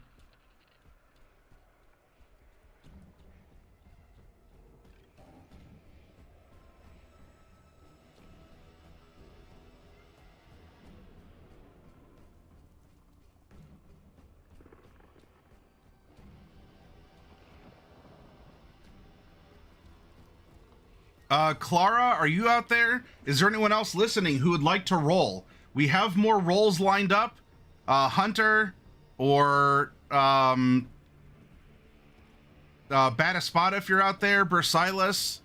Speaker 2: Clara, are you out there? Is there anyone else listening who would like to roll? We have more rolls lined up. Hunter or Bataspada if you're out there. Bersilas.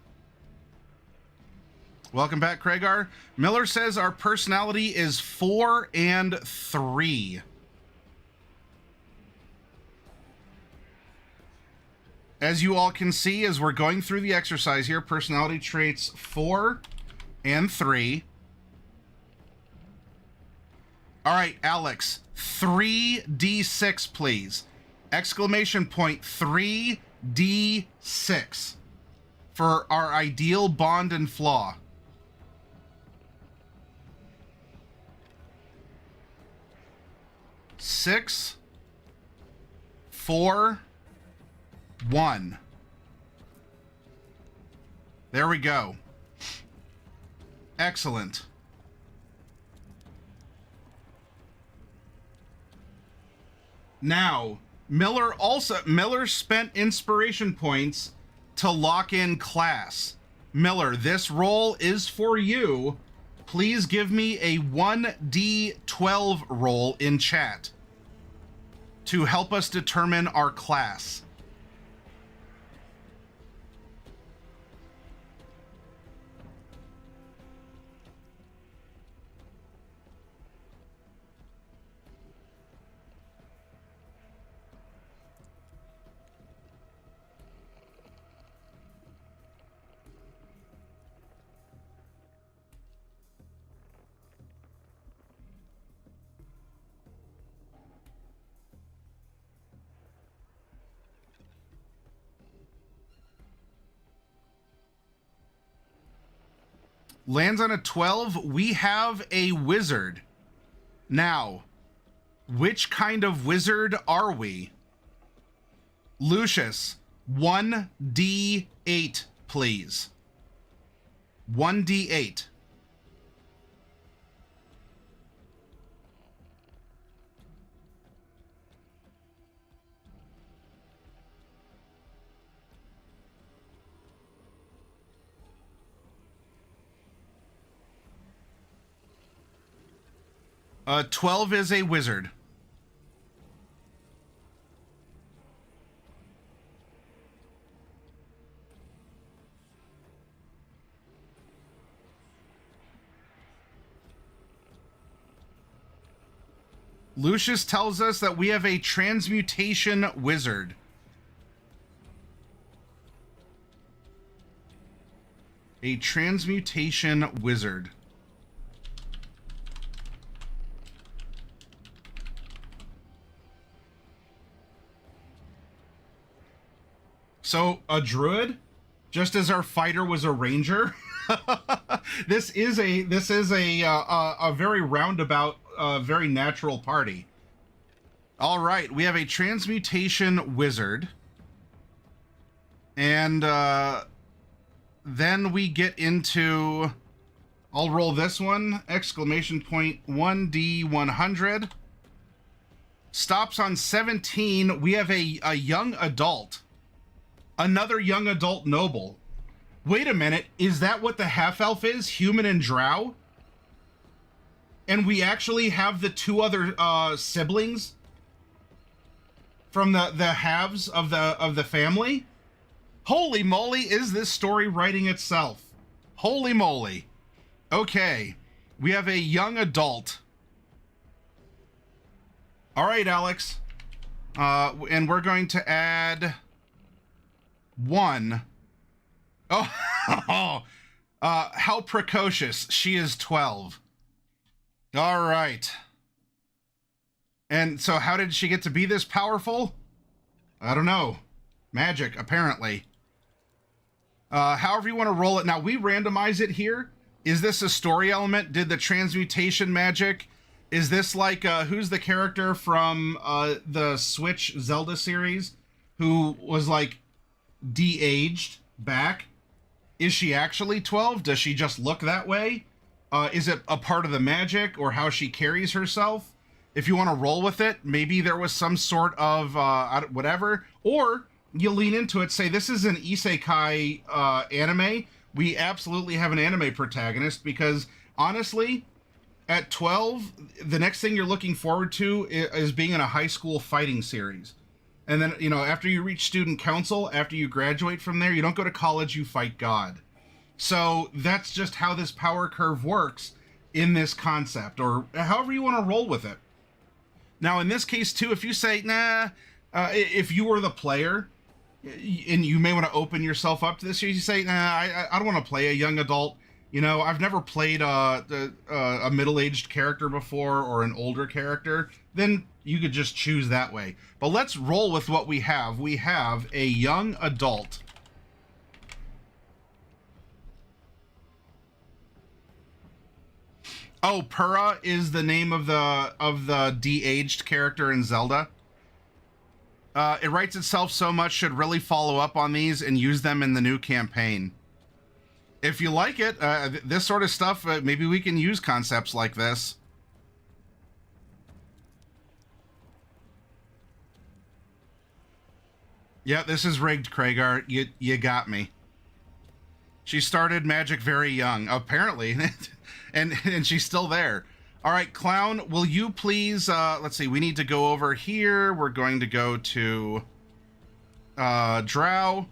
Speaker 2: Welcome back, Craigar. Miller says our personality is 4 and 3. As you all can see, as we're going through the exercise here, personality traits 4 and 3. All right, Alex, 3d6, please. Exclamation point 3d6 for our ideal bond and flaw. Six, 4, 1. There we go. Excellent. Now, Miller spent inspiration points to lock in class. Miller, this roll is for you. Please give me a 1d12 roll in chat to help us determine our class. Lands on a 12. We have a wizard. Now, which kind of wizard are we? Lucius, 1d8, please. 1d8. Uh, 12 is a wizard. Lucius tells us that we have a transmutation wizard. A transmutation wizard. So a druid, just as our fighter was a ranger. This is a very roundabout, very natural party. All right, we have a transmutation wizard, and then we get into. I'll roll this one! Exclamation point 1d100. Stops on 17. We have a young adult. Another young adult noble. Wait a minute, is that what the half-elf is? Human and drow? And we actually have the two other siblings from the halves of the family? Holy moly, is this story writing itself? Holy moly. Okay, we have a young adult. All right, Alex. And we're going to add 1. Oh, how precocious. She is 12. All right. And so how did she get to be this powerful? I don't know. Magic, apparently. However you want to roll it. Now, we randomize it here. Is this a story element? Did the transmutation magic? Is this like, who's the character from the Switch Zelda series who was like de-aged back? Is she actually 12? Does she just look that way? Is it a part of the magic or how she carries herself? If you want to roll with it, maybe there was some sort of whatever. Or you lean into it, say this is an isekai anime we absolutely have an anime protagonist because, honestly, at 12, the next thing you're looking forward to is being in a high school fighting series. And then, after you reach student council, after you graduate from there, you don't go to college, you fight God. So that's just how this power curve works in this concept, or however you want to roll with it. Now, in this case, too, if you say, if you were the player, and you may want to open yourself up to this, you say, I don't want to play a young adult. I've never played a middle-aged character before or an older character, then you could just choose that way. But let's roll with what we have. We have a young adult. Oh, Purah is the name of the de-aged character in Zelda. It writes itself so much, should really follow up on these and use them in the new campaign. If you like it, this sort of stuff, maybe we can use concepts like this. Yeah, this is rigged, Kragar. You got me. She started Magic very young, apparently, and she's still there. All right, Clown, will you please, let's see, we need to go over here. We're going to go to Drow.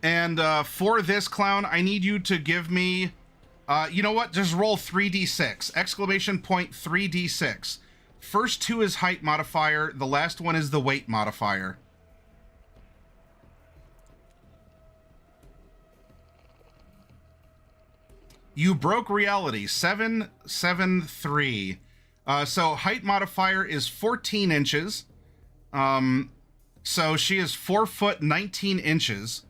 Speaker 2: And for this, Clown, I need you to give me, you know what? Just roll 3d6. Exclamation point 3d6. First 2 is height modifier. The last one is the weight modifier. You broke reality. 773. So height modifier is 14 inches. So she is 4 foot 19 inches.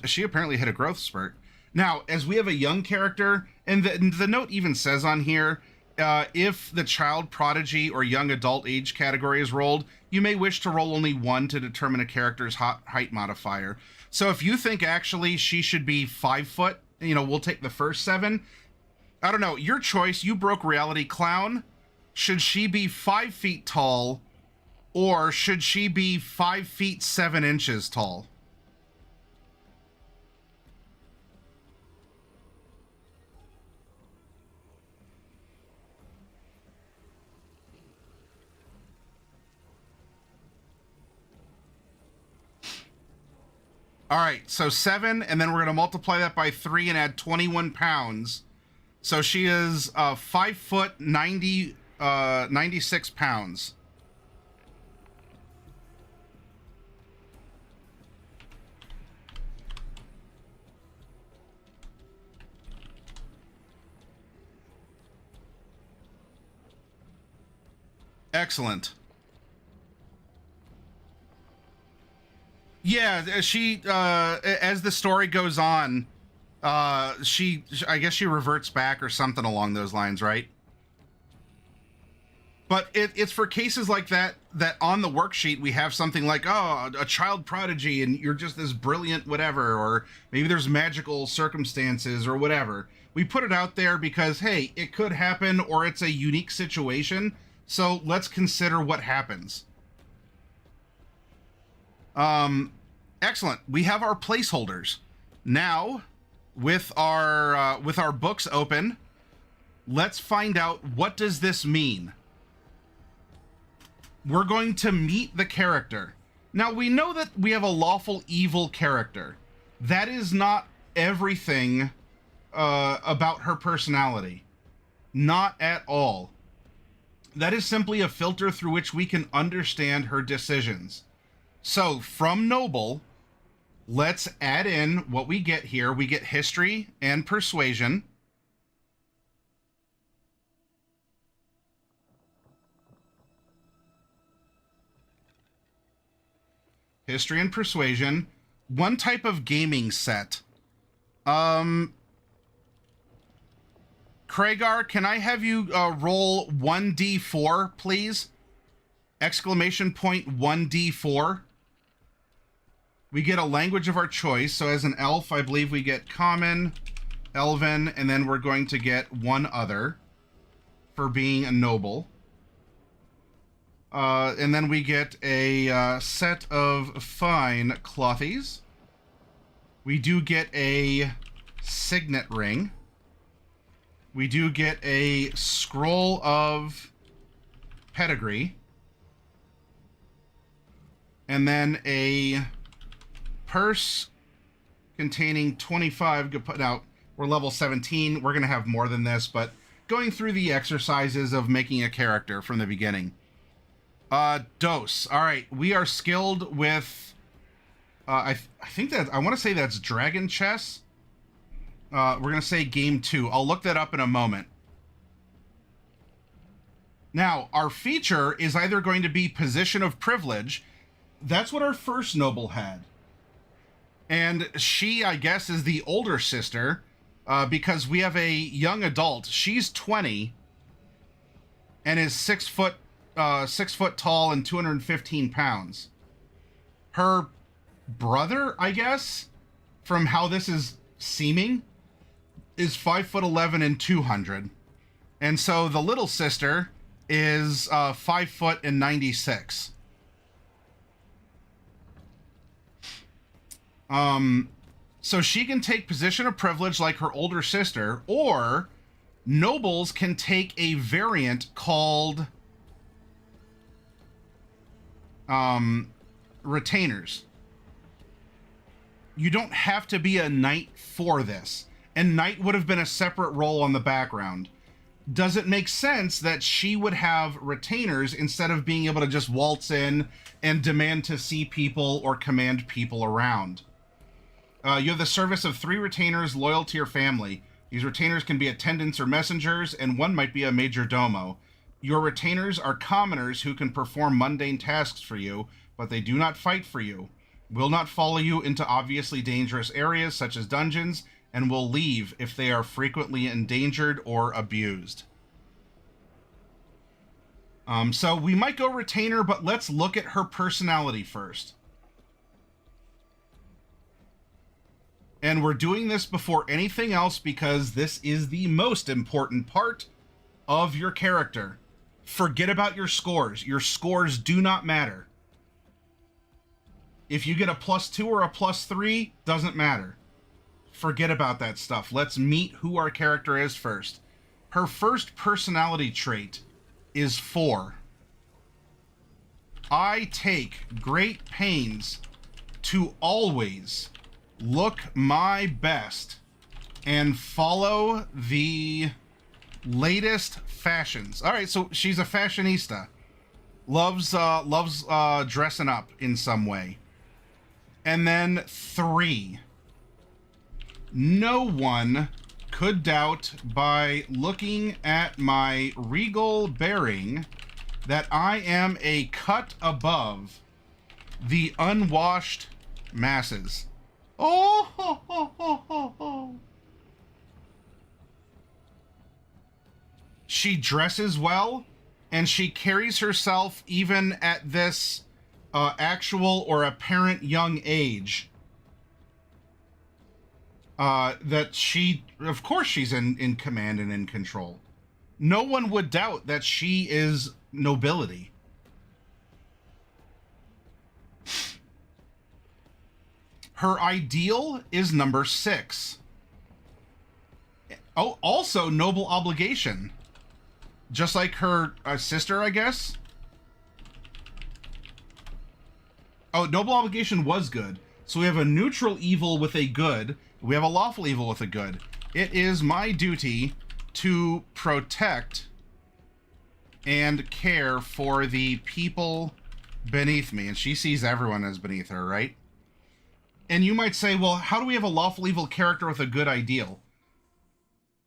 Speaker 2: She apparently hit a growth spurt. Now, as we have a young character, and the note even says on here, if the child prodigy or young adult age category is rolled, you may wish to roll only 1 to determine a character's height modifier. So if you think actually she should be 5 foot, we'll take the first 7. I don't know, your choice. You broke reality, Clown. Should she be 5 feet tall, or should she be 5 feet 7 inches tall? All right, so 7, and then we're going to multiply that by 3 and add 21 pounds. So she is 5 foot 96 pounds. Excellent. Yeah, she, as the story goes on, I guess she reverts back or something along those lines, right? But it's for cases like that on the worksheet we have something like, oh, a child prodigy and you're just this brilliant whatever, or maybe there's magical circumstances or whatever. We put it out there because, hey, it could happen, or it's a unique situation, so let's consider what happens. Excellent. We have our placeholders. Now, with our books open, let's find out, what does this mean? We're going to meet the character. Now, we know that we have a lawful evil character. That is not everything about her personality. Not at all. That is simply a filter through which we can understand her decisions. So, from Noble, let's add in what we get here. We get history and persuasion. History and persuasion. One type of gaming set. Kragar, can I have you roll 1d4, please? Exclamation point 1d4. We get a language of our choice. So as an elf, I believe we get common, elven, and then we're going to get one other for being a noble. And then we get a set of fine clothies. We do get a signet ring. We do get a scroll of pedigree. And then a purse containing 25... Now, we're level 17. We're going to have more than this, but going through the exercises of making a character from the beginning. Dose. All right, we are skilled with... I think that... I want to say that's Dragon Chess. We're going to say Game 2. I'll look that up in a moment. Now, our feature is either going to be Position of Privilege. That's what our first noble had. And she, I guess, is the older sister, because we have a young adult. She's 20 and is 6 foot tall and 215 pounds. Her brother, I guess, from how this is seeming, is 5'11" and 200. And so the little sister is 5 foot and 96. So she can take Position of Privilege like her older sister, or nobles can take a variant called Retainers. You don't have to be a knight for this, and knight would have been a separate role on the background. Does it make sense that she would have Retainers instead of being able to just waltz in and demand to see people or command people around? You have the service of 3 retainers loyal to your family. These retainers can be attendants or messengers, and one might be a major domo. Your retainers are commoners who can perform mundane tasks for you, but they do not fight for you, will not follow you into obviously dangerous areas such as dungeons, and will leave if they are frequently endangered or abused. So we might go retainer, but let's look at her personality first. And we're doing this before anything else because this is the most important part of your character. Forget about your scores. Your scores do not matter. If you get a +2 or a +3, doesn't matter. Forget about that stuff. Let's meet who our character is first. Her first personality trait is 4. I take great pains to always look my best and follow the latest fashions. All right, so she's a fashionista. Loves dressing up in some way. And then 3. No one could doubt by looking at my regal bearing that I am a cut above the unwashed masses. Oh, ho, ho, ho, ho, ho. She dresses well, and she carries herself even at this actual or apparent young age. That she, of course she's in command and in control. No one would doubt that she is nobility. Her ideal is number 6. Oh, also noble obligation. Just like her sister, I guess. Oh, noble obligation was good. So we have a neutral evil with a good. We have a lawful evil with a good. It is my duty to protect and care for the people beneath me. And she sees everyone as beneath her, right? And you might say, well, how do we have a lawful evil character with a good ideal?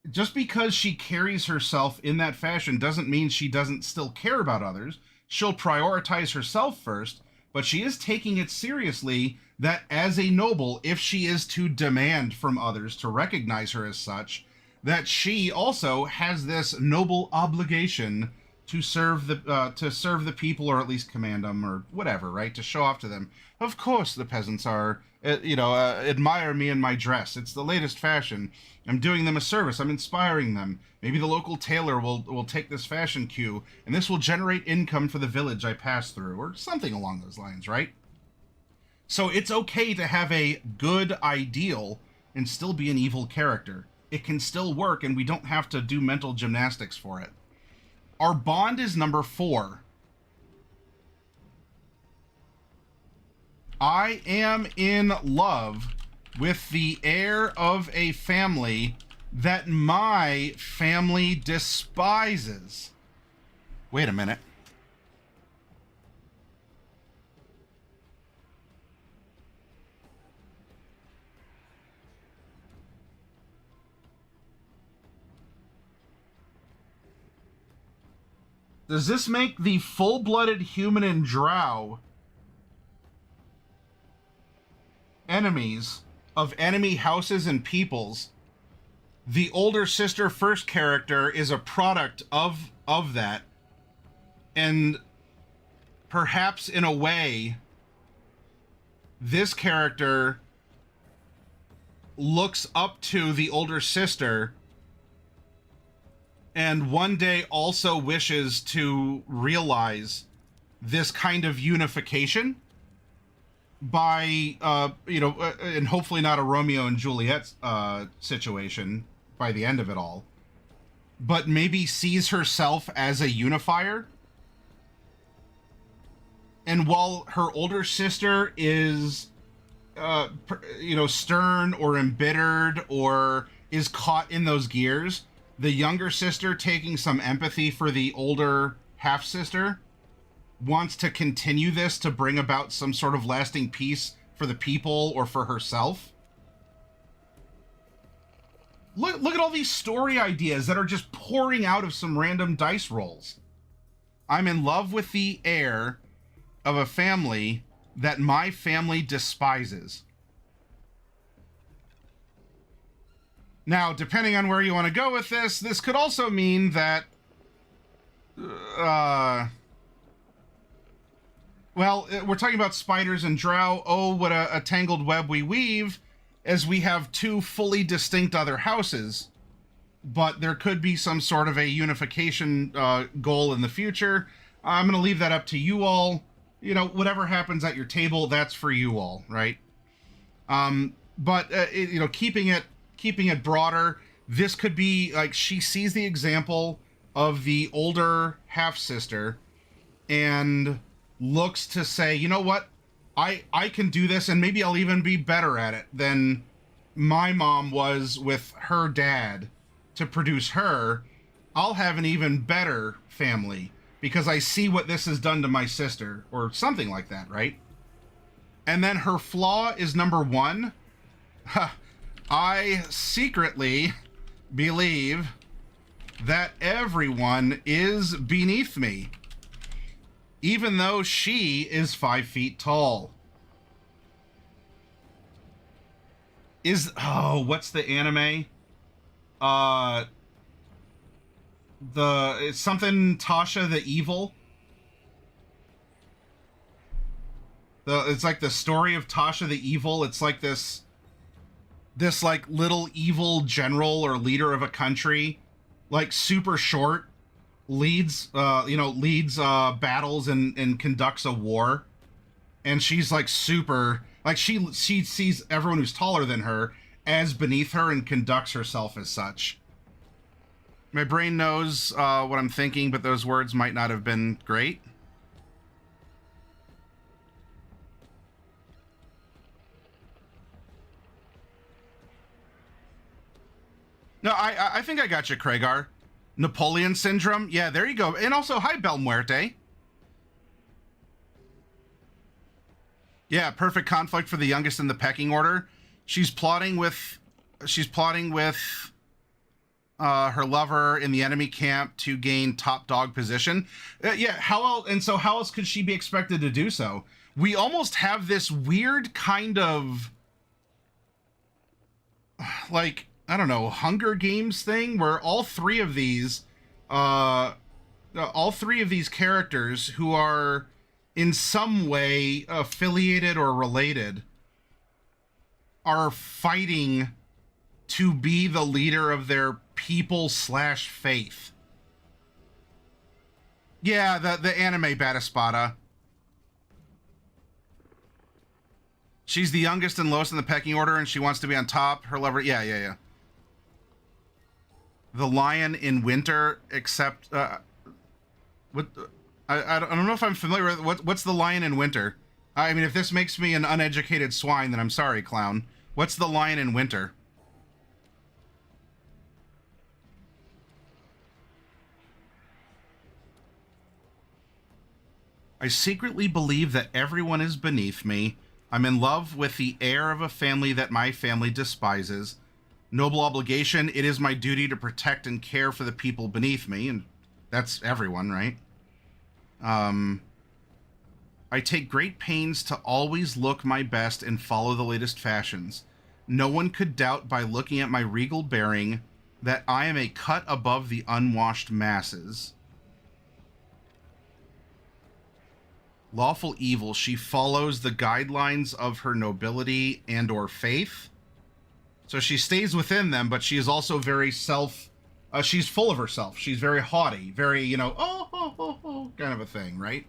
Speaker 2: Just because she carries herself in that fashion doesn't mean she doesn't still care about others. She'll prioritize herself first, but she is taking it seriously that as a noble, if she is to demand from others to recognize her as such, that she also has this noble obligation to serve the people, or at least command them, or whatever, right? To show off to them. Of course, the peasants are, admire me in my dress. It's the latest fashion. I'm doing them a service. I'm inspiring them. Maybe the local tailor will take this fashion cue, and this will generate income for the village I pass through, or something along those lines, right? So it's okay to have a good ideal and still be an evil character. It can still work, and we don't have to do mental gymnastics for it. Our bond is number 4. I am in love with the heir of a family that my family despises. Wait a minute. Does this make the full-blooded human and drow enemies of enemy houses and peoples? The older sister first character is a product of that, and perhaps in a way this character looks up to the older sister and one day also wishes to realize this kind of unification by, and hopefully not a Romeo and Juliet situation by the end of it all, but maybe sees herself as a unifier. And while her older sister is, stern or embittered or is caught in those gears, the younger sister, taking some empathy for the older half-sister, wants to continue this to bring about some sort of lasting peace for the people or for herself. Look at all these story ideas that are just pouring out of some random dice rolls. I'm in love with the heir of a family that my family despises. Now, depending on where you want to go with this could also mean that, we're talking about spiders and drow. Oh, what a tangled web we weave, as we have 2 fully distinct other houses. But there could be some sort of a unification goal in the future. I'm going to leave that up to you all. Whatever happens at your table, that's for you all, right? Keeping it broader, this could be like she sees the example of the older half-sister and looks to say, you know what, I can do this, and maybe I'll even be better at it than my mom was with her dad to produce her. I'll have an even better family because I see what this has done to my sister, or something like that, right? And then her flaw is number 1. I secretly believe that everyone is beneath me, even though she is 5 feet tall. What's the anime? It's something Tasha the Evil. It's like the story of Tasha the Evil. It's like this like little evil general or leader of a country, like super short, leads battles and conducts a war. And she's like super, like she sees everyone who's taller than her as beneath her and conducts herself as such. My brain knows what I'm thinking, but those words might not have been great. No, I think I got you, Craigar. Napoleon syndrome. Yeah, there you go. And also, hi, Bel Muerte. Yeah, perfect conflict for the youngest in the pecking order. She's plotting with her lover in the enemy camp to gain top dog position. How else could she be expected to do so? We almost have this weird kind of, like, I don't know, Hunger Games thing where all three of these characters who are in some way affiliated or related are fighting to be the leader of their people/faith. Yeah, the anime Batispada. She's the youngest and lowest in the pecking order, and she wants to be on top. Her lover, yeah. The lion in winter, except what? I don't know if I'm familiar with what's the lion in winter. I mean, if this makes me an uneducated swine, then I'm sorry, clown. What's the lion in winter? I secretly believe that everyone is beneath me. I'm in love with the heir of a family that my family despises. Noble obligation, it is my duty to protect and care for the people beneath me, and that's everyone, right? I take great pains to always look my best and follow the latest fashions. No one could doubt by looking at my regal bearing that I am a cut above the unwashed masses. Lawful evil, she follows the guidelines of her nobility and or faith. So she stays within them, but she is also very she's full of herself. She's very haughty, very, kind of a thing, right?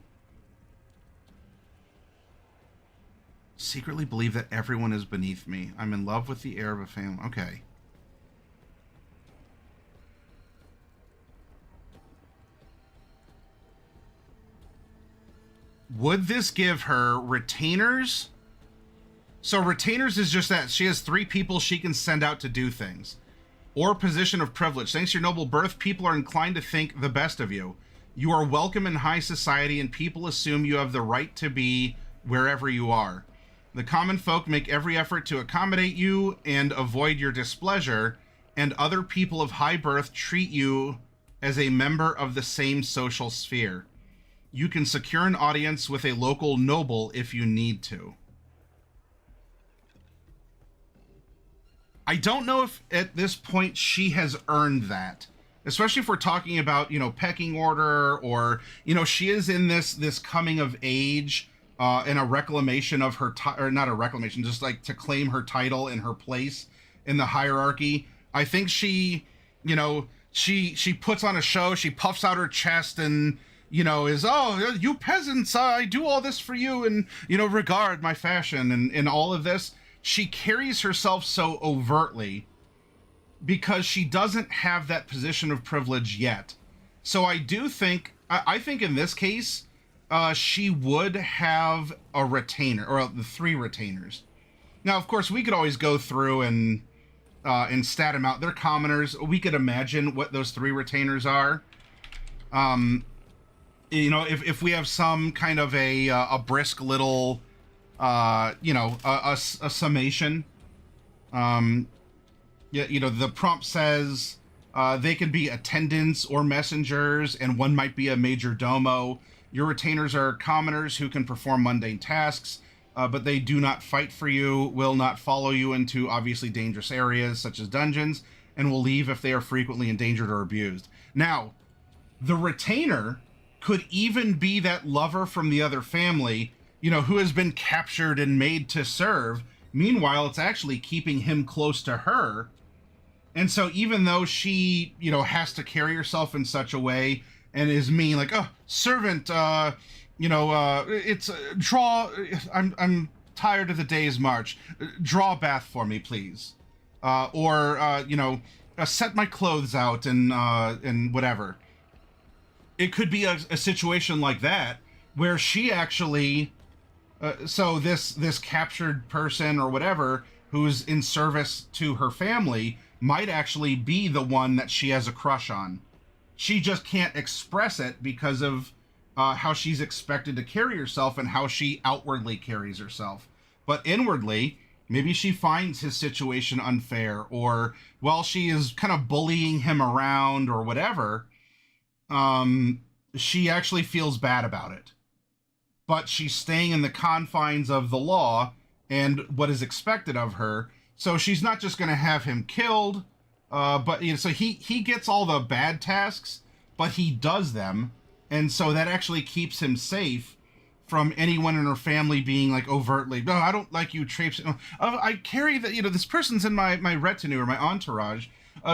Speaker 2: Secretly believe that everyone is beneath me. I'm in love with the heir of a family. Okay. Would this give her retainers? So retainers is just that. She has 3 people she can send out to do things. Or position of privilege. Thanks to your noble birth, people are inclined to think the best of you. You are welcome in high society, and people assume you have the right to be wherever you are. The common folk make every effort to accommodate you and avoid your displeasure, and other people of high birth treat you as a member of the same social sphere. You can secure an audience with a local noble if you need to. I don't know if at this point she has earned that, especially if we're talking about, pecking order, or, she is in this coming of age, in a reclamation of her, or not a reclamation, just like to claim her title and her place in the hierarchy. I think she, she puts on a show, she puffs out her chest and, is, oh, you peasants, I do all this for you, and, regard my fashion and all of this. She carries herself so overtly because she doesn't have that position of privilege yet. So I do think, I think in this case, she would have a retainer, or the 3 retainers. Now, of course, we could always go through and stat them out. They're commoners. We could imagine what those 3 retainers are. If we have some kind of a brisk little, a summation. The prompt says they can be attendants or messengers, and one might be a major domo. Your retainers are commoners who can perform mundane tasks, but they do not fight for you, will not follow you into obviously dangerous areas such as dungeons, and will leave if they are frequently endangered or abused. Now, the retainer could even be that lover from the other family, who has been captured and made to serve. Meanwhile, it's actually keeping him close to her. And so even though she, has to carry herself in such a way and is mean, like, oh, servant, it's draw, I'm tired of the day's march. Draw a bath for me, please. Set my clothes out and whatever. It could be a situation like that where she actually, so this captured person or whatever who's in service to her family might actually be the one that she has a crush on. She just can't express it because of how she's expected to carry herself and how she outwardly carries herself. But inwardly, maybe she finds his situation unfair, or while she is kind of bullying him around or whatever, she actually feels bad about it. But she's staying in the confines of the law and what is expected of her. So she's not just going to have him killed, but so he gets all the bad tasks, but he does them. And so that actually keeps him safe from anyone in her family being like overtly, no, I don't like you traipsing. I carry that, this person's in my retinue or my entourage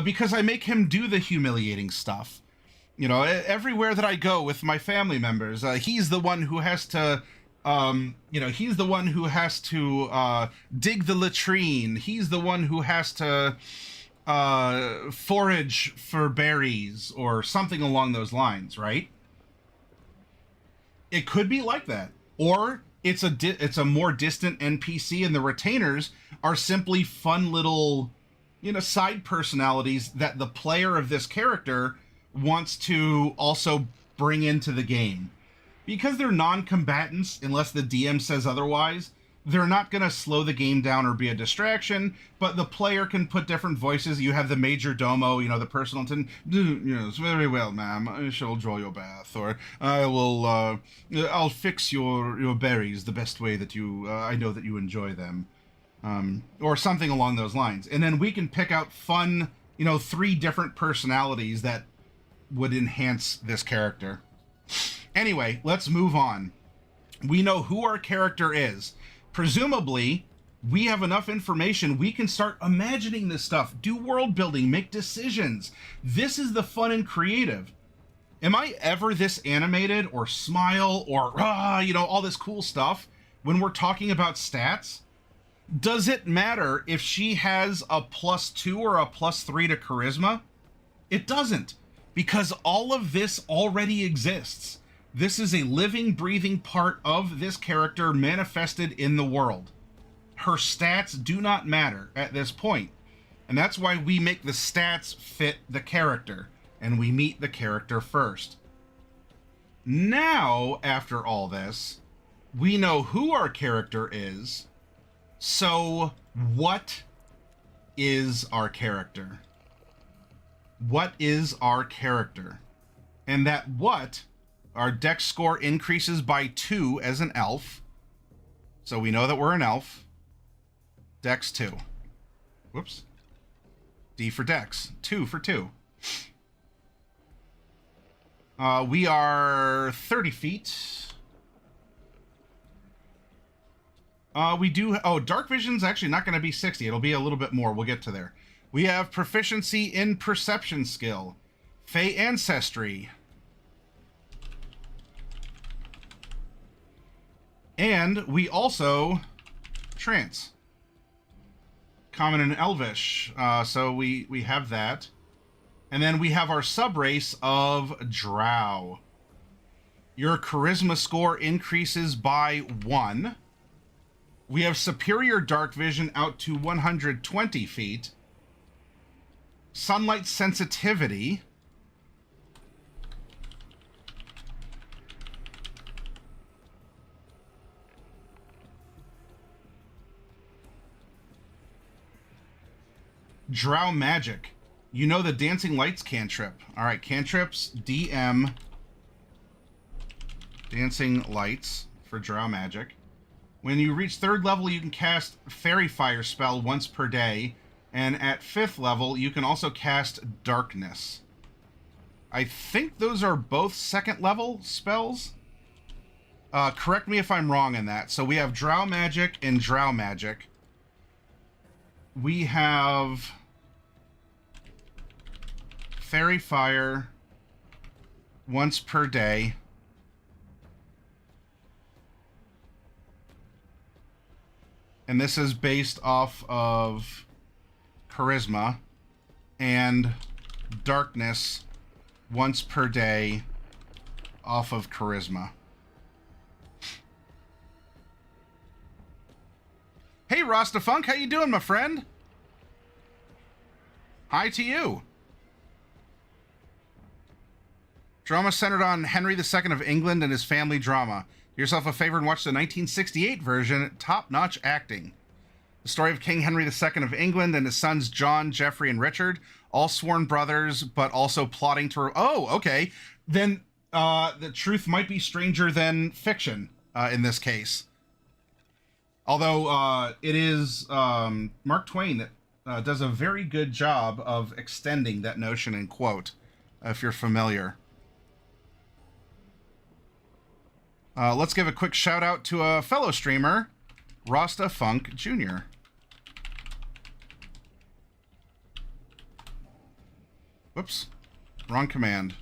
Speaker 2: because I make him do the humiliating stuff. Everywhere that I go with my family members, he's the one who has to He's the one who has to dig the latrine. He's the one who has to forage for berries or something along those lines, right? It could be like that, or it's a more distant NPC, and the retainers are simply fun little, side personalities that the player of this character wants to also bring into the game. Because they're non-combatants, unless the DM says otherwise, they're not going to slow the game down or be a distraction, but the player can put different voices. You have the major domo, the personal attendant. Yes, very well, ma'am. I shall draw your bath, or I'll fix your berries the best way that I know that you enjoy them. Or something along those lines. And then we can pick out fun, 3 different personalities that would enhance this character. Anyway, let's move on. We know who our character is. Presumably, we have enough information, we can start imagining this stuff, do world building, make decisions. This is the fun and creative. Am I ever this animated or smile or, all this cool stuff when we're talking about stats? Does it matter if she has a +2 or a +3 to charisma? It doesn't, because all of this already exists. This is a living, breathing part of this character manifested in the world. Her stats do not matter at this point. And that's why we make the stats fit the character, and we meet the character first. Now, after all this, we know who our character is. So, what is our character? What is our character? And that what... Our dex score increases by 2 as an elf. So we know that we're an elf. Dex 2. Whoops. D for dex. 2 for 2. We are 30 feet. We do... Oh, dark vision's actually not going to be 60. It'll be a little bit more. We'll get to there. We have proficiency in perception skill. Fey ancestry. And we also trance. Common and Elvish. So we have that. And then we have our subrace of Drow. Your charisma score increases by 1. We have superior dark vision out to 120 feet. Sunlight sensitivity. Drow magic. You know the dancing lights cantrip. All right, cantrips, DM, dancing lights for drow magic. When you reach 3rd level, you can cast fairy fire spell once per day, and at 5th level, you can also cast darkness. I think those are both 2nd level spells. Correct me if I'm wrong in that. So we have drow magic and drow magic. We have fairy fire once per day. And this is based off of charisma, and darkness once per day off of charisma. Hey, Rasta Funk, how you doing, my friend? Hi to you. Drama centered on Henry II of England and his family drama. Do yourself a favor and watch the 1968 version, top-notch acting. The story of King Henry II of England and his sons John, Geoffrey, and Richard, all sworn brothers, but also plotting to... Oh, okay. Then the truth might be stranger than fiction in this case. Although it is Mark Twain that does a very good job of extending that notion in quote, if you're familiar. Let's give a quick shout out to a fellow streamer, Rasta Funk Jr. Whoops. Wrong command.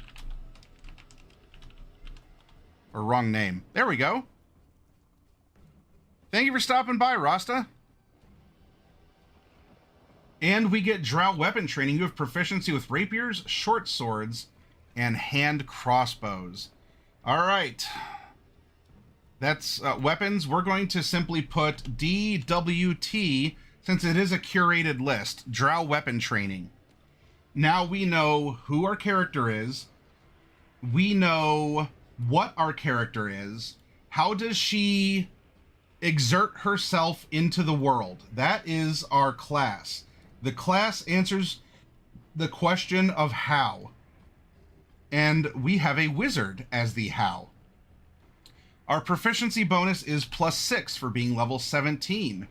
Speaker 2: Or wrong name. There we go. Thank you for stopping by, Rasta. And we get drow weapon training. You have proficiency with rapiers, short swords, and hand crossbows. All right. That's weapons. We're going to simply put DWT, since it is a curated list, drow weapon training. Now we know who our character is. We know what our character is. How does she exert herself into the world? That is our class. The class answers the question of how. And we have a wizard as the how. Our proficiency bonus is +6 for being level 17.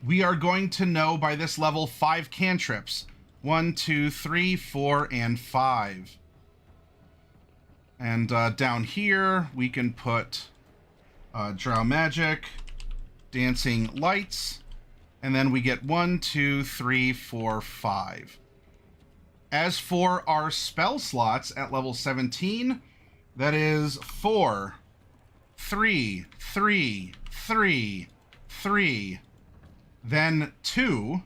Speaker 2: We are going to know by this level 5 cantrips. 1, 2, 3, 4, and 5. And down here, we can put Drow Magic, Dancing Lights, and then we get 1, 2, 3, 4, 5. As for our spell slots at level 17, that is 4, 3, 3, 3, 3, then 2,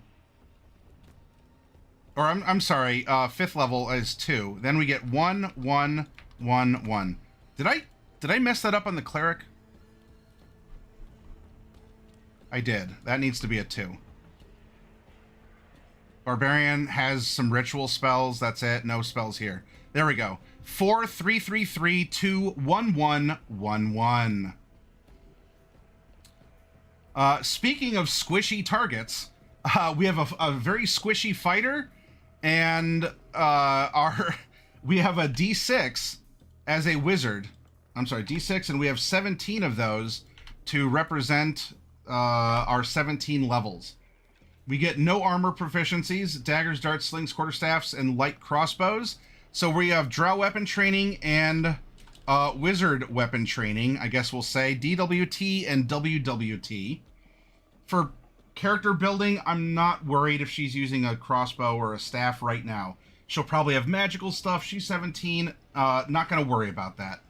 Speaker 2: or I'm sorry, 5th level is 2. Then we get 1, 1, 1, 1. Did I mess that up on the cleric? I did. That needs to be a 2. Barbarian has some ritual spells. That's it. No spells here. There we go. 4, 3, 3, 3, 2, 1, 1, 1, 1. Speaking of squishy targets, we have a very squishy fighter, and we have a D6 as a wizard. I'm sorry, D6, and we have 17 of those to represent our 17 levels. We get no armor proficiencies, daggers, darts, slings, quarterstaffs, and light crossbows. So we have drow weapon training and wizard weapon training, I guess we'll say, DWT and WWT. For character building, I'm not worried if she's using a crossbow or a staff right now. She'll probably have magical stuff. She's 17. Not going to worry about that.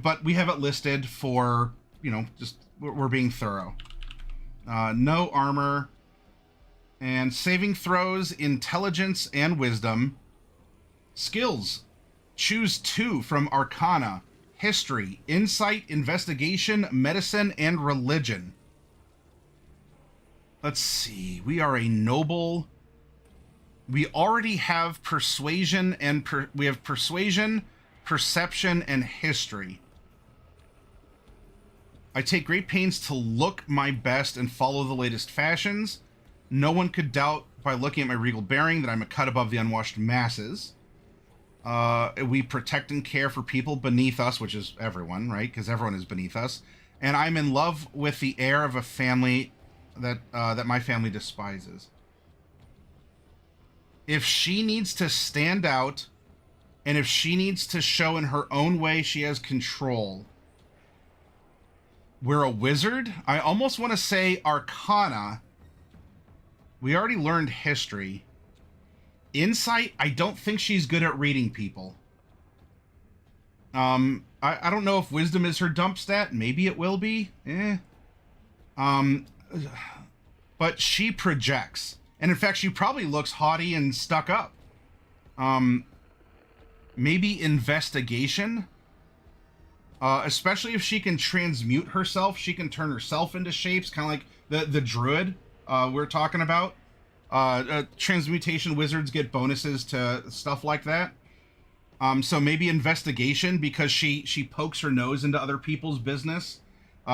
Speaker 2: But we have it listed for, just we're being thorough. No armor. And saving throws, intelligence, and wisdom. Skills. Choose 2 from Arcana, History, Insight, Investigation, Medicine, and Religion. Let's see. We are a noble. We already have Persuasion, and we have Persuasion, Perception, and History. I take great pains to look my best and follow the latest fashions. No one could doubt by looking at my regal bearing that I'm a cut above the unwashed masses. We protect and care for people beneath us, which is everyone, right? Because everyone is beneath us. And I'm in love with the heir of a family that my family despises. If she needs to stand out, and if she needs to show in her own way she has control, we're a wizard. I almost want to say Arcana. We already learned History. Insight, I don't think she's good at reading people. I don't know if Wisdom is her dump stat. Maybe it will be. But she projects. And in fact, she probably looks haughty and stuck up. Maybe Investigation. Especially if she can transmute herself. She can turn herself into shapes, kind of like the druid we're talking about. Transmutation wizards get bonuses to stuff like that. So maybe Investigation, because she pokes her nose into other people's business.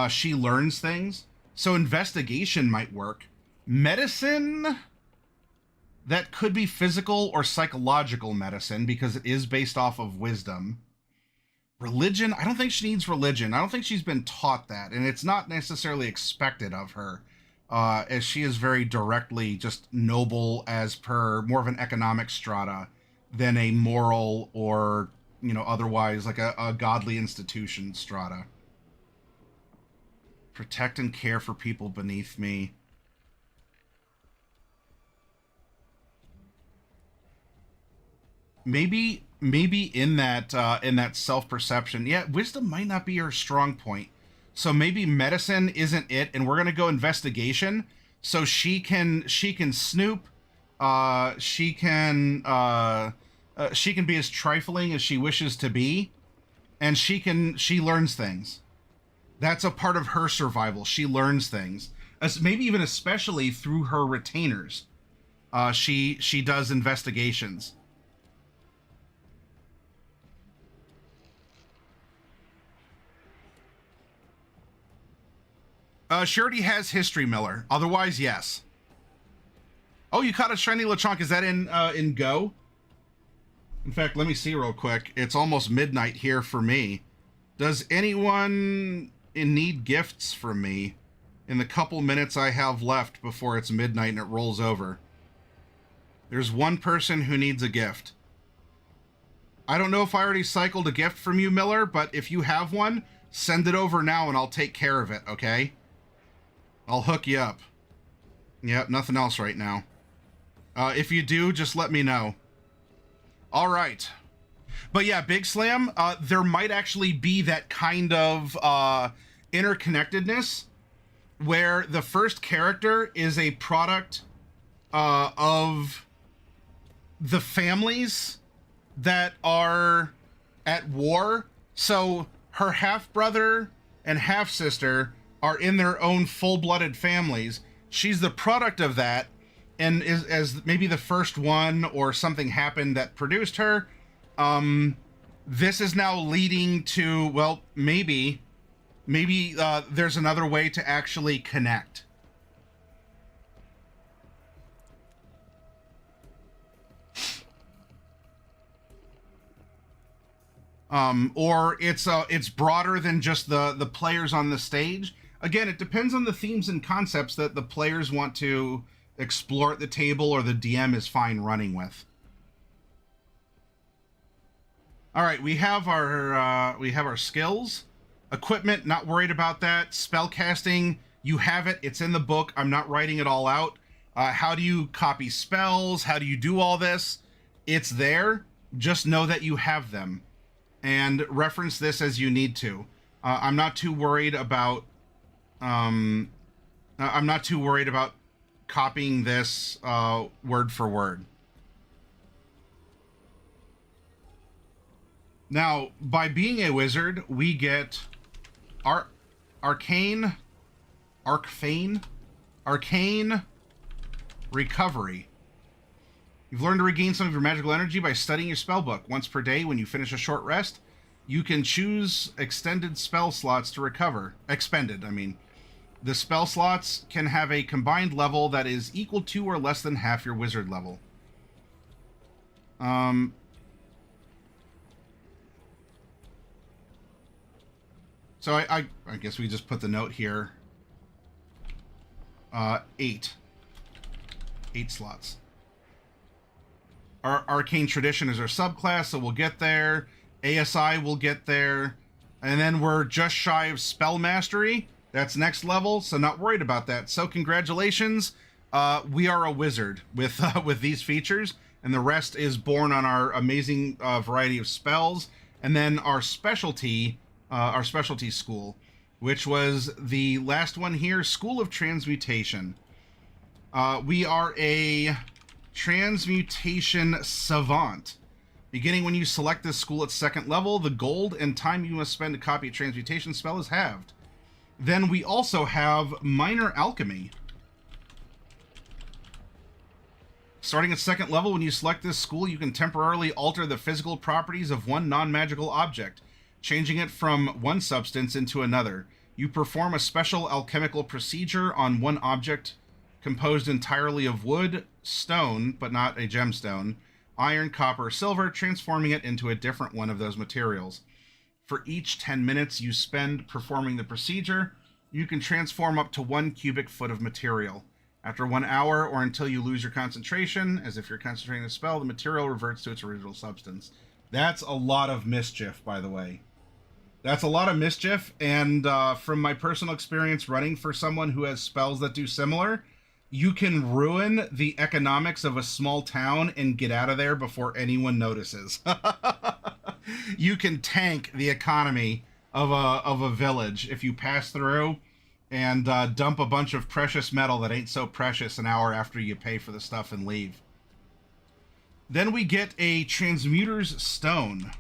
Speaker 2: She learns things. So Investigation might work. Medicine, that could be physical or psychological medicine, because it is based off of wisdom. Religion, I don't think she needs religion. I don't think she's been taught that, and it's not necessarily expected of her, as she is very directly just noble as per more of an economic strata than a moral or, otherwise like a godly institution strata. Protect and care for people beneath me. Maybe in that self-perception, yeah, wisdom might not be her strong point. So maybe medicine isn't it, and we're gonna go investigation. So she can snoop. She can be as trifling as she wishes to be, and she learns things. That's a part of her survival. She learns things, maybe even especially through her retainers. She does investigations. She already has history, Miller. Otherwise, yes. Oh, you caught a shiny Lechonk. Is that in Go? In fact, let me see real quick. It's almost midnight here for me. Does anyone need gifts from me in the couple minutes I have left before it's midnight and it rolls over? There's one person who needs a gift. I don't know if I already cycled a gift from you, Miller, but if you have one, send it over now and I'll take care of it, okay? I'll hook you up. Yep, nothing else right now. If you do, just let me know. All right. But yeah, Big Slam, there might actually be that kind of interconnectedness where the first character is a product of the families that are at war. So her half-brother and half-sister are in their own full-blooded families. She's the product of that, and is as maybe the first one or something happened that produced her. This is now leading to, well, maybe there's another way to actually connect. Or it's broader than just the players on the stage. Again, it depends on the themes and concepts that the players want to explore at the table or the DM is fine running with. All right, we have our skills. Equipment, not worried about that. Spellcasting, you have it. It's in the book. I'm not writing it all out. How do you copy spells? How do you do all this? It's there. Just know that you have them. And reference this as you need to. I'm not too worried about copying this word for word. Now, by being a wizard, we get arcane recovery. You've learned to regain some of your magical energy by studying your spell book. Once per day, when you finish a short rest, you can choose extended spell slots to recover. Expended, I mean. The spell slots can have a combined level that is equal to or less than half your wizard level. So I guess we just put the note here. 8 slots. Our Arcane Tradition is our subclass, so we'll get there. ASI will get there. And then we're just shy of Spell Mastery. That's next level, so not worried about that. So congratulations. We are a wizard with these features, and the rest is born on our amazing variety of spells. And then our specialty school, which was the last one here, School of Transmutation. We are a Transmutation Savant. Beginning when you select this school at 2nd level, the gold and time you must spend to copy a transmutation spell is halved. Then we also have Minor Alchemy. Starting at 2nd level, when you select this school, you can temporarily alter the physical properties of one non-magical object, changing it from one substance into another. You perform a special alchemical procedure on one object composed entirely of wood, stone, but not a gemstone, iron, copper, silver, transforming it into a different one of those materials. For each 10 minutes you spend performing the procedure, you can transform up to 1 cubic foot of material. After 1 hour or until you lose your concentration, as if you're concentrating a spell, the material reverts to its original substance. That's a lot of mischief, by the way. That's a lot of mischief, and from my personal experience running for someone who has spells that do similar, you can ruin the economics of a small town and get out of there before anyone notices. You can tank the economy of a village if you pass through and dump a bunch of precious metal that ain't so precious an hour after you pay for the stuff and leave. Then we get a Transmuter's Stone.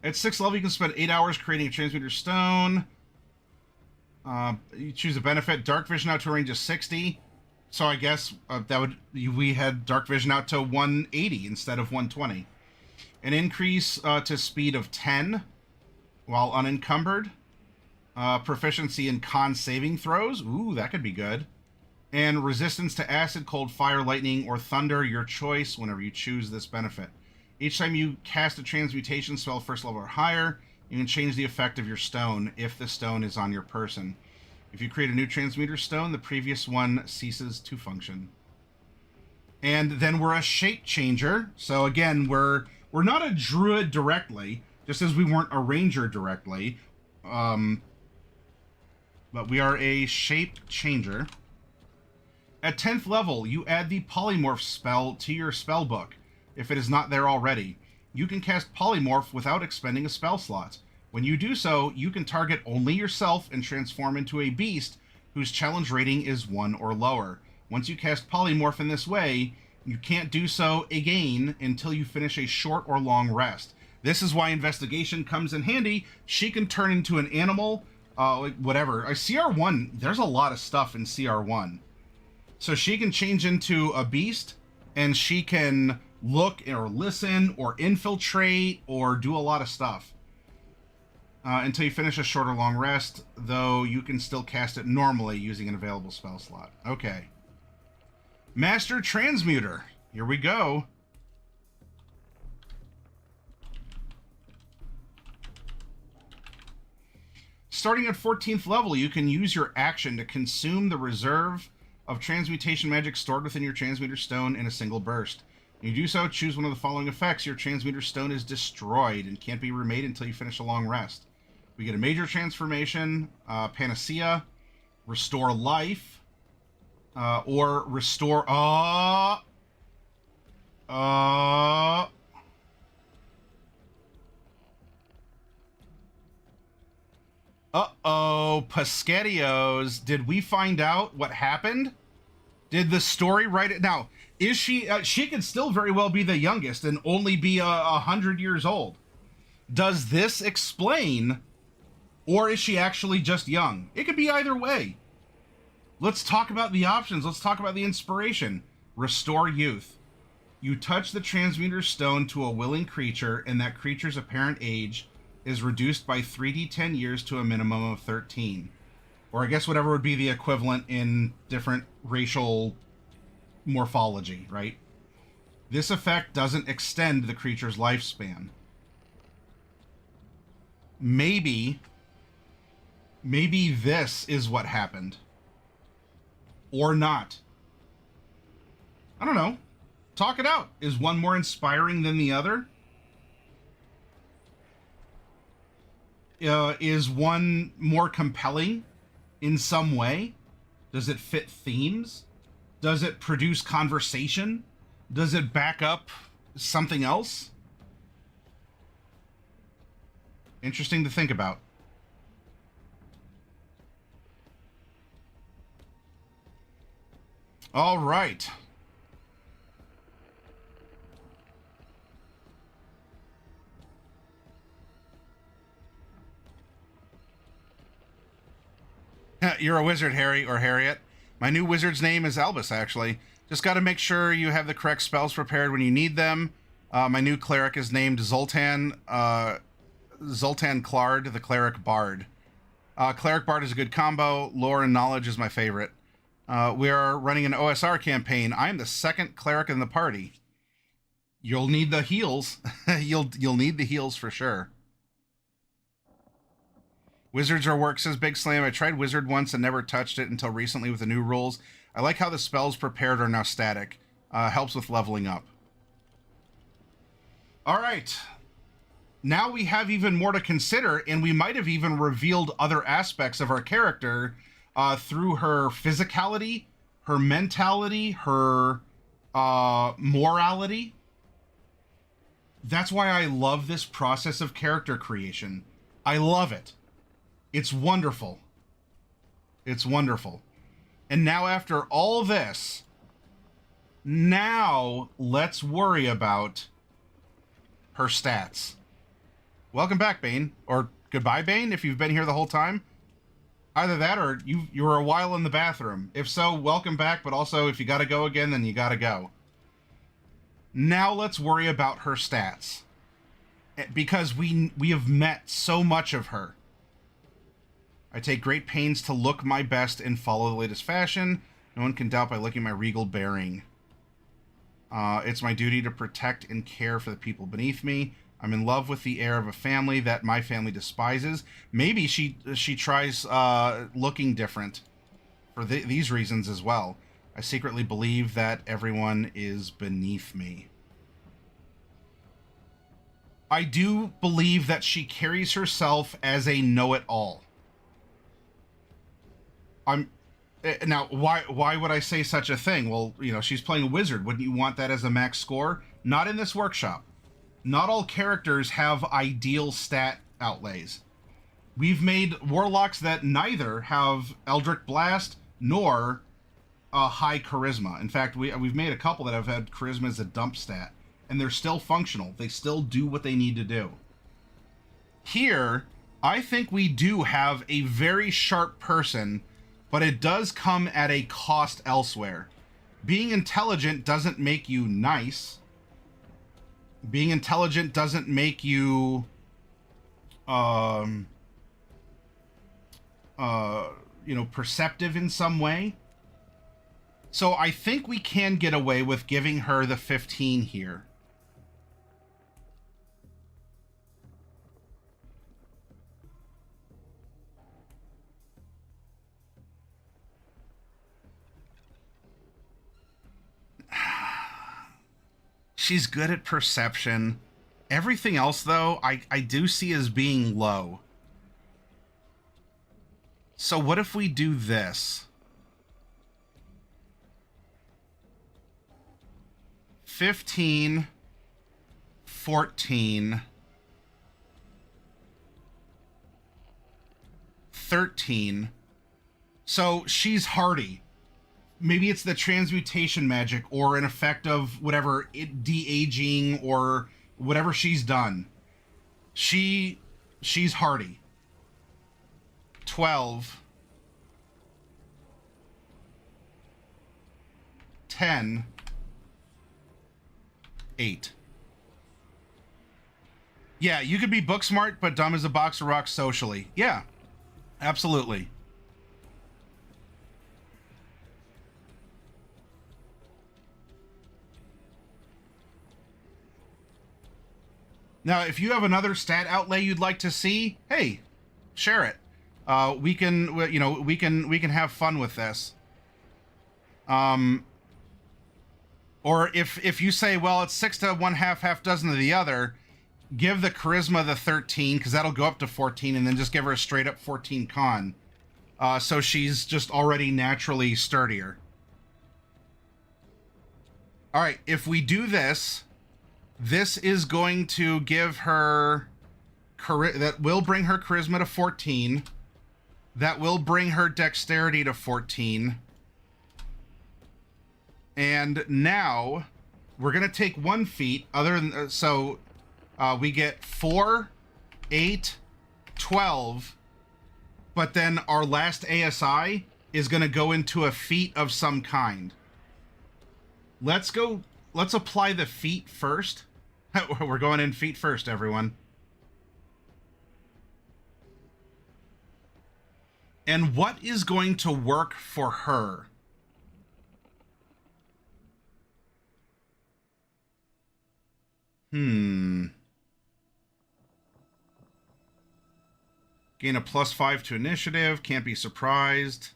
Speaker 2: At 6th level, you can spend 8 hours creating a Transmuter's Stone. You choose a benefit. Dark Vision out to a range of 60. So I guess we had Dark Vision out to 180 instead of 120. An increase to speed of 10 while unencumbered. Proficiency in con saving throws. Ooh, that could be good. And resistance to acid, cold, fire, lightning, or thunder, your choice, whenever you choose this benefit. Each time you cast a transmutation spell 1st level or higher, you can change the effect of your stone if the stone is on your person. If you create a new transmuter stone, the previous one ceases to function. And then we're a shape changer. So again, we're not a druid directly, just as we weren't a ranger directly. But we are a shape changer. At 10th level, you add the Polymorph spell to your spell book, if it is not there already. You can cast Polymorph without expending a spell slot. When you do so, you can target only yourself and transform into a beast whose challenge rating is 1 or lower. Once you cast Polymorph in this way, you can't do so again until you finish a short or long rest. This is why Investigation comes in handy. She can turn into an animal, whatever. CR1, there's a lot of stuff in CR1. So she can change into a beast, and she can look or listen or infiltrate or do a lot of stuff. Until you finish a short or long rest, though you can still cast it normally using an available spell slot. Okay. Master Transmuter. Here we go. Starting at 14th level, you can use your action to consume the reserve of transmutation magic stored within your transmuter stone in a single burst. When you do so, choose one of the following effects. Your transmuter stone is destroyed and can't be remade until you finish a long rest. We get a major transformation, Panacea, Restore Life, or Restore... Uh-oh, Pescatios. Did we find out what happened? Did the story write it? Now, is she... she could still very well be the youngest and only be 100 years old. Does this explain... or is she actually just young? It could be either way. Let's talk about the options. Let's talk about the inspiration. Restore Youth. You touch the transmuter stone to a willing creature, and that creature's apparent age is reduced by 3d10 years to a minimum of 13. Or I guess whatever would be the equivalent in different racial morphology, right? This effect doesn't extend the creature's lifespan. Maybe this is what happened. Or not. I don't know. Talk it out. Is one more inspiring than the other? Is one more compelling in some way? Does it fit themes? Does it produce conversation? Does it back up something else? Interesting to think about. All right. You're a wizard, Harry, or Harriet. My new wizard's name is Albus, actually. Just got to make sure you have the correct spells prepared when you need them. My new cleric is named Zoltan Clared, the Cleric Bard. Cleric Bard is a good combo. Lore and knowledge is my favorite. We are running an OSR campaign. I'm the second cleric in the party. You'll need the heals. You'll need the heals for sure. Wizards are work, says Big Slam. I tried Wizard once and never touched it until recently with the new rules. I like how the spells prepared are now static. Helps with leveling up. All right. Now we have even more to consider, and we might have even revealed other aspects of our character through her physicality, her mentality, her morality. That's why I love this process of character creation. I love it. It's wonderful. It's wonderful. And now after all this, now let's worry about her stats. Welcome back, Bane. Or goodbye, Bane, if you've been here the whole time. Either that or you were a while in the bathroom. If so, welcome back, but also if you gotta go again, then you gotta go. Now let's worry about her stats. Because we have met so much of her. I take great pains to look my best and follow the latest fashion. No one can doubt by looking at my regal bearing. It's my duty to protect and care for the people beneath me. I'm in love with the air of a family that my family despises. Maybe she tries looking different for these reasons as well. I secretly believe that everyone is beneath me. I do believe that she carries herself as a know-it-all. Now, why would I say such a thing? Well, you know, she's playing a wizard. Wouldn't you want that as a max score? Not in this workshop. Not all characters have ideal stat outlays. We've made warlocks that neither have Eldritch Blast nor a high charisma. In fact, we've made a couple that have had charisma as a dump stat, and they're still functional. They still do what they need to do. Here, I think we do have a very sharp person, but it does come at a cost elsewhere. Being intelligent doesn't make you nice. Being intelligent doesn't make you, perceptive in some way. So I think we can get away with giving her the 15 here. She's good at perception. Everything else, though, I do see as being low. So what if we do this? 15, 14, 13. So she's hardy. Maybe it's the transmutation magic or an effect of whatever, de-aging or whatever she's done. She's hardy. 12. 10. 8. Yeah, you could be book smart, but dumb as a box of rocks socially. Yeah, absolutely. Now, if you have another stat outlay you'd like to see, hey, share it. We can have fun with this. Or if you say, well, it's 6 to 1/2, half dozen of the other, give the charisma the 13, because that'll go up to 14, and then just give her a straight up 14 con. So she's just already naturally sturdier. All right, if we do this, this is going to give her... that will bring her charisma to 14. That will bring her dexterity to 14. And now we're going to take 1 feat. Other than we get 4, 8, 12. But then our last ASI is going to go into a feat of some kind. Let's apply the feat first. We're going in feet first, everyone. And what is going to work for her? Gain a +5 to initiative. Can't be surprised.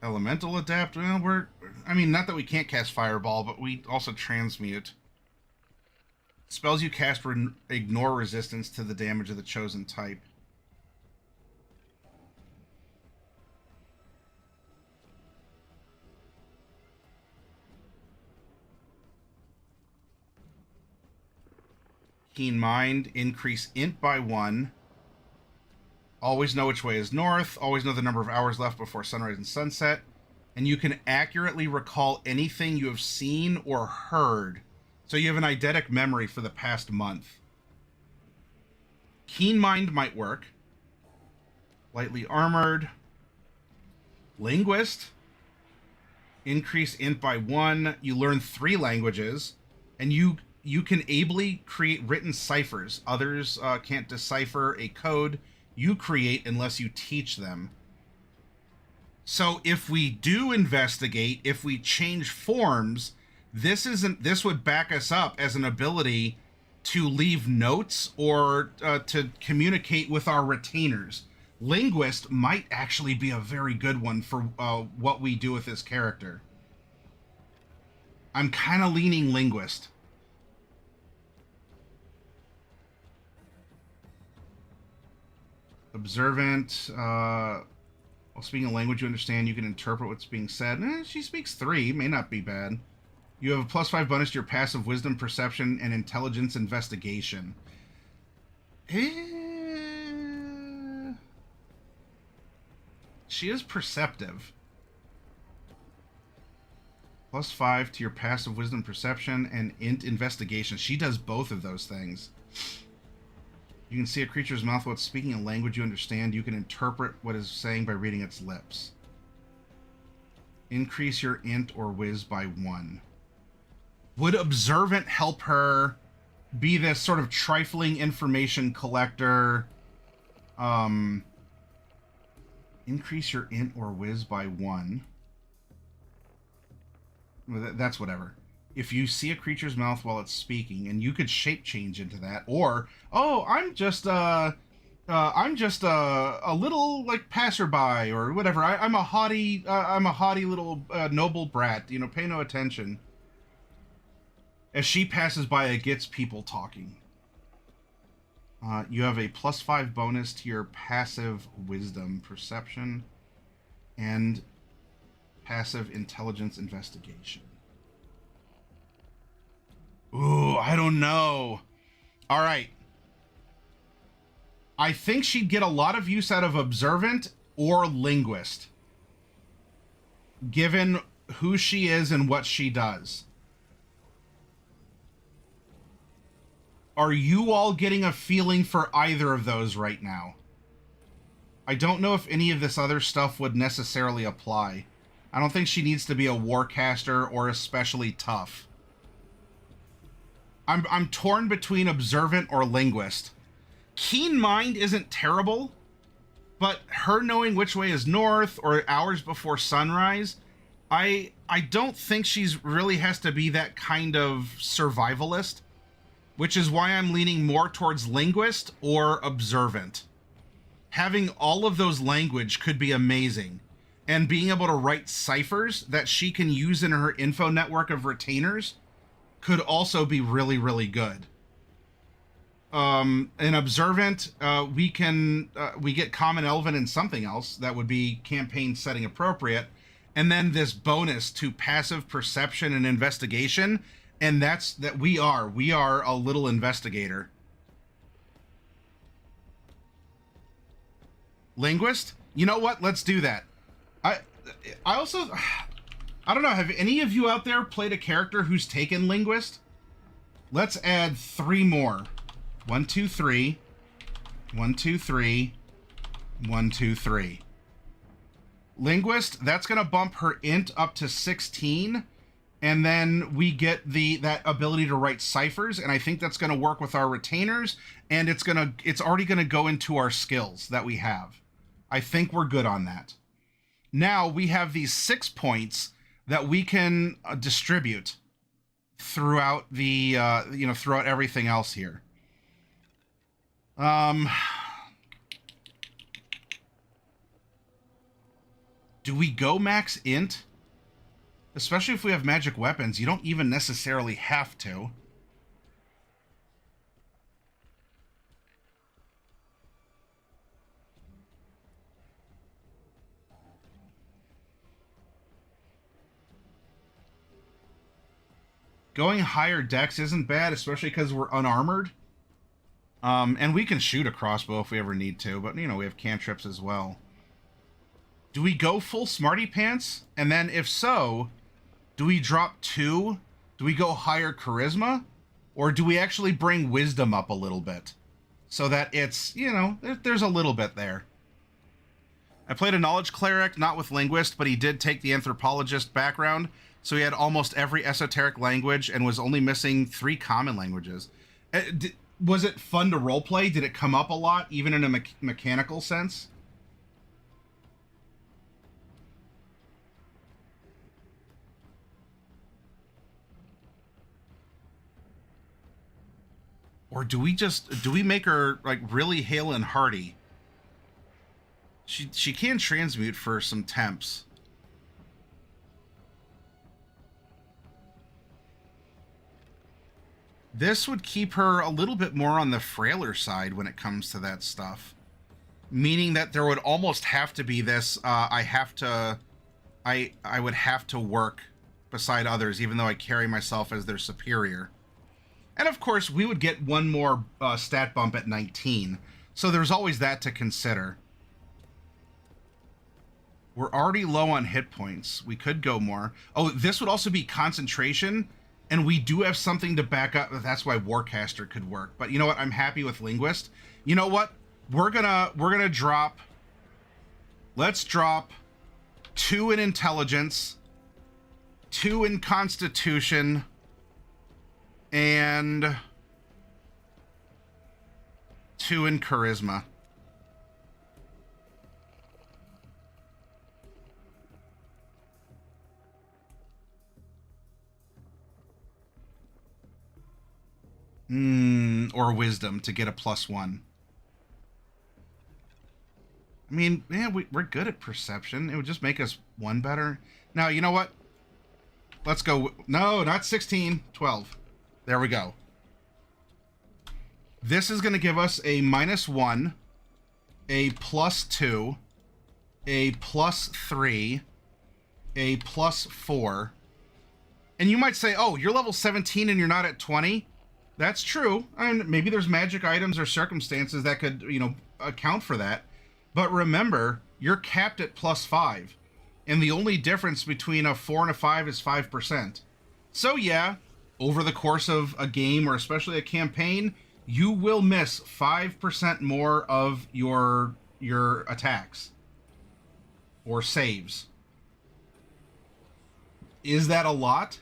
Speaker 2: Elemental adapt. Well, not that we can't cast Fireball, but we also transmute. Spells you cast ignore resistance to the damage of the chosen type. Keen mind, increase int by 1. Always know which way is north. Always know the number of hours left before sunrise and sunset. And you can accurately recall anything you have seen or heard. So you have an eidetic memory for the past month. Keen mind might work. Lightly armored. Linguist. Increase int by 1. You learn 3 languages. And you can ably create written ciphers. Others can't decipher a code you create unless you teach them. So if we do investigate, if we change forms, this would back us up as an ability to leave notes or to communicate with our retainers. Linguist might actually be a very good one for what we do with this character. I'm kind of leaning linguist. Observant. While speaking a language you understand, you can interpret what's being said. She speaks 3. May not be bad. You have a +5 bonus to your passive wisdom, perception, and intelligence investigation. She is perceptive. +5 to your passive wisdom, perception, and int investigation. She does both of those things. You can see a creature's mouth while it's speaking a language you understand. You can interpret what it's saying by reading its lips. Increase your int or whiz by 1. Would observant help her be this sort of trifling information collector? Increase your int or whiz by 1. Well, that's whatever. If you see a creature's mouth while it's speaking, and you could shape change into that, or I'm just a little like passerby or whatever. I'm a haughty little noble brat. You know, pay no attention. As she passes by, it gets people talking. You have a +5 bonus to your passive wisdom, perception, and passive intelligence investigation. Ooh, I don't know. All right. I think she'd get a lot of use out of observant or linguist, given who she is and what she does. Are you all getting a feeling for either of those right now? I don't know if any of this other stuff would necessarily apply. I don't think she needs to be a warcaster or especially tough. I'm torn between observant or linguist. Keen mind isn't terrible, but her knowing which way is north or hours before sunrise, I don't think she's really has to be that kind of survivalist, which is why I'm leaning more towards linguist or observant. Having all of those language could be amazing, and being able to write ciphers that she can use in her info network of retainers could also be really, really good. An observant, we get common elven and something else that would be campaign setting appropriate, and then this bonus to passive perception and investigation, and we are a little investigator. Linguist? You know what? Let's do that. I also, I don't know, have any of you out there played a character who's taken linguist? Let's add 3 more. 1, 2, 3. 1, 2, 3. 1, 2, 3. Linguist, that's going to bump her int up to 16. And then we get that ability to write ciphers. And I think that's going to work with our retainers. And it's already going to go into our skills that we have. I think we're good on that. Now we have these 6 points that we can distribute throughout the throughout everything else here. Do we go max int? Especially if we have magic weapons, you don't even necessarily have to. Going higher dex isn't bad, especially because we're unarmored. And we can shoot a crossbow if we ever need to, but, you know, we have cantrips as well. Do we go full Smarty Pants? And then, if so, do we drop 2? Do we go higher Charisma? Or do we actually bring Wisdom up a little bit? So that it's, you know, there's a little bit there. I played a Knowledge Cleric, not with Linguist, but he did take the Anthropologist background, so he had almost every esoteric language and was only missing 3 common languages. Was it fun to roleplay? Did it come up a lot, even in a mechanical sense? Or do we make her, like, really hale and hearty? She can transmute for some temps. This would keep her a little bit more on the frailer side when it comes to that stuff. Meaning that there would almost have to be this, I would have to work beside others, even though I carry myself as their superior. And of course, we would get one more stat bump at 19. So there's always that to consider. We're already low on hit points. We could go more. Oh, this would also be concentration. And we do have something to back up. That's why Warcaster could work. But you know what? I'm happy with Linguist. You know what? We're gonna drop. Let's drop 2 in Intelligence, 2 in Constitution, and 2 in Charisma. Or Wisdom to get a +1. I mean, yeah, we're good at Perception. It would just make us 1 better. Now, you know what? Let's go. No, not 16. 12. There we go. This is going to give us a -1, a +2, a +3, a +4. And you might say, oh, you're level 17 and you're not at 20. That's true. And maybe there's magic items or circumstances that could, you know, account for that. But remember, you're capped at +5. And the only difference between a 4 and a 5 is 5%. So yeah, over the course of a game, or especially a campaign, you will miss 5% more of your attacks or saves. Is that a lot?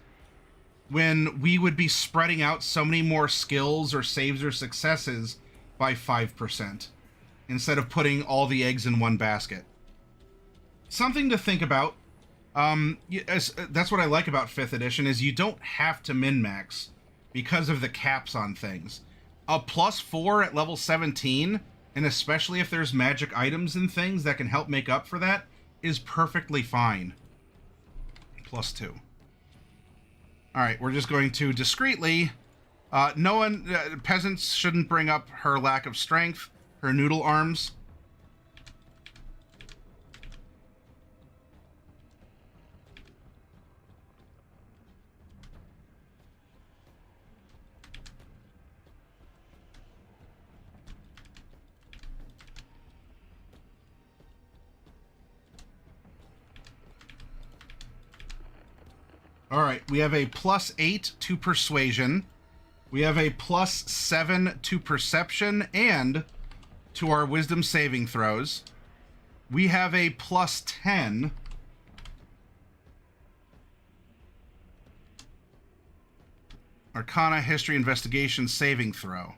Speaker 2: When we would be spreading out so many more skills or saves or successes by 5%, instead of putting all the eggs in one basket. Something to think about. That's what I like about 5th edition, is you don't have to min-max because of the caps on things. A +4 at level 17, and especially if there's magic items and things that can help make up for that, is perfectly fine. +2. All right, we're just going to discreetly. Peasants shouldn't bring up her lack of strength, her noodle arms. All right, we have a +8 to Persuasion. We have a +7 to Perception and to our Wisdom saving throws. We have a +10. Arcana, History, Investigation saving throw.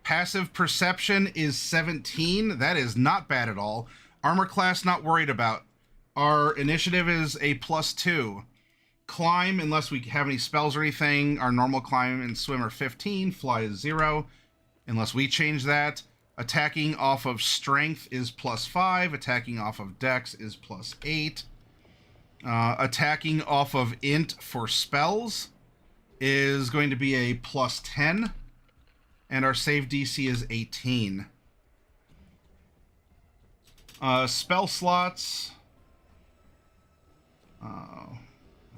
Speaker 2: Passive Perception is 17. That is not bad at all. Armor class, not worried about. Our initiative is a +2. Climb, unless we have any spells or anything, our normal climb and swim are 15. Fly is 0, unless we change that. Attacking off of strength is +5. Attacking off of dex is +8. Attacking off of int for spells is going to be a +10. And our save DC is 18. Spell slots. What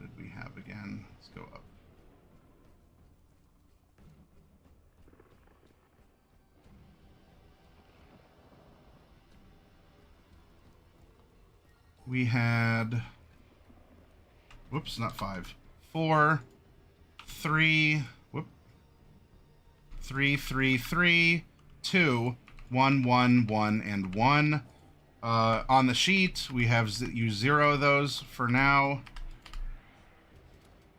Speaker 2: did we have again? Let's go up. we had... Whoops, not 5. 4, 3... Whoop. 3, 3, 3, 2, 1, 1, 1, and 1. On the sheet, we have used 0 of those for now.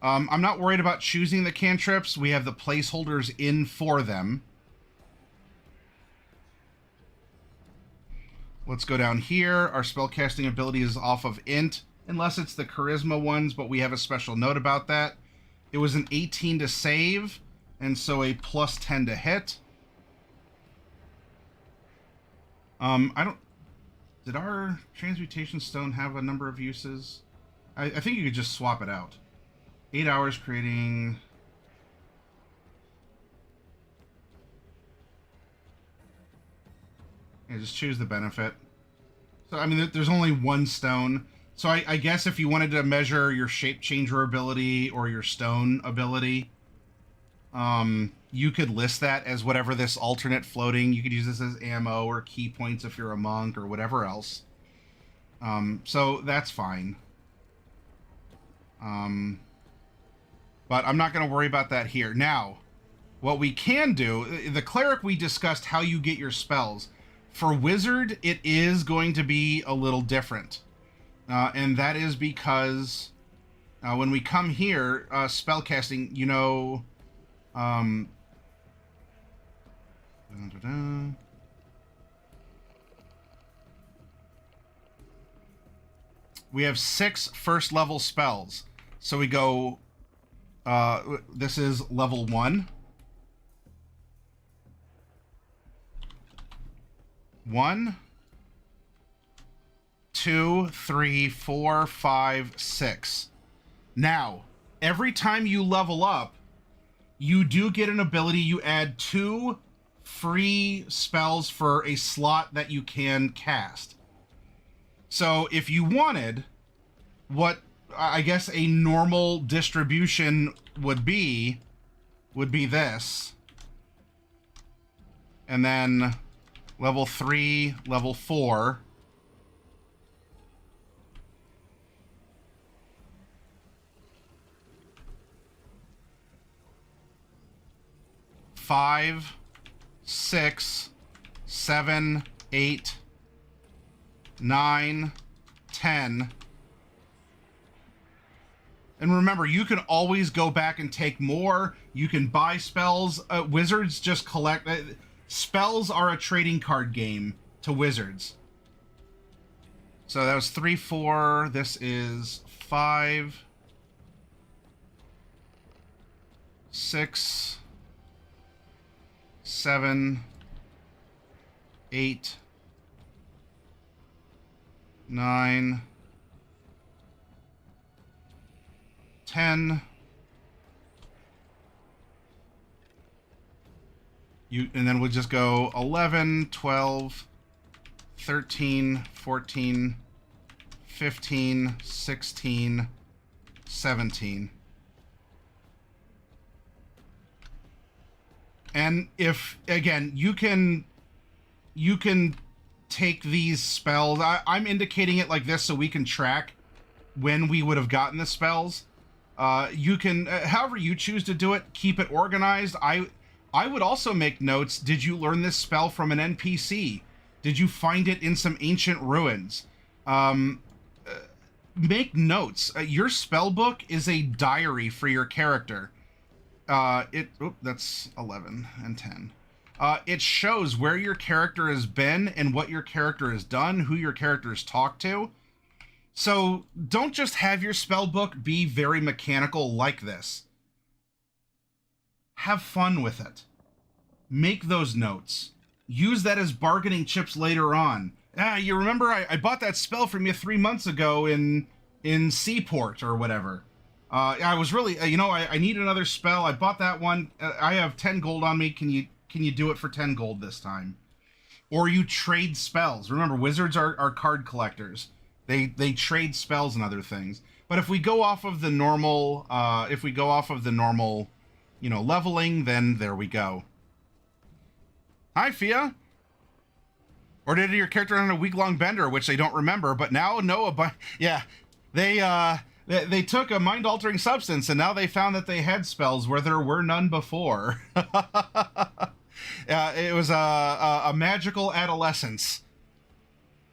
Speaker 2: I'm not worried about choosing the cantrips. We have the placeholders in for them. Let's go down here. Our spellcasting ability is off of int, unless it's the charisma ones, but we have a special note about that. It was an 18 to save, and so a plus 10 to hit. I don't... Did our transmutation stone have a number of uses? I think you could just swap it out. 8 hours creating... Yeah, just choose the benefit. So, I mean, there's only one stone. So I guess if you wanted to measure your shape changer ability or your stone ability, you could list that as whatever this alternate floating. You could use this as ammo or key points if you're a monk or whatever else. So that's fine. But I'm not going to worry about that here. Now, what we can do, the cleric, we discussed how you get your spells. For wizard, it is going to be a little different. And that is because when we come here, spellcasting, you know... we have 6 first level spells. So we go... this is level 1. 1, 2, 3, 4, 5, 6. Now, every time you level up, you do get an ability. You add 2 free spells for a slot that you can cast. So if you wanted, what I guess a normal distribution would be this. And then level 3, level 4. Five, 6, 7, 8, 9, 10. And remember, you can always go back and take more. You can buy spells. Wizards just collect... spells are a trading card game to wizards. So that was 3, 4. This is 5, 6, 7, 8, 9, 10. And then we'll just go 11, 12, 13, 14, 15, 16, 17. And if, again, you can take these spells. I'm indicating it like this so we can track when we would have gotten the spells. You can, however you choose to do it, keep it organized. I would also make notes. Did you learn this spell from an NPC? Did you find it in some ancient ruins? Make notes. Your spell book is a diary for your character. That's 11 and 10. It shows where your character has been and what your character has done, who your character has talked to. So don't just have your spell book be very mechanical like this. Have fun with it. Make those notes. Use that as bargaining chips later on. You remember I bought that spell from you 3 months ago in Seaport or whatever. I was really, I need another spell. I bought that one. I have 10 gold on me. Can you do it for 10 gold this time? Or you trade spells. Remember, wizards are card collectors. They trade spells and other things. But if we go off of the normal, leveling, then there we go. Hi, Fia. Or did your character on a week-long bender, which they don't remember, but now know about? Yeah, they took a mind-altering substance, and now they found that they had spells where there were none before. It was a magical adolescence.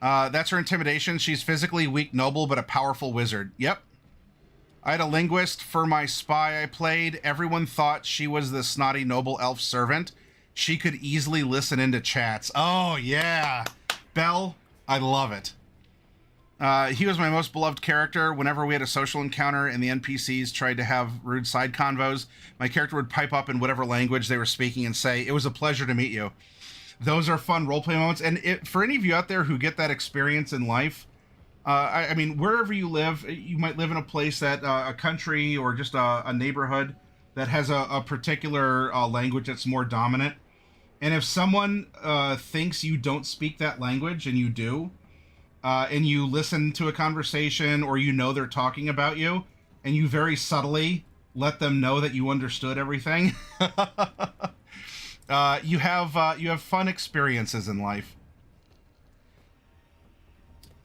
Speaker 2: That's her intimidation. She's physically weak, noble, but a powerful wizard. Yep. I had a linguist for my spy I played. Everyone thought she was the snotty noble elf servant. She could easily listen into chats. Oh, yeah. Belle, I love it. He was my most beloved character. Whenever we had a social encounter and the NPCs tried to have rude side convos, my character would pipe up in whatever language they were speaking and say, "It was a pleasure to meet you." Those are fun roleplay moments. And for any of you out there who get that experience in life, I mean, wherever you live, you might live in a place that a country or just a neighborhood that has a particular language that's more dominant. And if someone thinks you don't speak that language and you do, and you listen to a conversation or you know they're talking about you, and you very subtly let them know that you understood everything, you have fun experiences in life.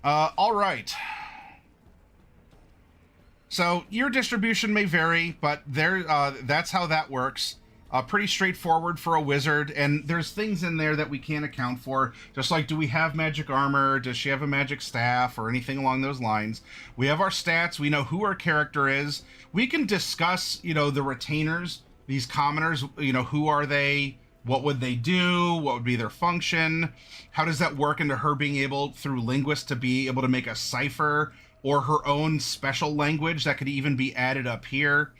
Speaker 2: All right. So your distribution may vary, but that's how that works. Pretty straightforward for a wizard, and there's things in there that we can't account for, just like, do we have magic armor, does she have a magic staff, or anything along those lines. We have our stats, we know who our character is, we can discuss, the retainers, these commoners, who are they, what would they do, what would be their function, how does that work into her being able, through linguists, to be able to make a cipher, or her own special language that could even be added up here.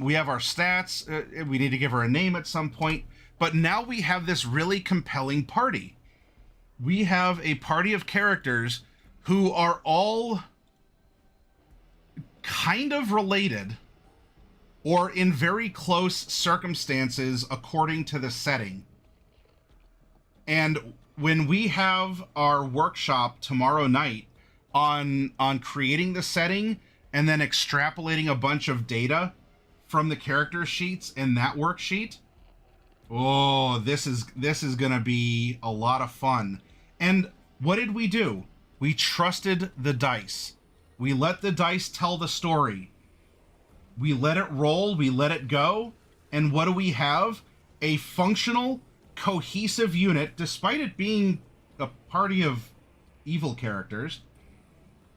Speaker 2: We have our stats. We need to give her a name at some point. But now we have this really compelling party. We have a party of characters who are all kind of related or in very close circumstances according to the setting. And when we have our workshop tomorrow night on creating the setting and then extrapolating a bunch of data from the character sheets in that worksheet, oh, this is going to be a lot of fun. And what did we do? We trusted the dice. We let the dice tell the story. We let it roll, we let it go, and what do we have? A functional, cohesive unit, despite it being a party of evil characters.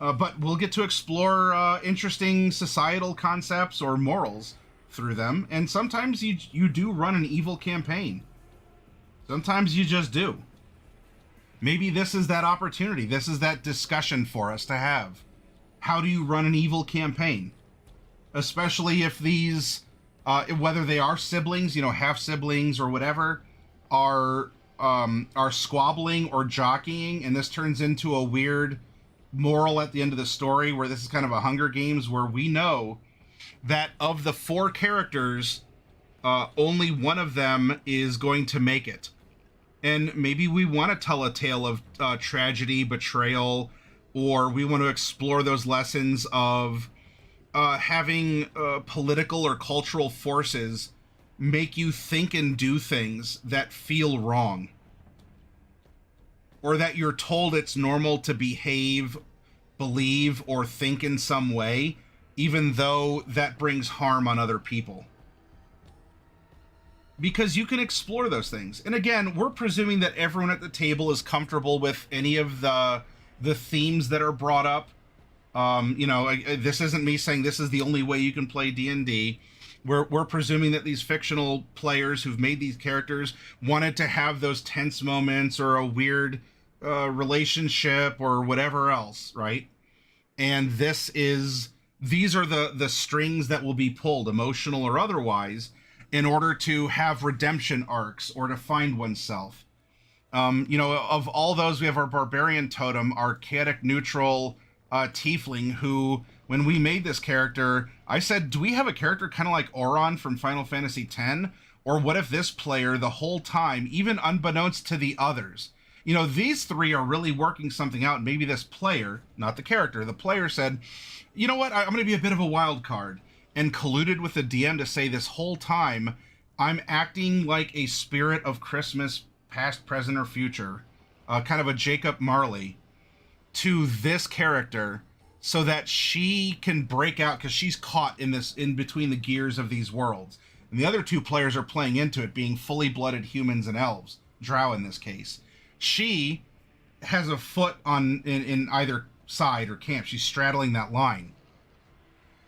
Speaker 2: But we'll get to explore interesting societal concepts or morals through them, and sometimes you do run an evil campaign. Sometimes you just do. Maybe this is that opportunity. This is that discussion for us to have. How do you run an evil campaign? Especially if these, whether they are siblings, half siblings or whatever, are squabbling or jockeying, and this turns into a weird moral at the end of the story, where this is kind of a Hunger Games, where we know that of the 4 characters, only one of them is going to make it. And maybe we want to tell a tale of tragedy, betrayal, or we want to explore those lessons of having political or cultural forces make you think and do things that feel wrong. Or that you're told it's normal to behave, believe, or think in some way, even though that brings harm on other people. Because you can explore those things. And again, we're presuming that everyone at the table is comfortable with any of the themes that are brought up. This isn't me saying this is the only way you can play D&D. We're presuming that these fictional players who've made these characters wanted to have those tense moments or a weird relationship or whatever else, right? And these are the strings that will be pulled, emotional or otherwise, in order to have redemption arcs or to find oneself. Of all those, we have our barbarian totem, our chaotic neutral tiefling, who, when we made this character, I said, do we have a character kind of like Auron from Final Fantasy X? Or what if this player, the whole time, even unbeknownst to the others, these 3 are really working something out. Maybe this player, not the character, the player said, you know what, I'm going to be a bit of a wild card, and colluded with the DM to say this whole time, I'm acting like a spirit of Christmas, past, present, or future, kind of a Jacob Marley, to this character so that she can break out, because she's caught in between the gears of these worlds. And the other two players are playing into it, being fully blooded humans and elves, drow in this case. She has a foot in either side or camp. She's straddling that line.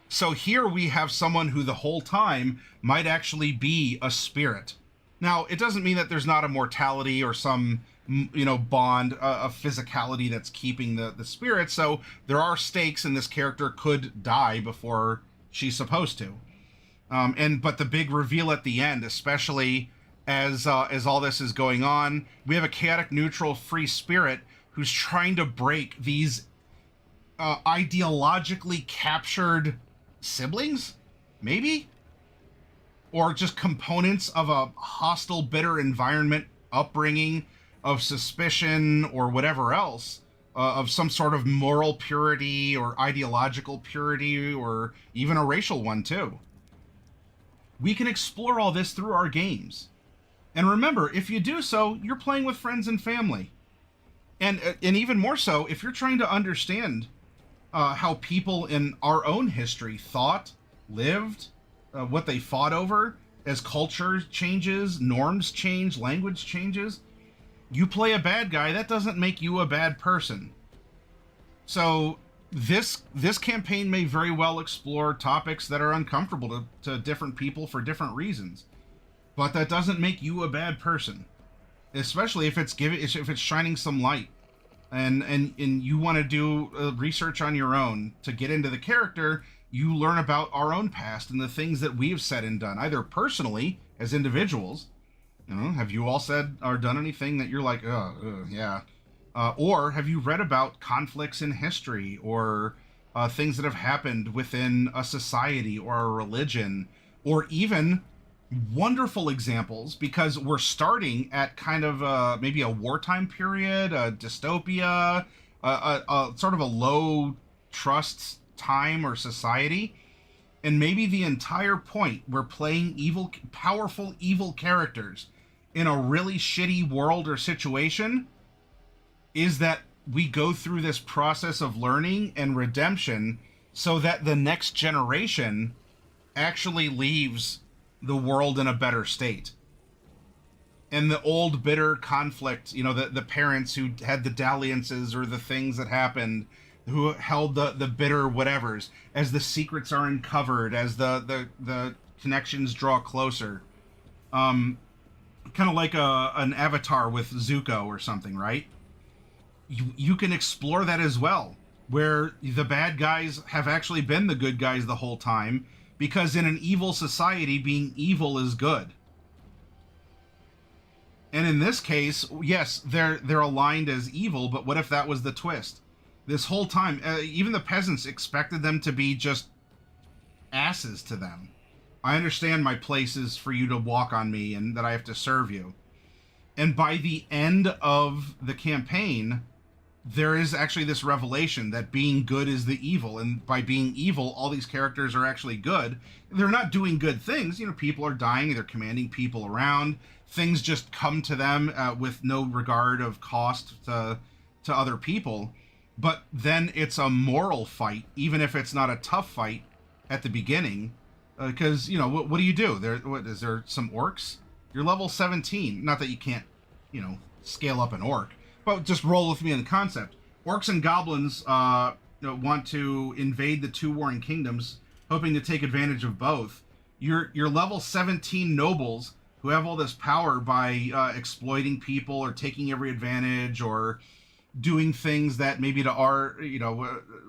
Speaker 2: So here we have someone who the whole time might actually be a spirit. Now, it doesn't mean that there's not a mortality or some, bond of physicality that's keeping the spirit. So there are stakes, and this character could die before she's supposed to. But the big reveal at the end, especially as all this is going on, we have a chaotic neutral free spirit who's trying to break these ideologically captured siblings, maybe, or just components of a hostile, bitter environment, upbringing of suspicion or whatever else, of some sort of moral purity or ideological purity, or even a racial one too. We can explore all this through our games. And remember, if you do so, you're playing with friends and family. And even more so, if you're trying to understand how people in our own history thought, lived, what they fought over, as culture changes, norms change, language changes. You play a bad guy, that doesn't make you a bad person. So this campaign may very well explore topics that are uncomfortable to different people for different reasons. But that doesn't make you a bad person. Especially if it's shining some light. And you want to do research on your own to get into the character. You learn about our own past and the things that we've said and done, either personally as individuals. Have you all said or done anything that you're like, yeah, or have you read about conflicts in history, or things that have happened within a society or a religion, or even wonderful examples, because we're starting at kind of maybe a wartime period, a dystopia, a sort of a low trust time or society, and maybe the entire point we're playing powerful evil characters in a really shitty world or situation is that we go through this process of learning and redemption so that the next generation actually leaves the world in a better state. And the old bitter conflict, the parents who had the dalliances or the things that happened, who held the bitter whatevers, as the secrets are uncovered, as the connections draw closer. Kind of like an Avatar with Zuko or something, right? You can explore that as well, where the bad guys have actually been the good guys the whole time, because in an evil society, being evil is good. And in this case, yes, they're aligned as evil, but what if that was the twist? This whole time, even the peasants expected them to be just asses to them. I understand my place is for you to walk on me and that I have to serve you. And by the end of the campaign, there is actually this revelation that being good is the evil. And by being evil, all these characters are actually good. They're not doing good things. People are dying. They're commanding people around. Things just come to them with no regard of cost to other people. But then it's a moral fight, even if it's not a tough fight at the beginning. Because, what do you do? Is there some orcs? You're level 17. Not that you can't, scale up an orc. But just roll with me in the concept. Orcs and goblins want to invade the two warring kingdoms, hoping to take advantage of both. Your level 17 nobles who have all this power by exploiting people or taking every advantage or doing things that maybe to our,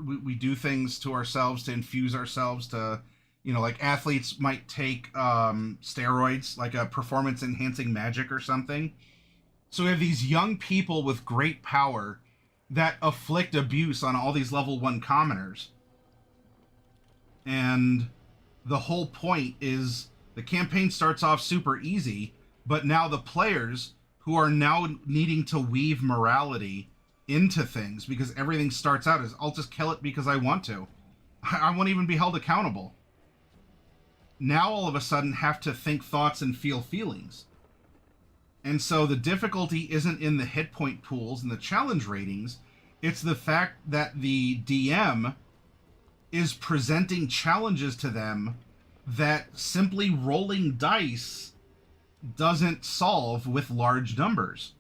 Speaker 2: we do things to ourselves to infuse ourselves to, like athletes might take steroids, like a performance enhancing magic or something. So we have these young people with great power that afflict abuse on all these level 1 commoners. And the whole point is the campaign starts off super easy, but now the players who are now needing to weave morality into things, because everything starts out as, I'll just kill it because I want to. I won't even be held accountable. Now all of a sudden have to think thoughts and feel feelings. And so the difficulty isn't in the hit point pools and the challenge ratings. It's the fact that the DM is presenting challenges to them that simply rolling dice doesn't solve with large numbers.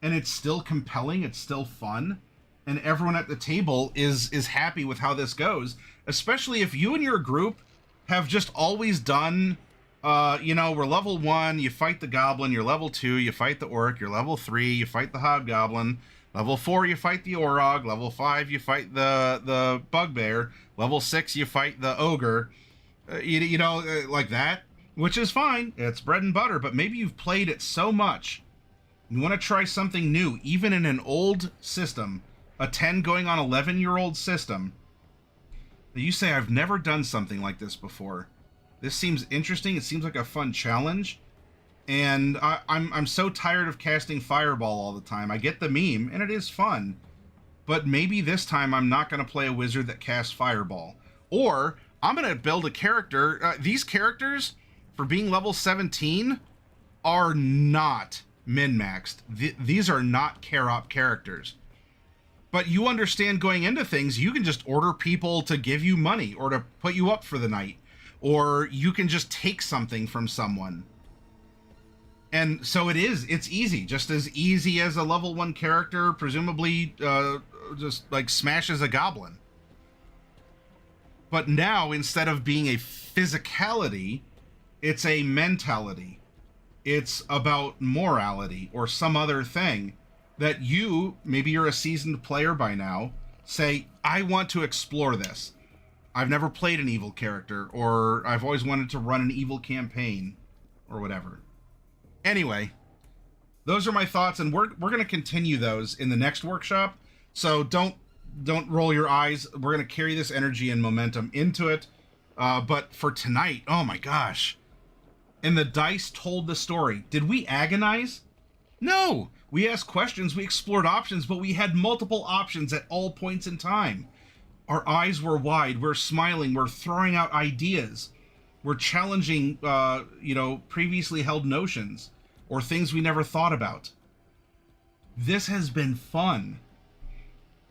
Speaker 2: And it's still compelling, it's still fun, and everyone at the table is happy with how this goes, especially if you and your group have just always done, we're level 1, you fight the goblin, you're level 2, you fight the orc, you're level 3, you fight the hobgoblin, level 4, you fight the orog, level 5, you fight the bugbear, level 6, you fight the ogre, like that, which is fine, it's bread and butter, but maybe you've played it so much, you want to try something new, even in an old system, a 10 going on 11-year-old system, that you say, I've never done something like this before. This seems interesting, it seems like a fun challenge, and I'm so tired of casting Fireball all the time. I get the meme, and it is fun, but maybe this time I'm not going to play a wizard that casts Fireball. Or, I'm going to build a character. These characters, for being level 17, are not min-maxed. These are not care-op characters. But you understand going into things, you can just order people to give you money or to put you up for the night. Or you can just take something from someone. And so it's easy. Just as easy as a level 1 character, presumably just like smashes a goblin. But now, instead of being a physicality, it's a mentality. It's about morality or some other thing that you, maybe you're a seasoned player by now, say, I want to explore this. I've never played an evil character, or I've always wanted to run an evil campaign, or whatever. Anyway, those are my thoughts, and we're going to continue those in the next workshop, so don't roll your eyes. We're going to carry this energy and momentum into it, but for tonight, oh my gosh. And the dice told the story. Did we agonize? No! We asked questions, we explored options, but we had multiple options at all points in time. Our eyes were wide, we're smiling, we're throwing out ideas. We're challenging, previously held notions, or things we never thought about. This has been fun.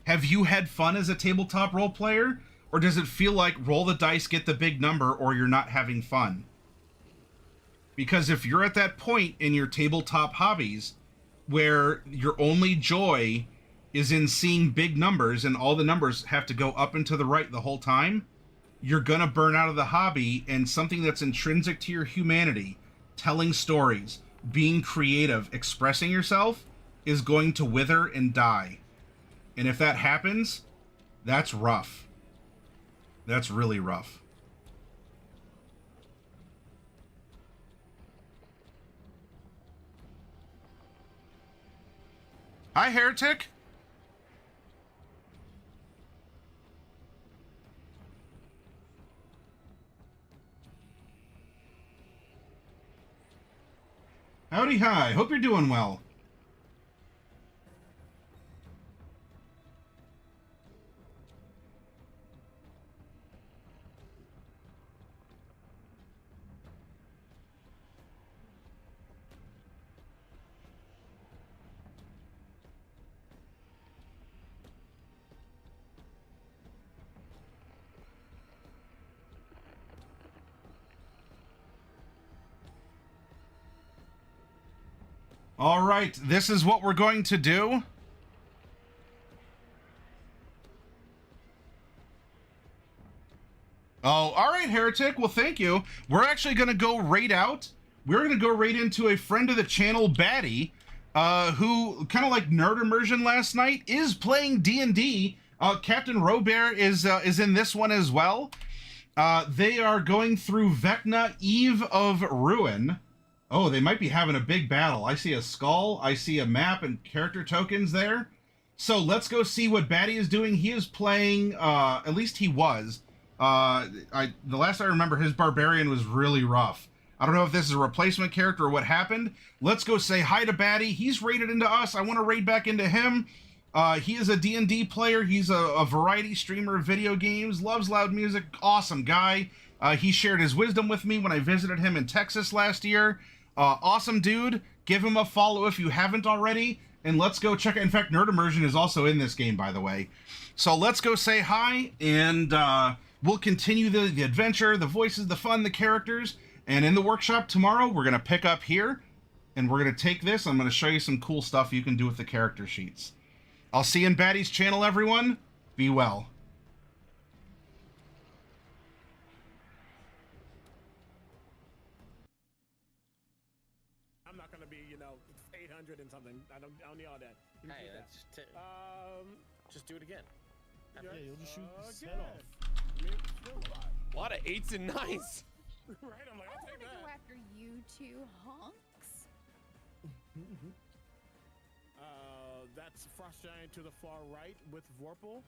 Speaker 2: Have you had fun as a tabletop role player? Or does it feel like roll the dice, get the big number, or you're not having fun? Because if you're at that point in your tabletop hobbies where your only joy is in seeing big numbers and all the numbers have to go up and to the right the whole time, you're gonna burn out of the hobby, and something that's intrinsic to your humanity, telling stories, being creative, expressing yourself, is going to wither and die. And if that happens, that's rough. That's really rough. Hi, Heretic. Howdy, hi. Hope you're doing well. All right, this is what we're going to do. Oh, all right, Heretic. Well, thank you. We're actually going to go raid out. We're going to go raid into a friend of the channel, Batty, who, kind of like Nerd Immersion last night, is playing D&D. Captain Robert is in this one as well. They are going through Vecna, Eve of Ruin. Oh, they might be having a big battle. I see a skull, I see a map and character tokens there. So let's go see what Batty is doing. He is playing, at least he was. The last I remember, his Barbarian was really rough. I don't know if this is a replacement character or what happened. Let's go say hi to Batty. He's raided into us. I want to raid back into him. He is a D&D player. He's a variety streamer of video games, loves loud music, awesome guy. He shared his wisdom with me when I visited him in Texas last year. Awesome dude. Give him a follow if you haven't already, and let's go check it. In fact, Nerd Immersion is also in this game, by the way. So let's go say hi, and we'll continue the adventure, the voices, the fun, the characters. And in the workshop tomorrow, we're going to pick up here, and we're going to take this. I'm going to show you some cool stuff you can do with the character sheets. I'll see you in Batty's channel, everyone. Be well.
Speaker 4: I'm not gonna be, 800 and something. I don't need all that.
Speaker 5: Hey, that's just do it again.
Speaker 4: Yeah,
Speaker 6: you'll just shoot his
Speaker 4: again.
Speaker 6: head off.
Speaker 5: A lot of 8s and 9s.
Speaker 4: Right, I'm like, I'll take
Speaker 7: Go
Speaker 4: that.
Speaker 7: after you two hunks.
Speaker 4: That's Frost Giant to the far right with Vorpal.